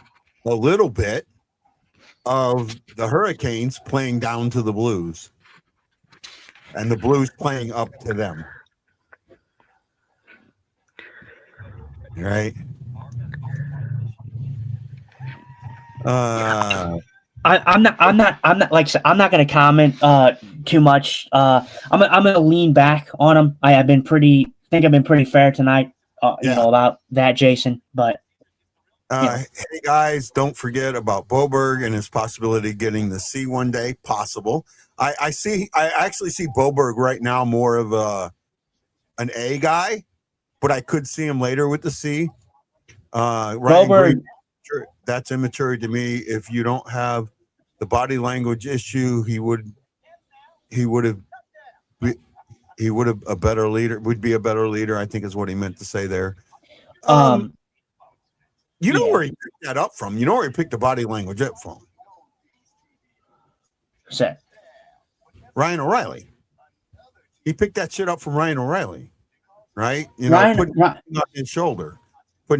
A: a little bit of the Hurricanes playing down to the Blues, and the Blues playing up to them. Right.
E: I'm not like I said, I'm not going to comment too much. I'm going to lean back on them. I've been pretty fair tonight. About that, Jason. But
A: hey guys, don't forget about Boberg and his possibility of getting the C one day. Possible. I actually see Boberg right now more of an A guy. But I could see him later with the C. Ryan Green, that's immature to me. If you don't have the body language issue, he would have a better leader. Would be a better leader, I think is what he meant to say there. Where he picked that up from? You know where he picked the body language up from?
E: Who's that?
A: Ryan O'Reilly. He picked that shit up from Ryan O'Reilly. Right, putting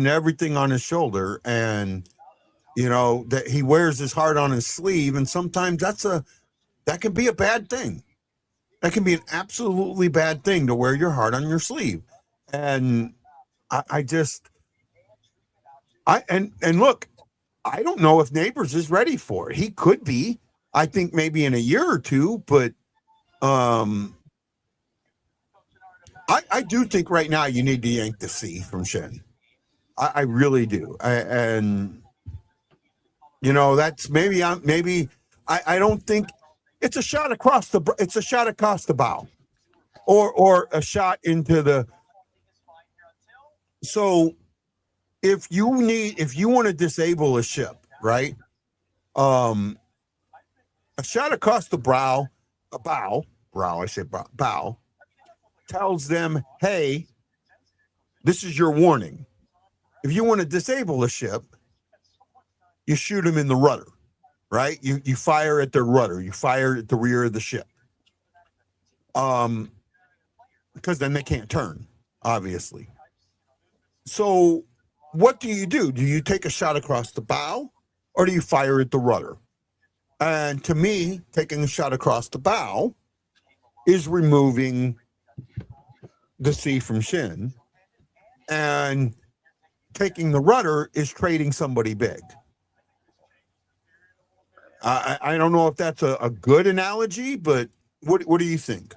A: everything on his shoulder, and that he wears his heart on his sleeve, and sometimes that can be a bad thing. That can be an absolutely bad thing to wear your heart on your sleeve, and look, I don't know if Neighbors is ready for it. He could be. I think maybe in a year or two, but I do think right now you need to yank the C from Shen. I really do. That's maybe I don't think it's a shot across the bow or a shot into the. So if you want to disable a ship, right? A shot across the bow, tells them, hey, this is your warning. If you want to disable a ship, you shoot them in the rudder, right? You fire at their rudder. You fire at the rear of the ship. Because then they can't turn, obviously. So what do? Do you take a shot across the bow or do you fire at the rudder? And to me, taking a shot across the bow is removing the C from Shin, and taking the rudder is trading somebody big. I don't know if that's a good analogy, but what do you think?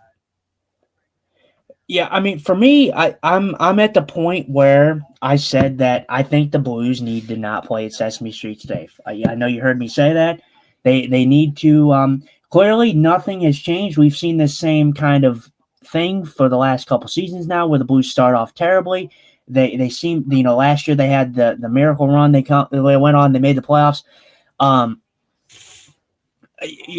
E: Yeah, I mean, for me, I'm at the point where I said that I think the Blues need to not play at Sesame Street today. I know you heard me say that. They need to. Clearly, nothing has changed. We've seen the same kind of thing for the last couple seasons now, where the Blues start off terribly. They seem, last year they had the miracle run. They went on. They made the playoffs.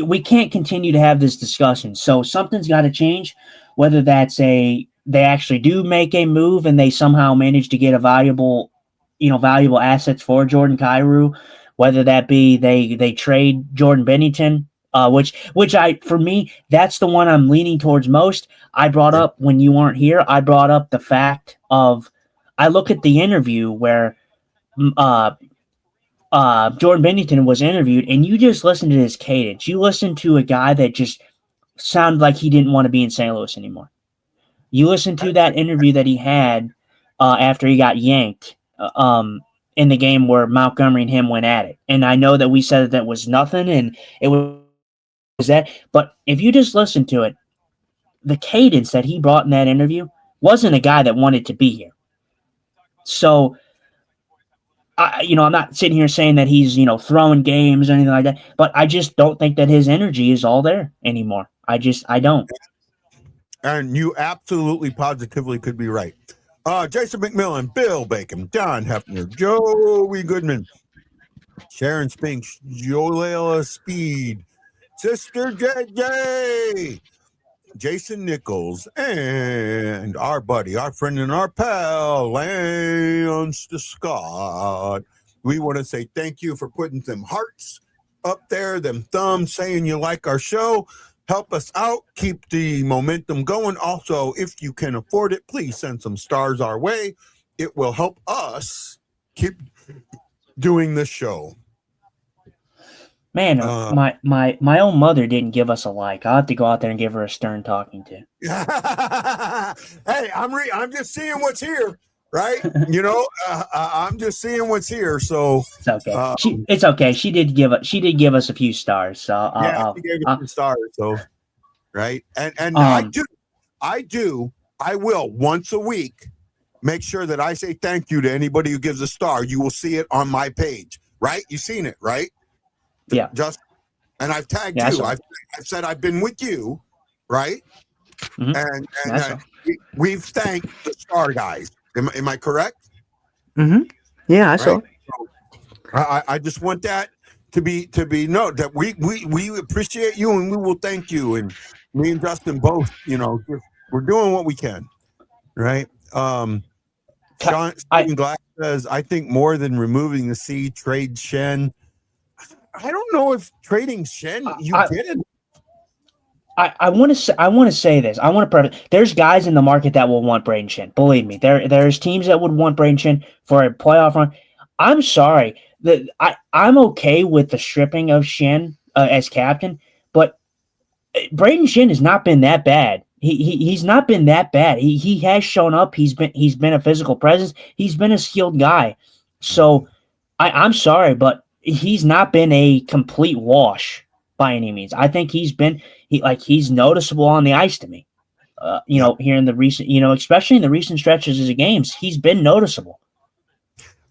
E: We can't continue to have this discussion. So something's got to change. Whether that's they actually do make a move and they somehow manage to get a valuable assets for Jordan Kyrou, whether that be they trade Jordan Bennington, for me, that's the one I'm leaning towards most. I brought up when you weren't here, I brought up the fact of, I look at the interview where Jordan Bennington was interviewed, and you just listen to his cadence. You listen to a guy that just sounded like he didn't want to be in St. Louis anymore. You listen to that interview that he had after he got yanked in the game where Montgomery and him went at it. And I know that we said that was nothing, and it was that. But if you just listen to it, the cadence that he brought in that interview wasn't a guy that wanted to be here. So, I'm not sitting here saying that he's, throwing games or anything like that, but I just don't think that his energy is all there anymore. I don't.
A: And you absolutely positively could be right. Jason McMillan, Bill Bacon, Don Hefner, Joey Goodman, Sharon Spinks, Joella Speed, Sister JJ, Jason Nichols, and our buddy, our friend and our pal, Lance Scott. We want to say thank you for putting them hearts up there, them thumbs, saying you like our show. Help us out. Keep the momentum going. Also, if you can afford it, please send some stars our way. It will help us keep doing this show.
E: Man, my own mother didn't give us a like. I'll have to go out there and give her a stern talking to.
A: Hey, I'm just seeing what's here, right? I'm just seeing what's here. So
E: it's okay. It's okay. She did give us a few stars. So
A: she gave us some stars. So right, and I will once a week make sure that I say thank you to anybody who gives a star. You will see it on my page, right? You've seen it, right?
E: Yeah.
A: And I've tagged you. I've said I've been with you, right? Mm-hmm. And we've thanked the star guys. Am I correct?
E: Mm-hmm. Yeah, I saw.
A: So, I just want that to be known that we appreciate you and we will thank you. And me and Justin both, we're doing what we can, right? Stephen Glass says, I think more than removing the C, trade Shen. I don't know if trading Shen get it.
E: I want to say this. I want to preface. There's guys in the market that will want Braden Shen. Believe me, there's teams that would want Braden Shen for a playoff run. I'm sorry that I'm okay with the stripping of Shen as captain, but Braden Shen has not been that bad. He's not been that bad. He has shown up. He's been a physical presence. He's been a skilled guy. So I'm sorry, but he's not been a complete wash by any means. I think he's noticeable on the ice to me. Here in the recent, especially in the recent stretches of the games, he's been noticeable.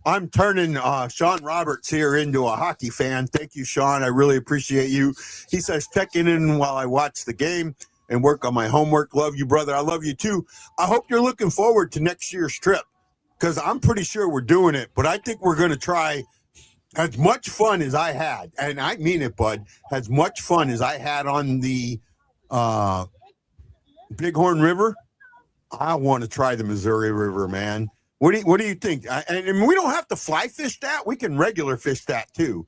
A: I'm turning Sean Roberts here into a hockey fan. Thank you, Sean. I really appreciate you. He says, checking in while I watch the game and work on my homework. Love you, brother. I love you too. I hope you're looking forward to next year's trip because I'm pretty sure we're doing it, but I think we're going to try as much fun as I had, and I mean it, bud, as much fun as I had on the Bighorn River, I want to try the Missouri River, man. What do you think? And we don't have to fly fish that. We can regular fish that too.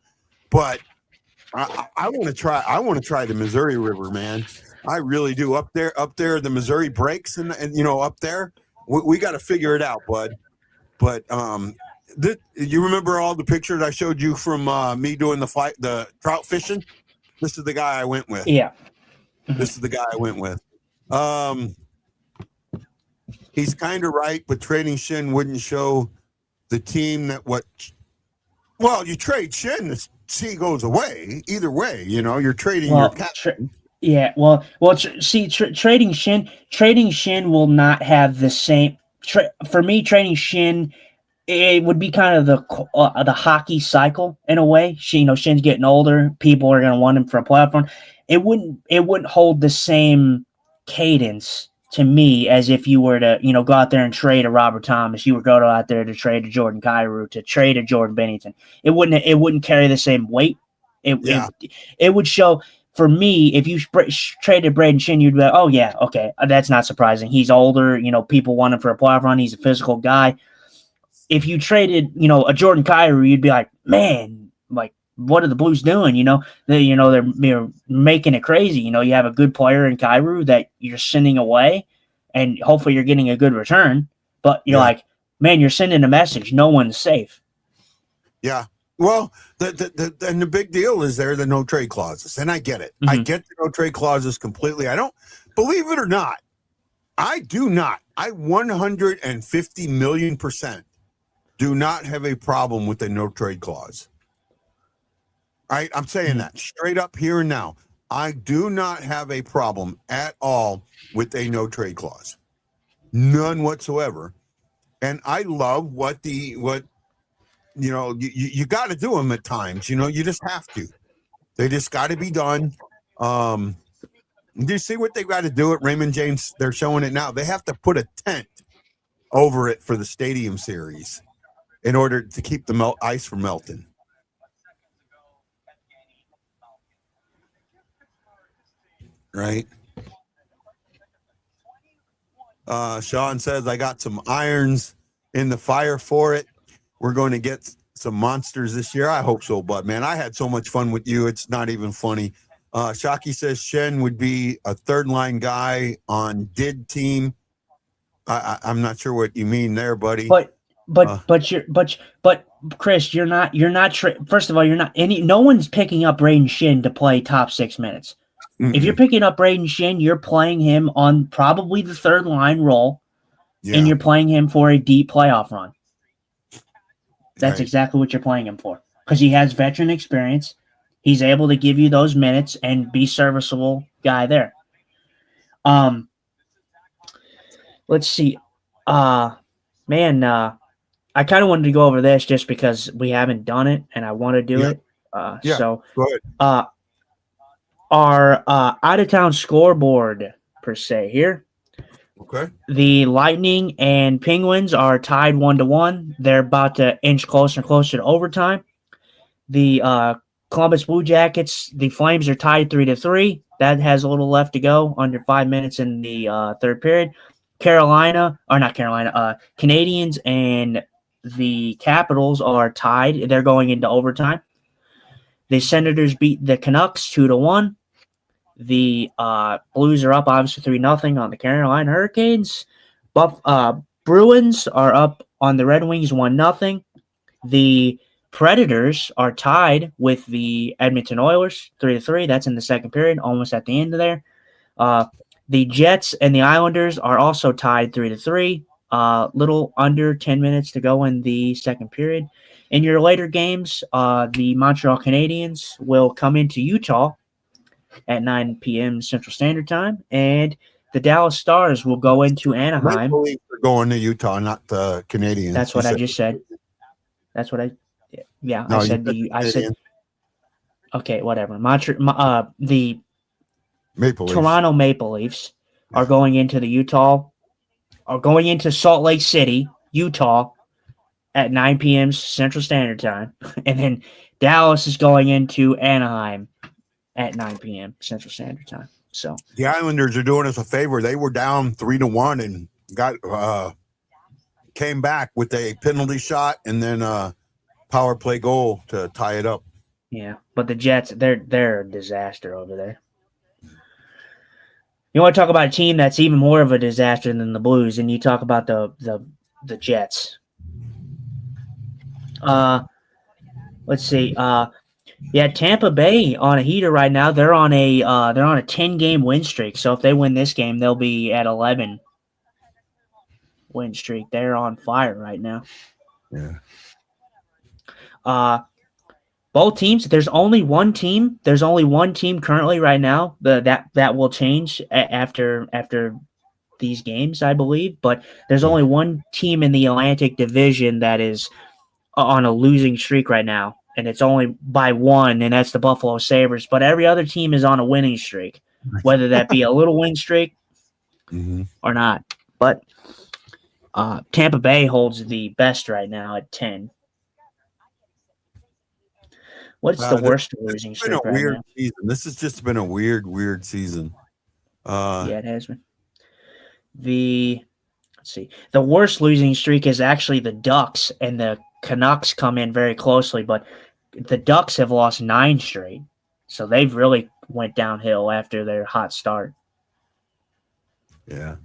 A: But I want to try. I want to try the Missouri River, man. I really do. Up there, the Missouri breaks, and up there, we got to figure it out, bud. But you remember all the pictures I showed you from me doing the trout fishing? This is the guy I went with.
E: Yeah.
A: This is the guy I went with. He's kind of right, but trading Shin wouldn't show the team that well, you trade Shin, the sea goes away. Either way, you're trading your captain.
E: Trading Shin will not have the same. For me, trading Shin, it would be kind of the hockey cycle in a way. Shin's getting older. People are going to want him for a playoff run. It wouldn't hold the same cadence to me as if you were to go out there and trade a Robert Thomas. You would go out there to trade a Jordan Kyrou, to trade a Jordan Bennington. It wouldn't carry the same weight. It would show. For me, if you traded Braden Shin, you'd be like, oh yeah, okay, that's not surprising. He's older. People want him for a playoff run. He's a physical guy. If you traded, a Jordan Kyrou, you'd be like, man, like, what are the Blues doing? They're making it crazy. You have a good player in Kyrou that you're sending away, and hopefully you're getting a good return. But you're like, man, you're sending a message. No one's safe.
A: Yeah. Well, the big deal is there the no trade clauses, and I get it. I get the no trade clauses completely. I don't believe it or not. I do not. I 150 million% do not have a problem with the no trade clause. I'm saying that straight up here and now. I do not have a problem at all with a no trade clause. None whatsoever. And I love you got to do them at times. You just have to. They just got to be done. Do you see what they've got to do at Raymond James? They're showing it now. They have to put a tent over it for the Stadium Series in order to keep the ice from melting. Right. Sean says, I got some irons in the fire for it. We're going to get some monsters this year. I hope so, bud, man. I had so much fun with you. It's not even funny. Shockey says Shen would be a third line guy on did team. I'm not sure what you mean there, buddy.
E: But Chris, you're not first of all, you're not no one's picking up Braden Shin to play top 6 minutes. Mm-mm. If you're picking up Braden Shin, you're playing him on probably the third line role, and you're playing him for a deep playoff run. That's exactly what you're playing him for, because he has veteran experience. He's able to give you those minutes and be serviceable guy there. Let's see. I kind of wanted to go over this just because we haven't done it and I want to do it. So
A: go ahead.
E: Our out-of-town scoreboard, per se, here.
A: Okay.
E: The Lightning and Penguins are tied 1-1. They're about to inch closer and closer to overtime. The Columbus Blue Jackets, the Flames are tied 3-3. That has a little left to go, under 5 minutes in the third period. Canadians and the Capitals are tied. They're going into overtime. The Senators beat the Canucks 2-1. The Blues are up, obviously, 3-0 on the Carolina Hurricanes. Bruins are up on the Red Wings 1-0. The Predators are tied with the Edmonton Oilers 3-3. That's in the second period, almost at the end of there. The Jets and the Islanders are also tied 3-3. Little under 10 minutes to go in the second period. In your later games, the Montreal Canadiens will come into Utah at 9 p.m. Central Standard Time, and the Dallas Stars will go into Anaheim.
A: I believe they're going to Utah, not the Canadians.
E: That's what I just said. That's what I. Yeah, no, I said. Okay, whatever. The
A: Maple Leafs.
E: Toronto Maple Leafs are going into Salt Lake City, Utah, at 9 p.m. Central Standard Time, and then Dallas is going into Anaheim at 9 p.m. Central Standard Time. So
A: the Islanders are doing us a favor. They were down 3-1 and got came back with a penalty shot and then a power play goal to tie it up.
E: yeah, but the Jets, they're a disaster over there. You want to talk about a team that's even more of a disaster than the Blues, and you talk about the Jets. Let's see. Yeah, Tampa Bay on a heater right now. They're on a 10-game win streak. So if they win this game, they'll be at 11 win streak. They're on fire right now.
A: Yeah.
E: Both teams. There's only one team. There's only one team currently right now that will change after these games, I believe. But there's only one team in the Atlantic Division that is on a losing streak right now, and it's only by one, and that's the Buffalo Sabres. But every other team is on a winning streak, whether that be a little win streak or not. But Tampa Bay holds the best right now at 10. What's the worst losing streak right now?
A: Season. This has just been a weird season.
E: Yeah, it has been. Let's see. The worst losing streak is actually the Ducks, and the Canucks come in very closely, but the Ducks have lost 9 straight, so they've really went downhill after their hot start.
A: Yeah.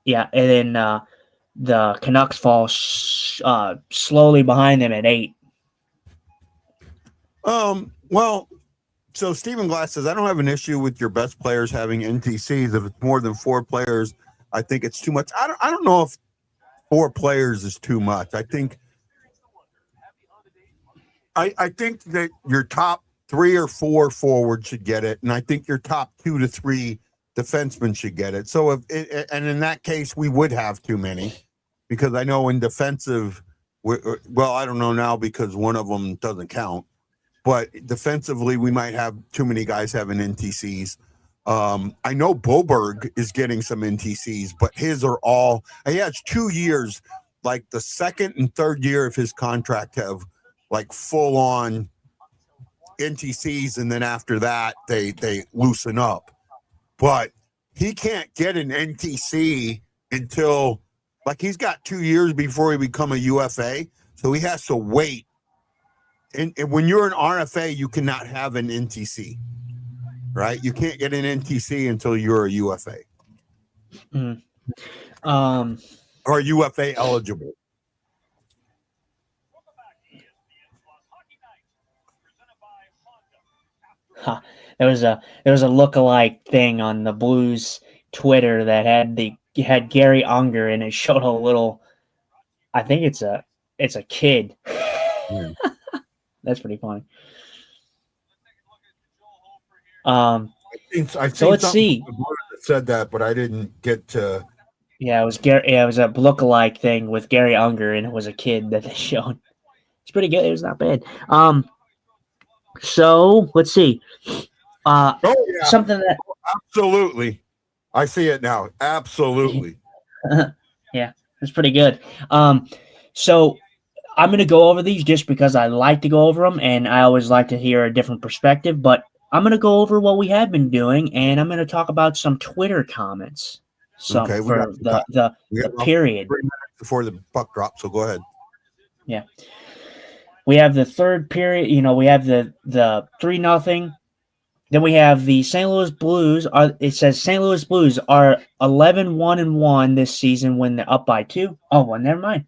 E: Yeah, and then the Canucks fall slowly behind them at 8.
A: Well, so Stephen Glass says, I don't have an issue with your best players having NTCs. If it's more than 4 players, I think it's too much. I don't know if 4 players is too much. I think that your top 3 or 4 forwards should get it, and I think your top 2 to 3 defensemen should get it. So and in that case, we would have too many, because I know in defensive, well, I don't know now because one of them doesn't count, but defensively we might have too many guys having NTCs. I know Boberg is getting some NTCs, but his are all, he has 2 years, like the second and third year of his contract have like full on NTCs. And then after that, they loosen up, but he can't get an NTC until, like, he's got 2 years before he become a UFA. So he has to wait. And when you're an RFA, you cannot have an NTC. Right, you can't get an NTC until you're a UFA, or UFA eligible.
E: There was a lookalike thing on the Blues Twitter that had Gary Unger, and it showed a little. I think it's a kid. That's pretty funny.
A: I
E: so let's see.
A: Said that, but I didn't get to.
E: Yeah, it was Gary. Yeah, it was a lookalike thing with Gary Unger, and it was a kid that they showed. It's pretty good. It was not bad. So let's see. Something that
A: absolutely, I see it now. Absolutely.
E: Yeah, it's pretty good. So I'm going to go over these just because I like to go over them, and I always like to hear a different perspective. But I'm going to go over what we have been doing, and I'm going to talk about some Twitter comments. So
A: okay,
E: for the period
A: 3 minutes before the puck drops. So go ahead.
E: Yeah, we have the third period. We have the 3-0. Then we have the St. Louis Blues. It says St. Louis Blues are 11-1-1 this season when they're up by 2. Oh, well, never mind.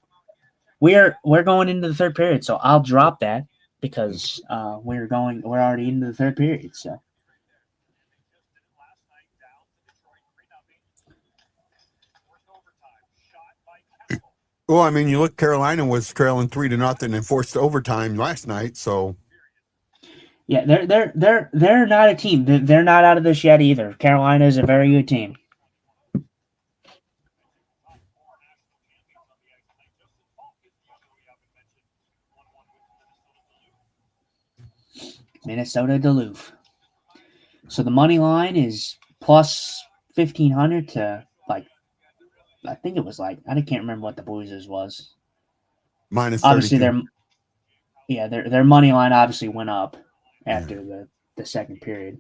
E: We're going into the third period, so I'll drop that because we're already into the third period. So
A: well, I mean, you look, Carolina was trailing 3-0 and forced overtime last night. So
E: yeah, they're not a team. They're not out of this yet either. Carolina is a very good team. Minnesota Duluth. So the money line is plus 1,500 to, like, I think it was like, I can't remember what the Blues was.
A: Minus
E: Obviously,
A: 32.
E: their money line obviously went up after the second period.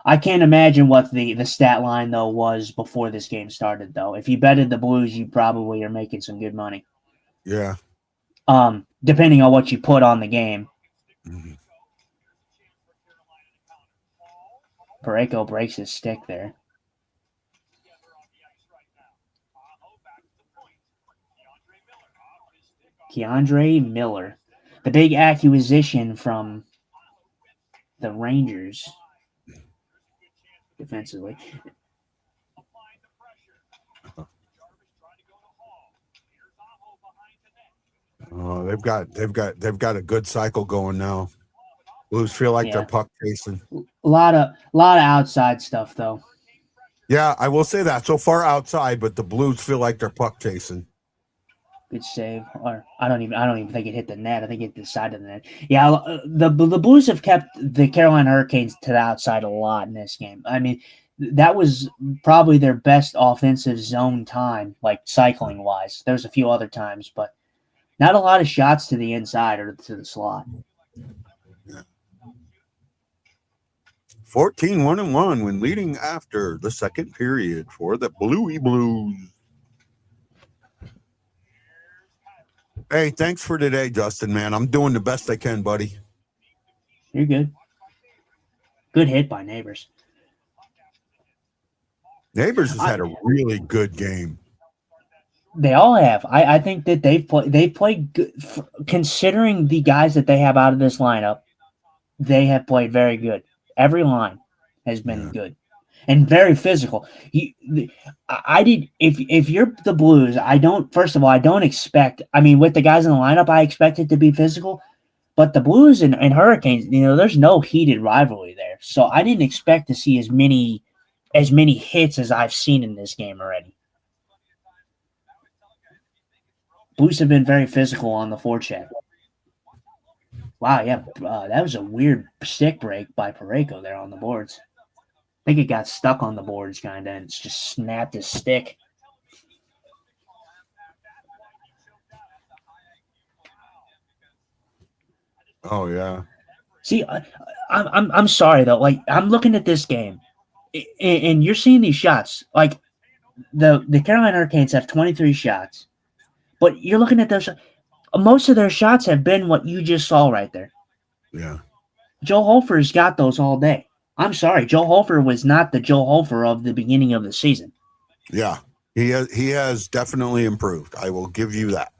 E: I can't imagine what the stat line though was before this game started though. If you betted the Blues, you probably are making some good money.
A: Yeah.
E: Depending on what you put on the game.
A: Mm-hmm.
E: Parayko breaks his stick there. Keandre Miller, the big acquisition from the Rangers defensively.
A: Oh, they've got a good cycle going now. Blues feel like they're puck chasing.
E: A lot of outside stuff though.
A: Yeah, I will say that so far outside, but the Blues feel like they're puck chasing.
E: Good save, or I don't even think it hit the net. I think it hit the side of the net. Yeah, the Blues have kept the Carolina Hurricanes to the outside a lot in this game. I mean, that was probably their best offensive zone time, like cycling wise. There's a few other times, but not a lot of shots to the inside or to the slot.
A: 14-1-1 when leading after the second period for the Bluey Blues. Hey, thanks for today, Justin, man. I'm doing the best I can, buddy.
E: You're good. Good hit by Neighbors.
A: Neighbors has had a really good game.
E: They all have. I think that they've played good, considering the guys that they have out of this lineup. They have played very good. Every line has been good and very physical. If you're the Blues, I don't expect. I mean, with the guys in the lineup, I expect it to be physical. But the Blues and Hurricanes, there's no heated rivalry there, so I didn't expect to see as many hits as I've seen in this game already. Blues have been very physical on the forecheck. Wow, yeah, that was a weird stick break by Parayko there on the boards. I think it got stuck on the boards kind of, and it's just snapped his stick.
A: Oh yeah.
E: See, I'm sorry though. Like I'm looking at this game, and you're seeing these shots. Like the Carolina Hurricanes have 23 shots, but you're looking at those. Most of their shots have been what you just saw right there.
A: Yeah.
E: Joe Hofer's got those all day. I'm sorry, Joe Hofer was not the Joe Hofer of the beginning of the season.
A: Yeah, he has definitely improved. I will give you that.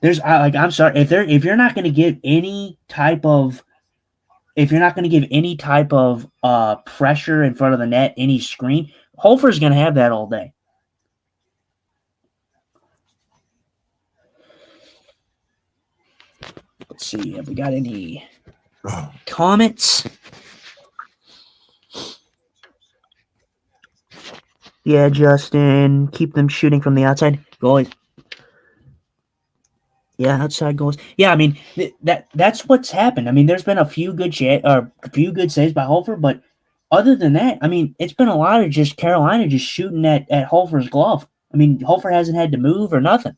E: I'm sorry if you're not going to give any type of pressure in front of the net, any screen, Hofer's going to have that all day. Let's see, have we got any comments? Yeah, Justin, keep them shooting from the outside. Goalies. Yeah, outside goals. Yeah, I mean that's what's happened. I mean, there's been a few good saves by Hofer, but other than that, I mean, it's been a lot of just Carolina just shooting at Hofer's glove. I mean, Hofer hasn't had to move or nothing.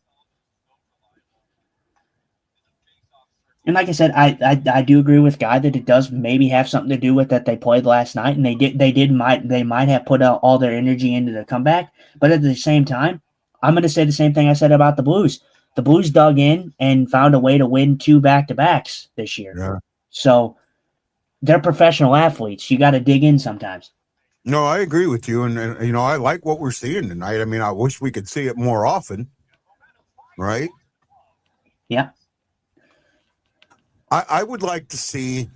E: And like I said, I do agree with Guy that it does maybe have something to do with that they played last night and they might have put out all their energy into the comeback, but at the same time, I'm going to say the same thing I said about the Blues. The Blues dug in and found a way to win 2 back-to-backs this year.
A: Yeah.
E: So they're professional athletes. You got to dig in sometimes.
A: No, I agree with you, and I like what we're seeing tonight. I mean, I wish we could see it more often, right?
E: Yeah.
A: I would like to see.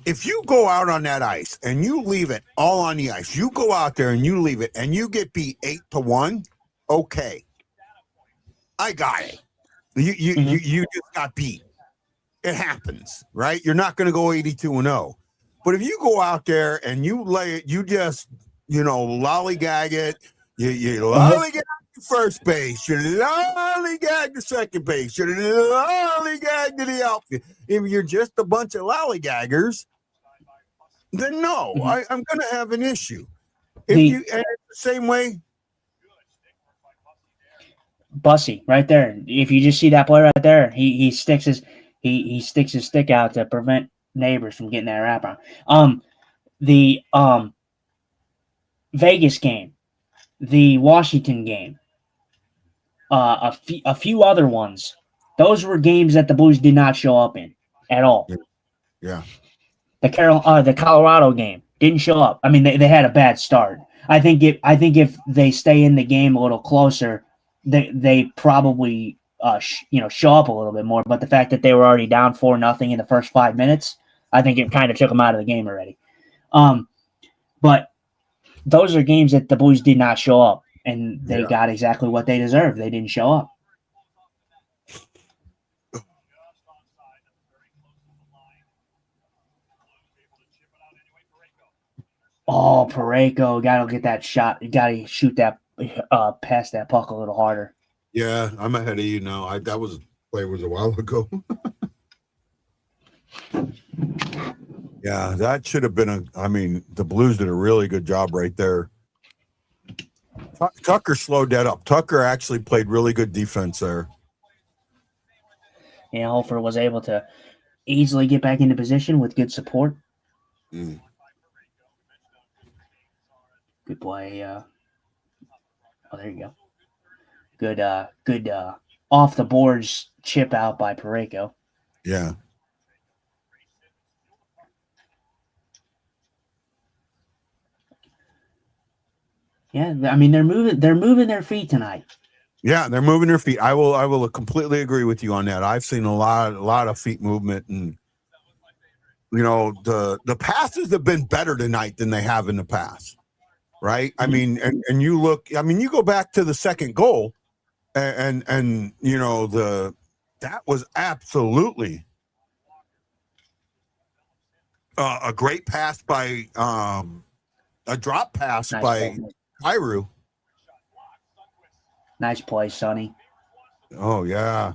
A: If you go out on that ice and you leave it all on the ice, you go out there and you leave it and you get beat 8-1. Okay, I got it. You just got beat. It happens, right? You're not going to go 82-0. But if you go out there and you lay it, you just lollygag it. You lollygag to first base. You lollygag to second base. You lollygag to the outfield. If you're just a bunch of lollygaggers, then no, I'm going to have an issue. And it's the same way.
E: Bussy right there. If you just see that play right there, he sticks his stick out to prevent Neighbors from getting that wraparound. The Vegas game, the Washington game, a few other ones. Those were games that the Blues did not show up in at all.
A: Yeah.
E: The Colorado game didn't show up. I mean, they had a bad start. I think if they stay in the game a little closer, they probably show up a little bit more. But the fact that they were already down 4-0 in the first 5 minutes, I think it kind of took them out of the game already. But those are games that the Blues did not show up, and they got exactly what they deserved. They didn't show up. Oh, Parayko, got to get that shot. Got to shoot that past that puck a little harder.
A: Yeah, I'm ahead of you now. That play was a while ago. Yeah, that should have been the Blues did a really good job right there. Tucker slowed that up. Tucker actually played really good defense there.
E: Yeah, Hofer was able to easily get back into position with good support. Good play. There you go. Good off the boards chip out by Parayko.
A: Yeah.
E: Yeah, I mean they're moving their feet tonight.
A: Yeah, they're moving their feet. I will completely agree with you on that. I've seen a lot of feet movement, and the passes have been better tonight than they have in the past. Right? I mean, and you look, you go back to the second goal and that was absolutely a great pass by a drop pass by Kyrou.
E: Nice play, Sonny.
A: Oh yeah.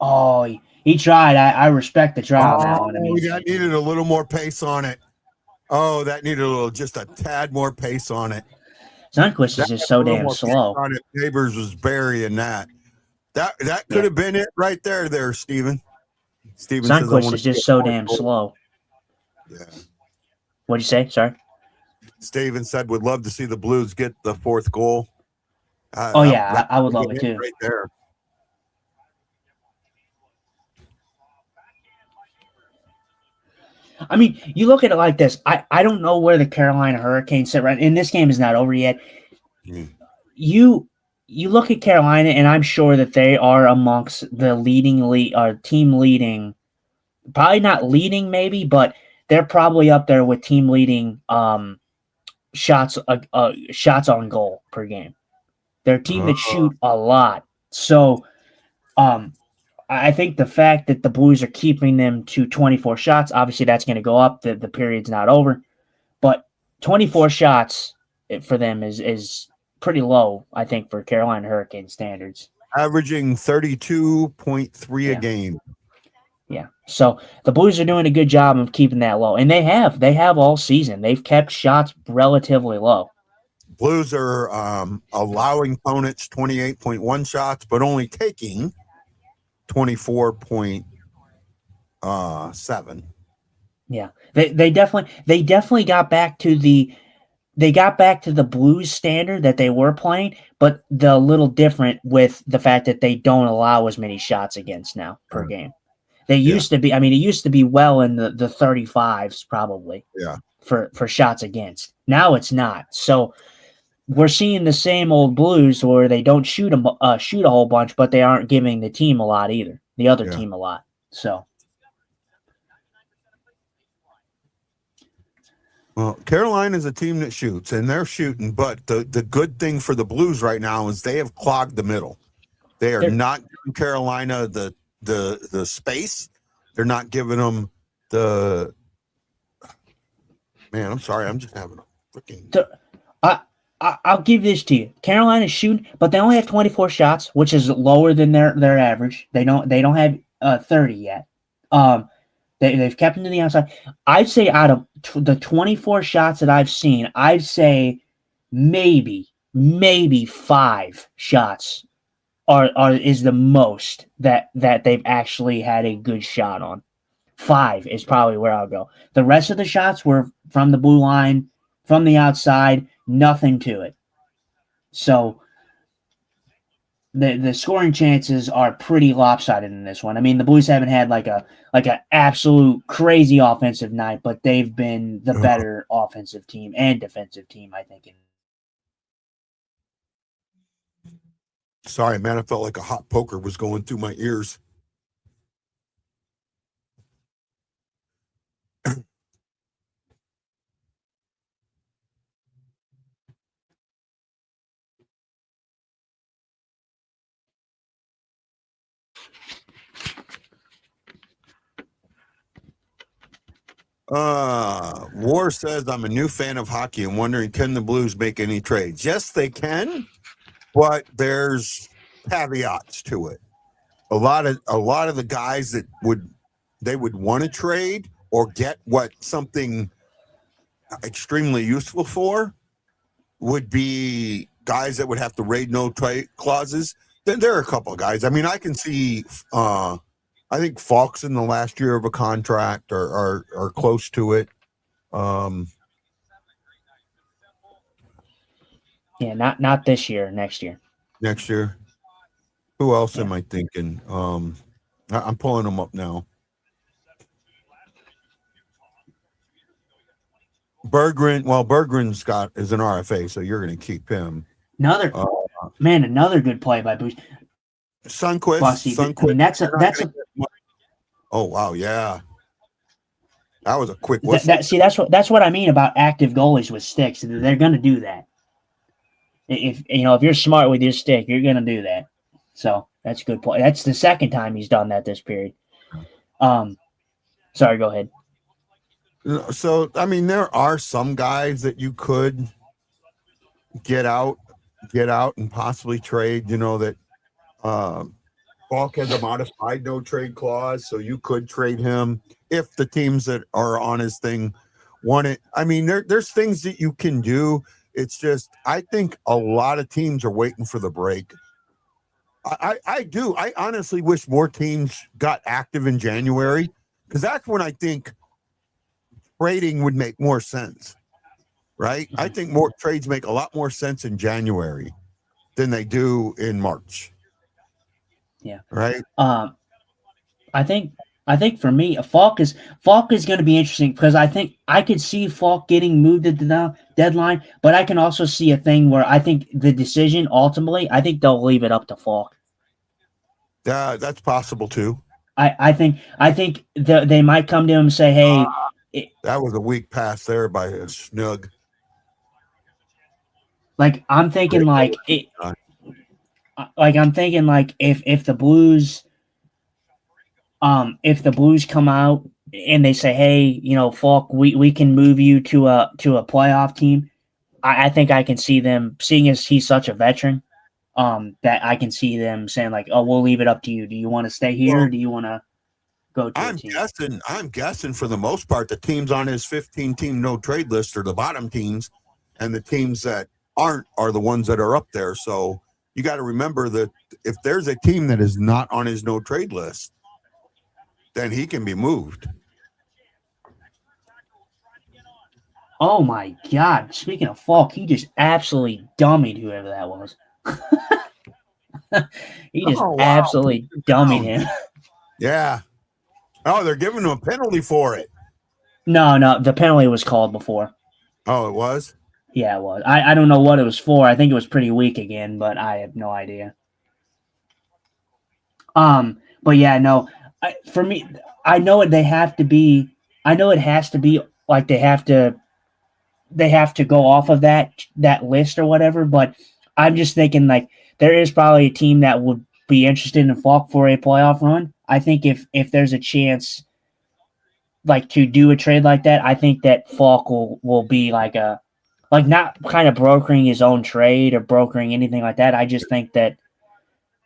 E: Oh, he tried. I respect the try on that one.
A: That needed a little more pace on it. Oh, that needed just a tad more pace on it.
E: Sundqvist is just so damn slow.
A: Neighbors was burying that. That could have been it right there, Steven.
E: Sundqvist is just so damn slow.
A: Yeah.
E: What'd you say? Sorry.
A: Steven said would love to see the Blues get the fourth goal.
E: I would love it too.
A: Right there.
E: I mean, you look at it like this. I don't know where the Carolina Hurricanes sit right, and this game is not over yet. You look at Carolina, and I'm sure that they are amongst the team leading. Probably not leading, maybe, but they're probably up there with team leading shots on goal per game. They're a team that shoot a lot, so I think the fact that the Blues are keeping them to 24 shots, obviously that's going to go up. The period's not over. But 24 shots for them is pretty low, I think, for Carolina Hurricane standards.
A: Averaging 32.3 a game.
E: Yeah. So the Blues are doing a good job of keeping that low. And they have all season. They've kept shots relatively low.
A: Blues are allowing opponents 28.1 shots, but only taking 24.7.
E: Yeah. They definitely got back to the Blues standard that they were playing, but the little different with the fact that they don't allow as many shots against now per game. They used to be, it used to be well in the 35s probably.
A: Yeah.
E: For shots against. Now it's not. So we're seeing the same old Blues where they don't shoot a whole bunch, but they aren't giving the team a lot either. The other team a lot. So,
A: well, Carolina is a team that shoots, and they're shooting. But the good thing for the Blues right now is they have clogged the middle. They're not giving Carolina the space. They're not giving them the. Man, I'm sorry. I'm just having a freaking.
E: I'll give this to you. Carolina's shooting, but they only have 24 shots, which is lower than their average. They don't have 30 yet. They've kept them to the outside. I'd say out of the 24 shots that I've seen, I'd say maybe 5 shots is the most that they've actually had a good shot on. 5 is probably where I'll go. The rest of the shots were from the blue line, from the outside, nothing to it. So the scoring chances are pretty lopsided in this one. I mean, the Blues haven't had like a absolute crazy offensive night, but they've been the better offensive team and defensive team, I think.
A: Sorry, man. I felt like a hot poker was going through my ears. War says, I'm a new fan of hockey and wondering, can the Blues make any trades? Yes, they can, but there's caveats to it. A lot of the guys that would want to trade or get what something extremely useful for would be guys that would have to raid no trade clauses. Then there are a couple of guys. I mean, I can see I think Falk's in the last year of a contract or close to it.
E: Yeah, not this year, next year.
A: Next year. Who else am I thinking? I'm pulling them up now. Berggren. Well, Berggren's is an RFA, so you're going to keep him.
E: Another good play by Boosh.
A: Sundqvist.
E: I mean, that's a.
A: Oh wow, yeah. That was a quick whistle.
E: That's what I mean about active goalies with sticks. They're going to do that. If you're smart with your stick, you're going to do that. So that's a good play. That's the second time he's done that this period. Sorry, go ahead.
A: So, I mean, there are some guys that you could get out and possibly trade, that Falk has a modified no trade clause, so you could trade him if the teams that are on his thing want it. I mean, there's things that you can do. It's just, I think a lot of teams are waiting for the break. I do. I honestly wish more teams got active in January, because that's when I think trading would make more sense, right? I think more trades make a lot more sense in January than they do in March.
E: Yeah.
A: Right.
E: I think for me, Falk is going to be interesting, because I think I could see Falk getting moved at the deadline, but I can also see a thing where I think the decision ultimately, I think they'll leave it up to Falk.
A: Yeah, that's possible too.
E: I think they might come to him and say, "Hey."
A: That was a weak pass there by a snug.
E: Like I'm thinking, if the Blues, come out and they say, "Hey, Falk, we can move you to a playoff team," I think I can see them, seeing as he's such a veteran, that I can see them saying like, "Oh, we'll leave it up to you. Do you want to stay here? Or do you want to go to a team?"
A: I'm guessing for the most part, the teams on his 15-team no trade list are the bottom teams, and the teams that aren't are the ones that are up there. So you got to remember that if there's a team that is not on his no trade list, then he can be moved.
E: Oh my God! Speaking of Falk, he just absolutely dummied whoever that was. He just absolutely dummied him.
A: Yeah. Oh, they're giving him a penalty for it.
E: No, the penalty was called before.
A: Oh, it was?
E: Yeah, it was. I don't know what it was for. I think it was pretty weak again, but I have no idea. But yeah, no. For me, I know it has to be like they have to go off of that list or whatever, but I'm just thinking like there is probably a team that would be interested in Falk for a playoff run. I think if there's a chance like to do a trade like that, I think that Falk will be like not kind of brokering his own trade or brokering anything like that. I just think that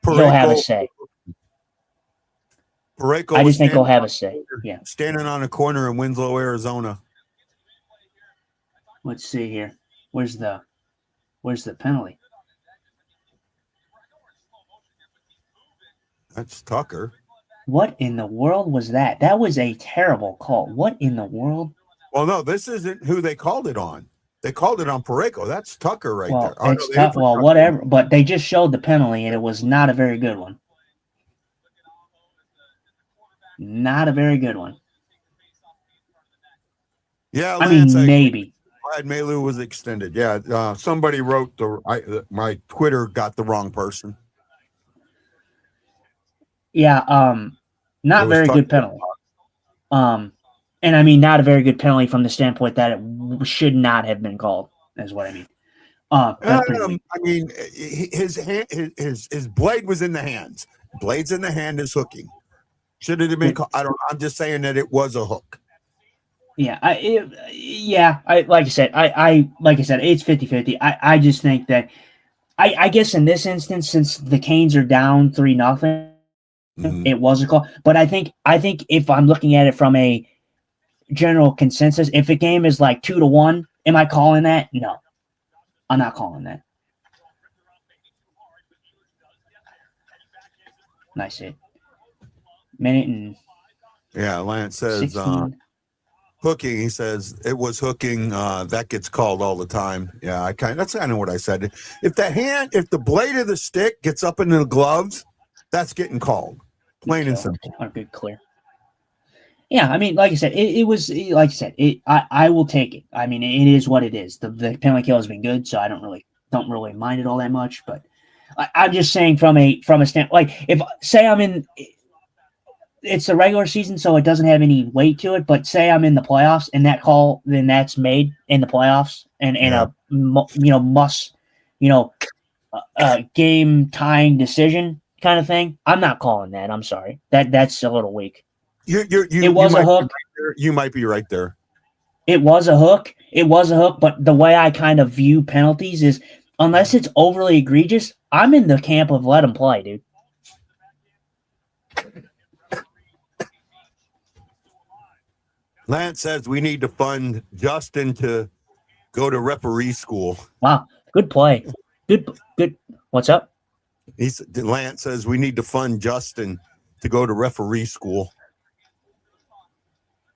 E: he'll have a say. I just think he'll have a say. Yeah.
A: Standing on a corner in Winslow, Arizona.
E: Let's see here. Where's the penalty?
A: That's Tucker.
E: What in the world was that? That was a terrible call. What in the world?
A: Well, no, this isn't who they called it on. They called it on Pareko. That's Tucker right
E: Well,
A: there. Oh,
E: it's
A: no, they
E: tough.
A: didn't
E: Well,
A: Tucker.
E: whatever. But they just showed the penalty, and it was not a very good one. Not a very good one.
A: Yeah,
E: I
A: Lance,
E: mean, maybe.
A: glad Melu was extended. Yeah, somebody wrote my Twitter got the wrong person.
E: Yeah,
A: It
E: not
A: was
E: very
A: Tucker.
E: good penalty. And I mean, not a very good penalty from the standpoint that it should not have been called, is what I mean. That's pretty weak.
A: I mean, his hand, his blade was in the hands. Blade's in the hand is hooking. Should it have been called? I don't know. I'm just saying that it was a hook.
E: Yeah, like I said, it's 50-50. I just think that I guess in this instance, since the Canes are down 3-0, it was a call. But I think if I'm looking at it from a general consensus, if a game is like 2-1, am I calling that? No, I'm not calling that. Nice hit. Minute and
A: Yeah, Lance says
E: 16.
A: Hooking. He says it was hooking. That gets called all the time. Yeah, that's kind of what I said. If the blade of the stick gets up into the gloves, that's getting called. Plain and simple.
E: A good clear. Yeah, I mean, like I said, it was like I said. I will take it. I mean, it is what it is. The penalty kill has been good, so I don't really mind it all that much. But I'm just saying from a stand, like if say I'm in. It's the regular season, so it doesn't have any weight to it. But say I'm in the playoffs, and that call then that's made in the playoffs, and a game tying decision kind of thing. I'm not calling that. I'm sorry. That's a little weak.
A: It
E: was a hook.
A: You might be right there.
E: It was a hook. But the way I kind of view penalties is, unless it's overly egregious, I'm in the camp of let them play, dude.
A: Lance says we need to fund Justin to go to referee school.
E: Wow, good play. Good. What's up?
A: Lance says we need to fund Justin to go to referee school.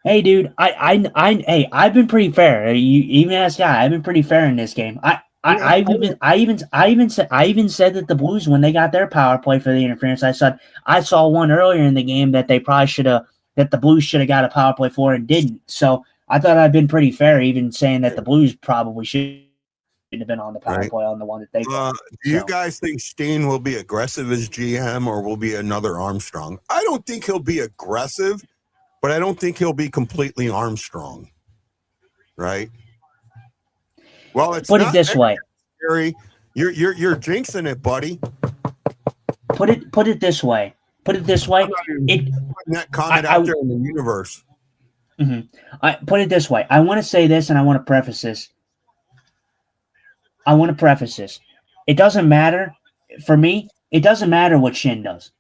E: Hey, dude, I've been pretty fair. You even ask Guy, I've been pretty fair in this game. I even said that the Blues, when they got their power play for the interference, I saw one earlier in the game that they probably should have. That the Blues should have got a power play for and didn't. So I thought I'd been pretty fair, even saying that the Blues probably shouldn't have been on the power play on the one that they got.
A: Do you guys think Steen will be aggressive as GM or will be another Armstrong? I don't think he'll be aggressive, but I don't think he'll be completely Armstrong. Right? Well,
E: put it this way.
A: Gary, you're jinxing it, buddy.
E: Put it this way.
A: That comment out there in the universe.
E: I put it this way. I want to say this, and I want to preface this. It doesn't matter for me. It doesn't matter what Steen does.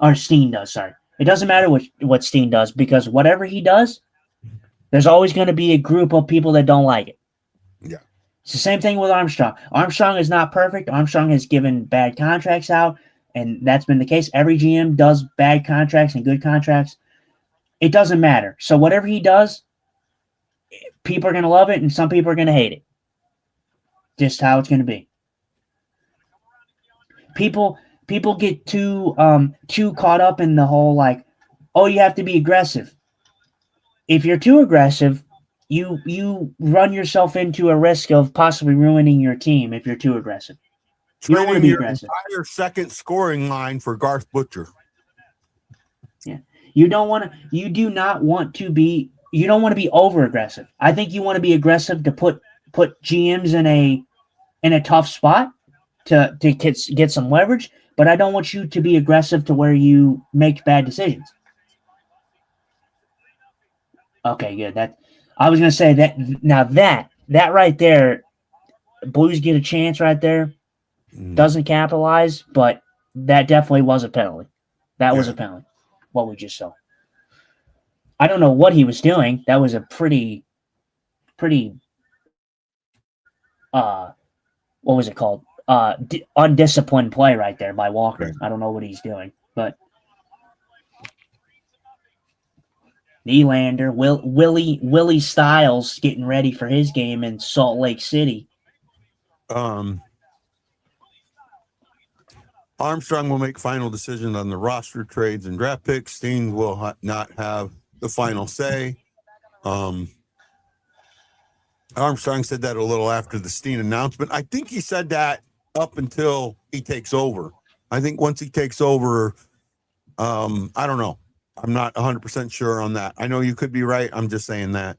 E: Sorry, it doesn't matter what Steen does, because whatever he does, there's always going to be a group of people that don't like it.
A: Yeah,
E: it's the same thing with Armstrong. Armstrong is not perfect. Armstrong has given bad contracts out. And that's been the case. Every GM does bad contracts and good contracts. It doesn't matter. So whatever he does, people are going to love it, and some people are going to hate it. Just how it's going to be. People get too caught up in the whole like, oh, you have to be aggressive. If you're too aggressive, you run yourself into a risk of possibly ruining your team if you're too aggressive. You don't want to be aggressive.
A: Entire second scoring line for Garth Butcher.
E: Yeah, you don't want to be over aggressive. I think you want to be aggressive to put GMs in a tough spot to get some leverage. But I don't want you to be aggressive to where you make bad decisions. Okay, good. I was gonna say that now that right there, Blues get a chance right there. Doesn't capitalize, but that definitely was a penalty. That was a penalty. What we just saw. I don't know what he was doing. That was a pretty what was it called? Undisciplined play right there by Walker.
A: Right.
E: I don't know what he's doing, but Nylander, Willie Styles getting ready for his game in Salt Lake City.
A: Armstrong will make final decision on the roster trades and draft picks. Steen will not have the final say. Armstrong said that a little after the Steen announcement. I think he said that up until he takes over. I think once he takes over, I don't know. I'm not 100% sure on that. I know you could be right. I'm just saying that.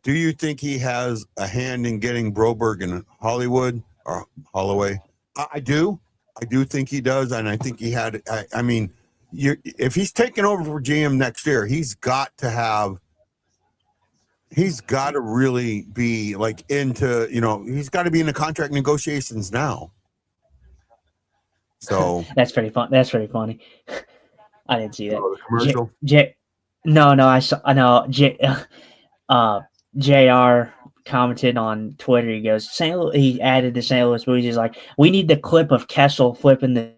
A: Do you think he has a hand in getting Broberg in Hollywood or Holloway? I do. I do think he does, and I think he had. I mean, if he's taking over for GM next year, he's got to really be like into. He's got to be in the contract negotiations now. So
E: That's pretty fun. That's pretty funny. I didn't see that.
A: the commercial.
E: No, I saw. No, JR commented on Twitter. He goes, he added to St. Louis Blues. He's like, we need the clip of Kessel flipping the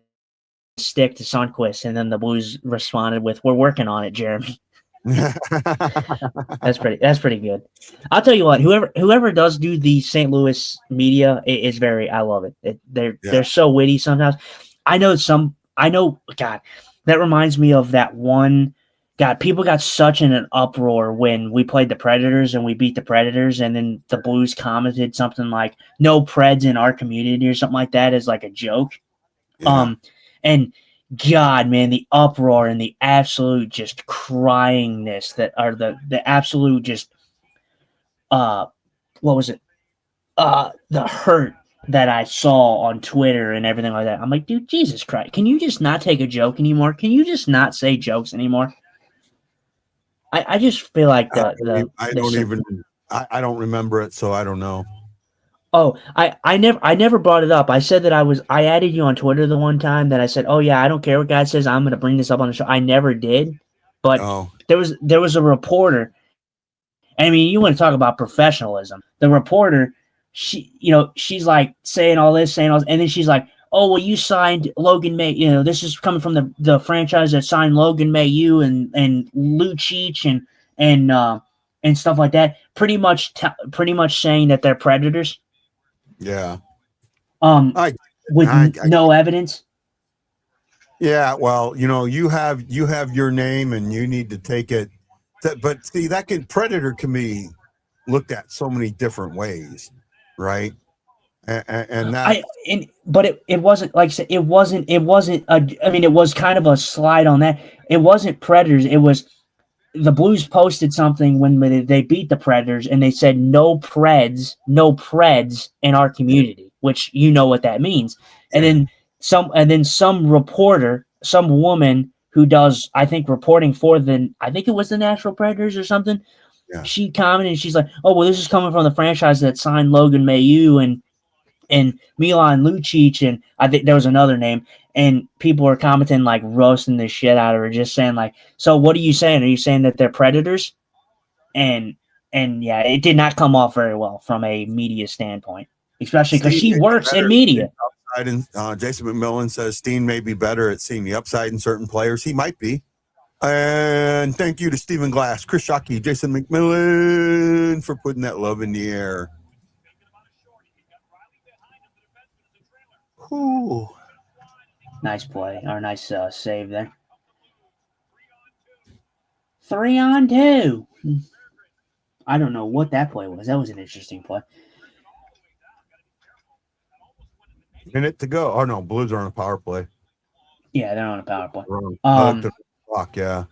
E: stick to Sundqvist, and then the Blues responded with, "We're working on it, Jeremy." That's pretty good. I'll tell you what, whoever does do the St. Louis media is very. I love it. They're so witty sometimes. I know. God, that reminds me of that one. God, people got such in an uproar when we played the Predators and we beat the Predators, and then the Blues commented something like "No Preds in our community" or something like that as like a joke.
A: Yeah.
E: And God, man, the uproar and the absolute just cryingness that are the absolute just what was it? The hurt that I saw on Twitter and everything like that. I'm like, dude, Jesus Christ, can you just not take a joke anymore? Can you just not say jokes anymore? I just feel like I
A: don't remember it, so I don't know.
E: Oh, I never brought it up. I said that I added you on Twitter the one time that I said, oh yeah, I don't care what guy says, I'm gonna bring this up on the show. I never did. But there was a reporter. I mean, you want to talk about professionalism. The reporter, she's like saying all this, and then she's like, oh, well, you signed Logan May. This is coming from the franchise that signed Logan Mayu and Lucic and stuff like that. Pretty much saying that they're predators.
A: Yeah.
E: With no evidence.
A: Yeah, well, you have your name and you need to take it. But see, predator can be looked at so many different ways, right?
E: But it wasn't like I said, it wasn't it was kind of a slide on that. It wasn't Predators. It was the Blues posted something when they beat the Predators, and they said no Preds in our community, which you know what that means. And then some reporter, some woman who does, I think, reporting for I think it was the Nashville Predators or something.
A: Yeah.
E: She commented, and she's like, "Oh, well, this is coming from the franchise that signed Logan Mayu and Milan Lucic, and I think there was another name." And people were commenting, like, roasting the shit out of her, just saying, like, so what are you saying? Are you saying that they're predators? And yeah, it did not come off very well from a media standpoint, especially because she works in media.
A: Jason McMillan says Steen may be better at seeing the upside in certain players. He might be. And thank you to Stephen Glass, Chris Shockey, Jason McMillan for putting that love in the air. Ooh.
E: Nice play, or nice save there. 3-on-2. I don't know what that play was. That was an interesting play.
A: Minute to go. Oh no, Blues are on a power play.
E: Yeah, they're on a power play.
A: Clock, yeah.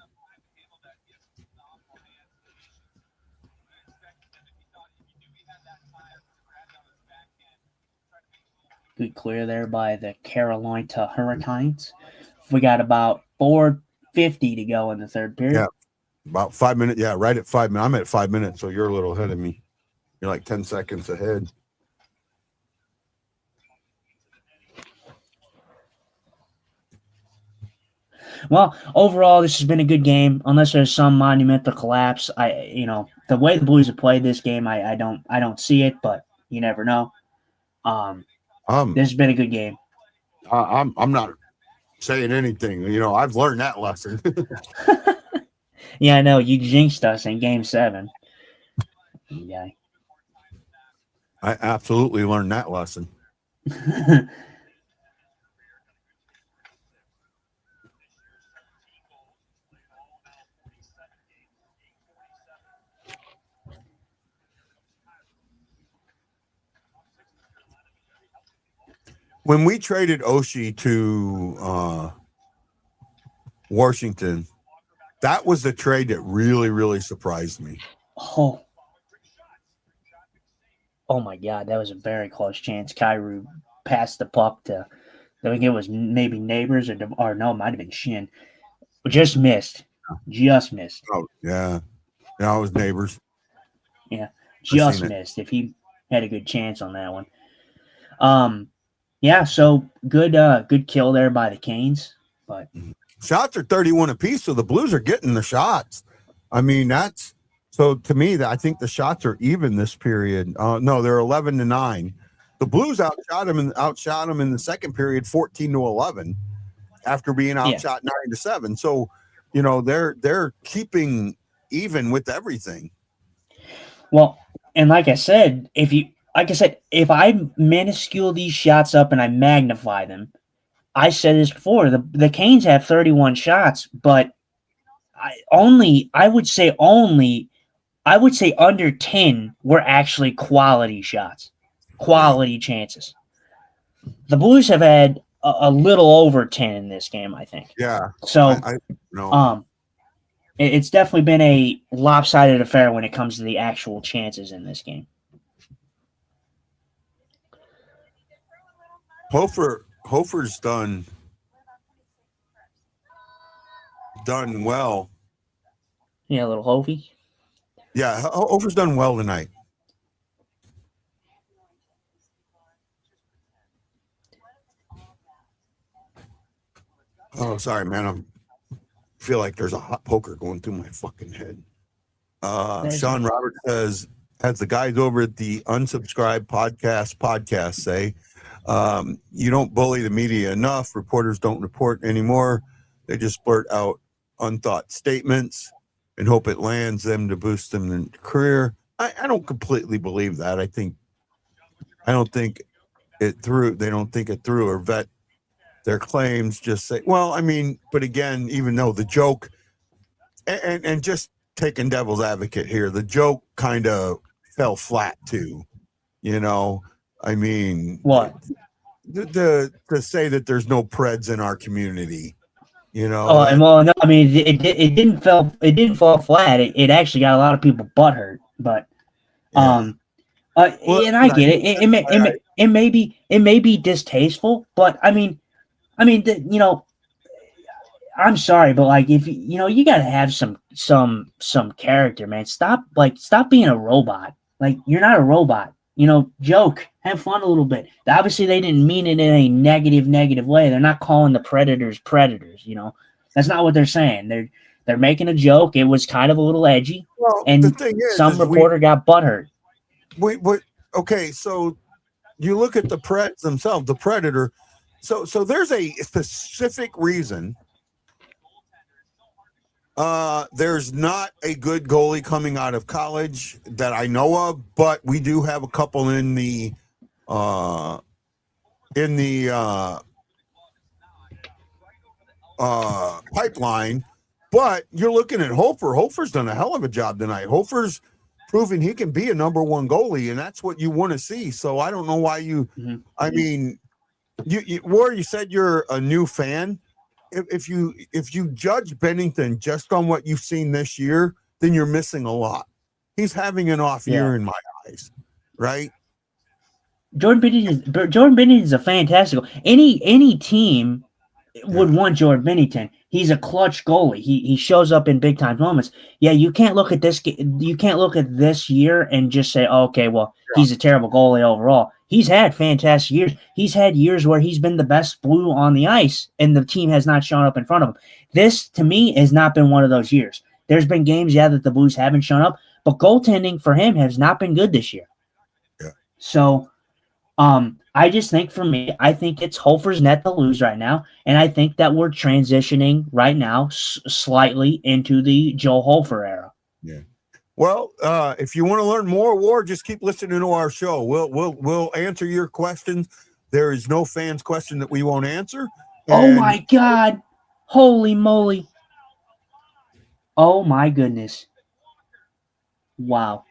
E: Good clear there by the Carolina Hurricanes. We got about 4:50 to go in the third period.
A: Yeah, about 5 minutes. Yeah, right at 5 minutes. I'm at 5 minutes, so you're a little ahead of me. You're like 10 seconds ahead.
E: Well, overall, this has been a good game. Unless there's some monumental collapse, the way the Blues have played this game, I don't see it, but you never know. This has been a good game.
A: I'm not saying anything. I've learned that lesson.
E: Yeah, I know. You jinxed us in Game 7. Yeah.
A: I absolutely learned that lesson. When we traded Oshie to Washington, that was the trade that really, really surprised me.
E: Oh my God, that was a very close chance. Kyrou passed the puck to, I think it was maybe Neighbors or no, it might have been Shin. Just missed.
A: Oh, yeah. Yeah, it was Neighbors.
E: Yeah,
A: I've seen
E: just
A: it.
E: missed. If he had a good chance on that one. Yeah, so good kill there by the Canes. But
A: shots are 31 apiece, so the Blues are getting the shots. I mean, that's so to me that I think the shots are even this period. No, they're 11-9. The Blues outshot them in the second period 14-11 after being outshot 9-7. So, they're keeping even with everything.
E: Well, and like I said, if I minuscule these shots up and I magnify them, I said this before, the Canes have 31 shots, but I would say under 10 were actually quality shots, quality chances. The Blues have had a little over 10 in this game, I think.
A: Yeah.
E: So,
A: no.
E: It's definitely been a lopsided affair when it comes to the actual chances in this game.
A: Hofer's done well.
E: Yeah, a little Hovey.
A: Yeah, Hofer's done well tonight. Oh, sorry, man. I feel like there's a hot poker going through my fucking head. Sean Roberts says, as the guys over at the Unsubscribed podcast say, you don't bully the media enough. Reporters don't report anymore. They just blurt out unthought statements and hope it lands them to boost them in their career. I don't completely believe that. I don't think it through. They don't think it through or vet their claims. Just say, well, I mean, but again, even though the joke and just taking devil's advocate here, the joke kind of fell flat too. I mean,
E: what?
A: To say that there's no Preds in our community,
E: Oh, well, no, I mean, it didn't fall flat. It actually got a lot of people butthurt, but and I get it. It may be distasteful, but I mean, I'm sorry, but like if you got to have some character, man. Stop being a robot. Like you're not a robot. Joke, have fun a little bit. Obviously, they didn't mean it in a negative way. They're not calling the predators. That's not what they're saying. They're making a joke. It was kind of a little edgy, and the thing is, some reporter got butthurt.
A: Wait, okay, so you look at the Preds themselves, the Predator. So there's a specific reason. There's not a good goalie coming out of college that I know of, but we do have a couple in the pipeline. But you're looking at Hofer. Hofer's done a hell of a job tonight. Hofer's proving he can be a number one goalie, and that's what you want to see. So I don't know why you. Mm-hmm. I mean, you said you're a new fan. If you judge Bennington just on what you've seen this year, then you're missing a lot. He's having an off year in my eyes, right?
E: Jordan Bennington is a fantastic. Any team would want Jordan Bennington. He's a clutch goalie. He shows up in big time moments. Yeah, you can't look at this. You can't look at this year and just say, oh, okay, well, he's a terrible goalie overall. He's had fantastic years. He's had years where he's been the best Blue on the ice, and the team has not shown up in front of him. This, to me, has not been one of those years. There's been games, that the Blues haven't shown up, but goaltending for him has not been good this year.
A: Yeah.
E: So, I just think for me, I think it's Hofer's net to lose right now, and I think that we're transitioning right now slightly into the Joe Hofer era.
A: Yeah. Well, if you want to learn more war, just keep listening to our show. We'll answer your questions. There is no fans question that we won't answer.
E: Oh my God! Holy moly! Oh my goodness! Wow.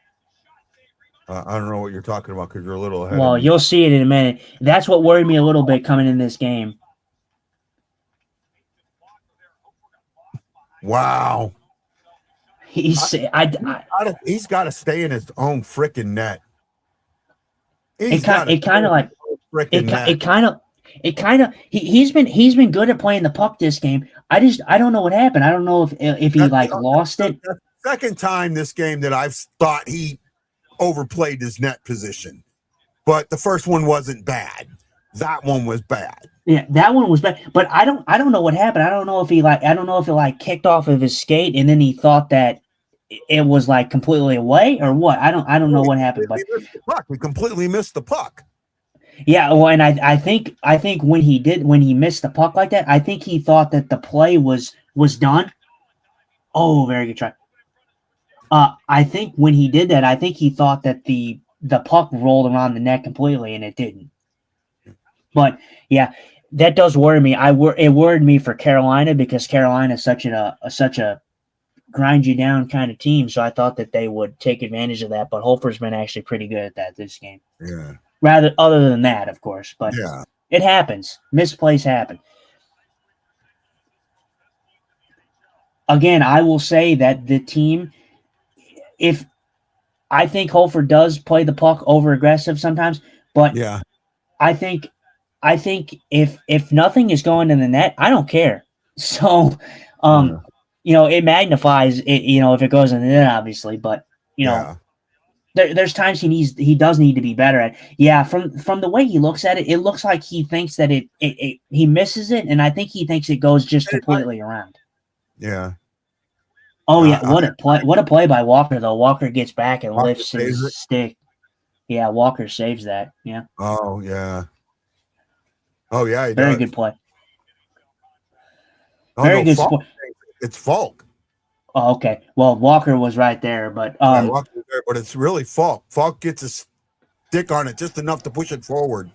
A: I don't know what you're talking about because you're a little ahead
E: Well,
A: of me.
E: you'll see it in a minute. That's what worried me a little bit coming in this game.
A: Wow.
E: He's
A: got to stay in his own freaking net.
E: It kind of he's been good at playing the puck this game. I don't know what happened. I don't know if he lost it.
A: That's the second time this game that I've thought he overplayed his net position, but the first one wasn't bad. That one was bad.
E: Yeah, that one was bad. But I don't know what happened. I don't know if it kicked off of his skate and then he thought that it was like completely away or what. I don't know what happened. But
A: we completely missed the puck.
E: Yeah, well, and I think when he missed the puck like that, I think he thought that the play was done. Oh, very good try. I think when he did that, I think he thought that the puck rolled around the net completely, and it didn't. But yeah, that does worry me. It worried me for Carolina because Carolina is such a grind you down kind of team. So I thought that they would take advantage of that. But Hofer's been actually pretty good at that this game.
A: Yeah.
E: Rather, other than that, of course, but
A: yeah,
E: it happens. Misplays happen. Again, I will say that the team, if I think Hofer does play the puck over aggressive sometimes, but
A: yeah,
E: I think if nothing is going in the net, I don't care. So, it magnifies it. If it goes in the net, obviously, but there's times he does need to be better at. Yeah, from the way he looks at it, it looks like he thinks that he misses it, and I think he thinks it goes just completely around.
A: Yeah.
E: Oh yeah, what a play by Walker though. Walker gets back and lifts his stick. Yeah, Walker saves that. Yeah.
A: Oh yeah. Oh yeah, he
E: very
A: does.
E: good play.
A: Oh,
E: very good.
A: It's Falk.
E: Oh, okay. Well, Walker was right there, but
A: Walker was there, but it's really Falk. Falk gets a stick on it just enough to push it forward.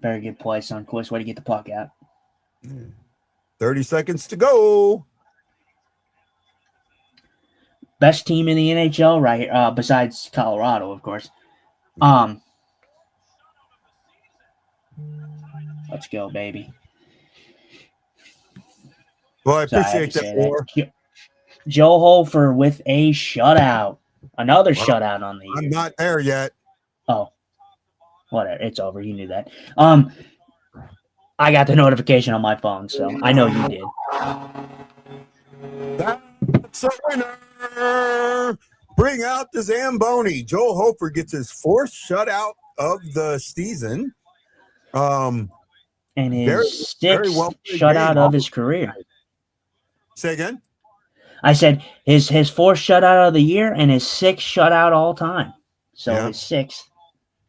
E: Very good play, Sunquist. Way to get the puck out.
A: 30 seconds to go.
E: Best team in the NHL, right here, besides Colorado, of course. Let's go, baby.
A: Well, I appreciate that more.
E: Joe Hofer with a shutout. Another shutout on the year.
A: I'm not there yet.
E: Oh, whatever. It's over. You knew that. I got the notification on my phone, so I know you did.
A: That's a winner. Bring out the Zamboni. Joel Hofer gets his fourth shutout of the season.
E: And his sixth shutout of his career.
A: Say again?
E: I said his fourth shutout of the year and his sixth shutout all time. So his sixth.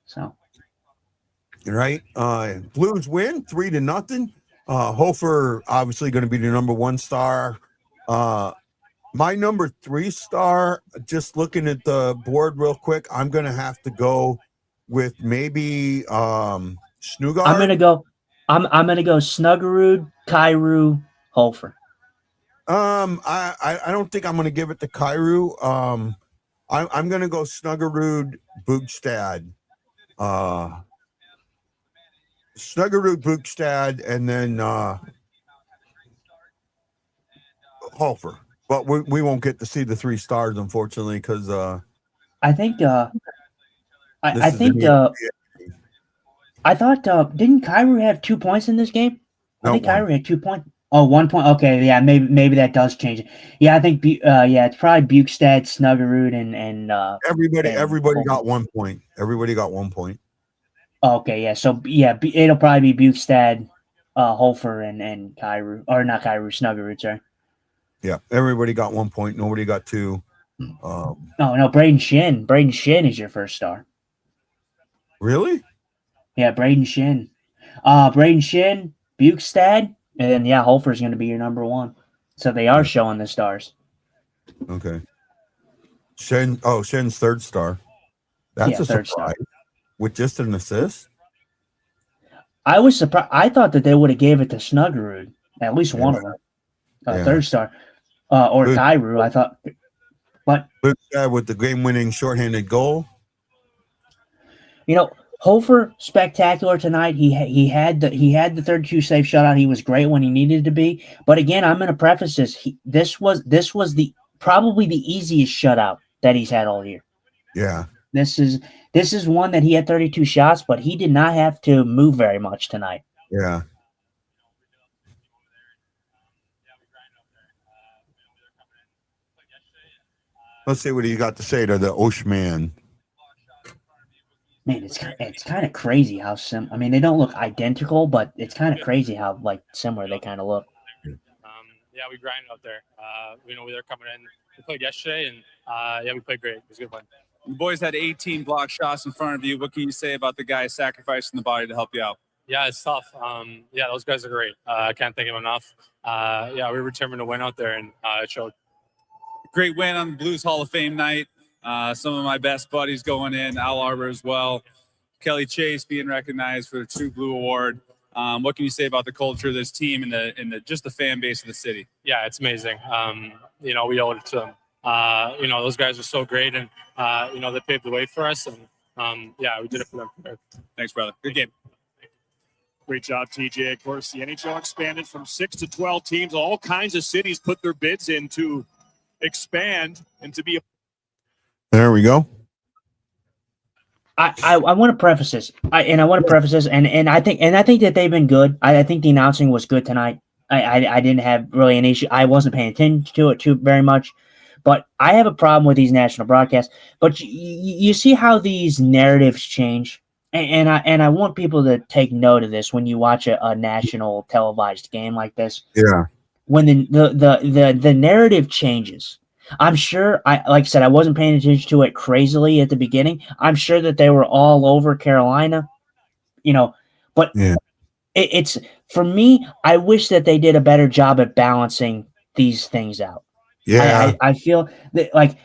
E: So.
A: Right. Blues win 3-0. Hofer obviously going to be the number 1 star. My number 3 star, just looking at the board real quick, I'm going to have to go with maybe Snugard.
E: I'm going to go Snuggerud, Kyrou, Hofer.
A: I don't think I'm going to give it to Kyrou. I'm going to go Snuggerud, Bugstad. Snuggerud, Bugstad, and then Hofer. But we won't get to see the 3 stars, unfortunately, because
E: I think I thought didn't Kyrou have 2 points in this game? I think Kyrou had 2 points. Oh, 1 point. Okay, yeah, maybe that does change it. Yeah, I think it's probably Bukestad, Snuggerud, and
A: everybody got 1 point. Everybody got 1 point.
E: Okay, yeah. So yeah, it'll probably be Bukestad, Hofer, and Kyrou, or not Kyrou, Snuggerud, sorry.
A: Yeah, everybody got 1 point. Nobody got 2.
E: No, Braden Shin. Braden Shin is your first star.
A: Really?
E: Yeah, Braden Shin. Braden Shin, Bukestad, and then Holfer's going to be your number 1. So they are showing the stars.
A: Okay. Shen's third star. That's a
E: third
A: surprise.
E: star.
A: With just an assist.
E: I was surprised. I thought that they would have gave it to Snuggerud, at least one of them. Third star, or
A: Good.
E: Tyru. I thought, but
A: with the game-winning shorthanded goal.
E: Hofer spectacular tonight. He had the 32 save shutout. He was great when he needed to be. But again, I'm going to preface this. This was probably the easiest shutout that he's had all year.
A: Yeah.
E: This is one that he had 32 shots, but he did not have to move very much tonight.
A: Yeah. Let's see what you got to say to the Oshman.
E: Man, it's kind of crazy how I mean, they don't look identical, but it's kind of crazy how similar they kind of look.
F: We grinded out there. We were coming in. We played yesterday, and we played great. It was a good one.
G: The boys had 18 block shots in front of you. What can you say about the guys sacrificing the body to help you out?
F: Yeah, it's tough. Those guys are great. I can't thank them enough. We were determined to win out there, and it showed.
G: Great win on the Blues Hall of Fame night. Some of my best buddies going in, Al Arbor as well. Kelly Chase being recognized for the True Blue Award. What can you say about the culture of this team and the just the fan base of the city?
F: Yeah, it's amazing. We owe it to them. Those guys are so great, and they paved the way for us, and we did it for them.
G: Thanks, brother. Good game.
H: Great job, TJ. Of course, the NHL expanded from 6 to 12 teams. All kinds of cities put their bids in to expand and to be.
A: There we go.
E: I want to preface this, and I think that they've been good. I think the announcing was good tonight. I didn't have really an issue. I wasn't paying attention to it too very much, but I have a problem with these national broadcasts. But you see how these narratives change, and I want people to take note of this when you watch a national televised game like this.
A: Yeah,
E: when the narrative changes. I'm sure, like I said, I wasn't paying attention to it crazily at the beginning. I'm sure that they were all over Carolina, but it's for me, I wish that they did a better job at balancing these things out.
A: Yeah.
E: I feel that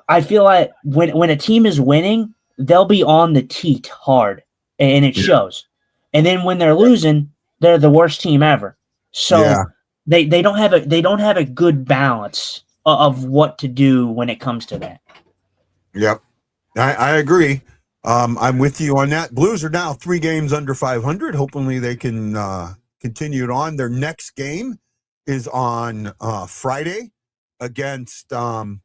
E: I feel like when a team is winning, they'll be on the teat hard, and it shows. And then when they're losing, they're the worst team ever. So they don't have a good balance of what to do when it comes to that.
A: Yep. I agree. I'm with you on that. Blues are now 3 games under 500. Hopefully they can continue it on. Their next game is on Friday against the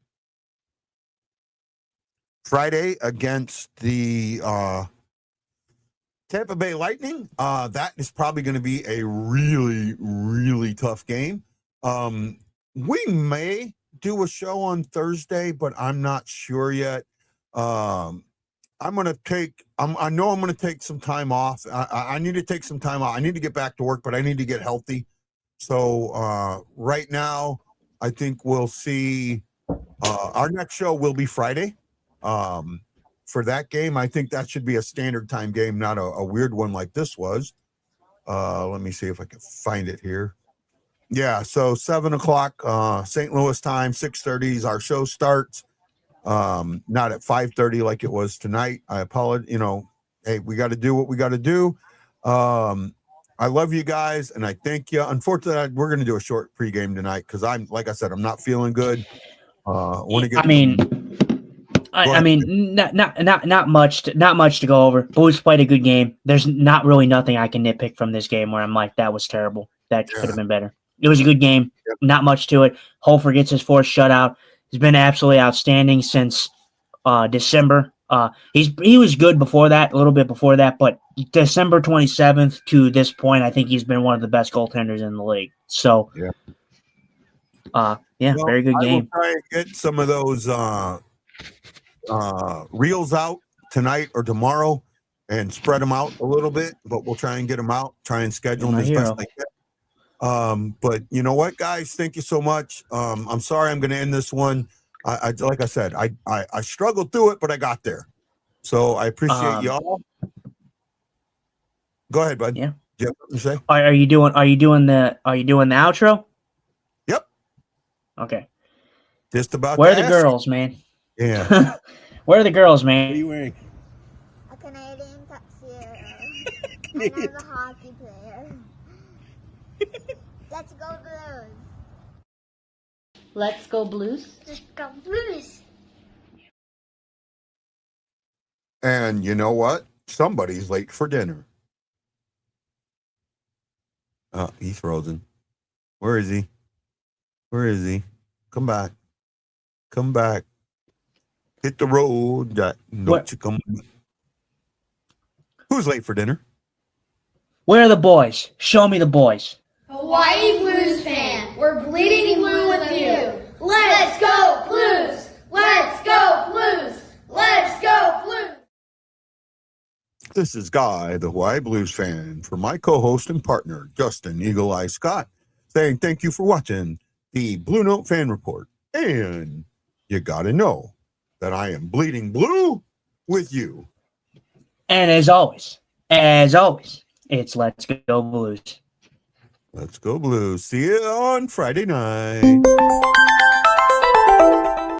A: Tampa Bay Lightning. That is probably going to be a really, really tough game. We may do a show on Thursday, but I'm not sure yet. I know I'm going to take some time off. I need to take some time off. I need to get back to work, but I need to get healthy. So right now, I think we'll see. Our next show will be Friday. For that game, I think that should be a standard time game, not a weird one like this was. Let me see if I can find it here. Yeah, so 7 o'clock St. Louis time, 6:30 our show starts. Not at 5:30 like it was tonight. I apologize. Hey, we got to do what we got to do. I love you guys, and I thank you. Unfortunately, we're going to do a short pregame tonight because like I said, I'm not feeling good.
E: I mean, not much to go over. Blues played a good game. There's not really nothing I can nitpick from this game where I'm like, that was terrible. That could have been better. It was a good game.
A: Yep.
E: Not much to it. Hofer gets his 4th shutout. He's been absolutely outstanding since December. He was good before that, a little bit before that, but December 27th to this point, I think he's been one of the best goaltenders in the league. So, very good game.
A: I will try and get some of those reels out tonight or tomorrow and spread them out a little bit, but we'll try and get them out, try and schedule them as best I can. But you know what, guys? Thank you so much. I'm sorry I'm going to end this one. I like I said, I struggled through it, but I got there. So I appreciate y'all. Go ahead, bud.
E: Yeah.
A: Do you have something to say?
E: Are you doing the outro?
A: Yep.
E: Okay.
A: Just about.
E: Where are
A: to
E: the
A: ask.
E: girls, man?
A: Yeah.
E: Where are the girls,
A: What are
E: man?
A: you wearing?
B: A Canadian tuxedo. And I'm a hockey player. Let's go Blues.
C: Let's go Blues.
B: Let's go Blues.
A: And you know what? Somebody's late for dinner. Oh, he's frozen. Where is he? Where is he? Come back. Come back. Hit the road, Jack. Don't you come. Who's late for dinner?
E: Where are the boys? Show me the boys.
D: Hawaii Blues fan, we're bleeding blue with you. Let's go Blues! Let's go Blues! Let's go Blues!
A: This is Guy, the Hawaii Blues fan, for my co-host and partner, Justin Eagle Eye Scott, saying thank you for watching the Blue Note Fan Report. And you gotta know that I am bleeding blue with you.
E: And as always, it's Let's Go Blues.
A: Let's go Blues. See you on Friday night.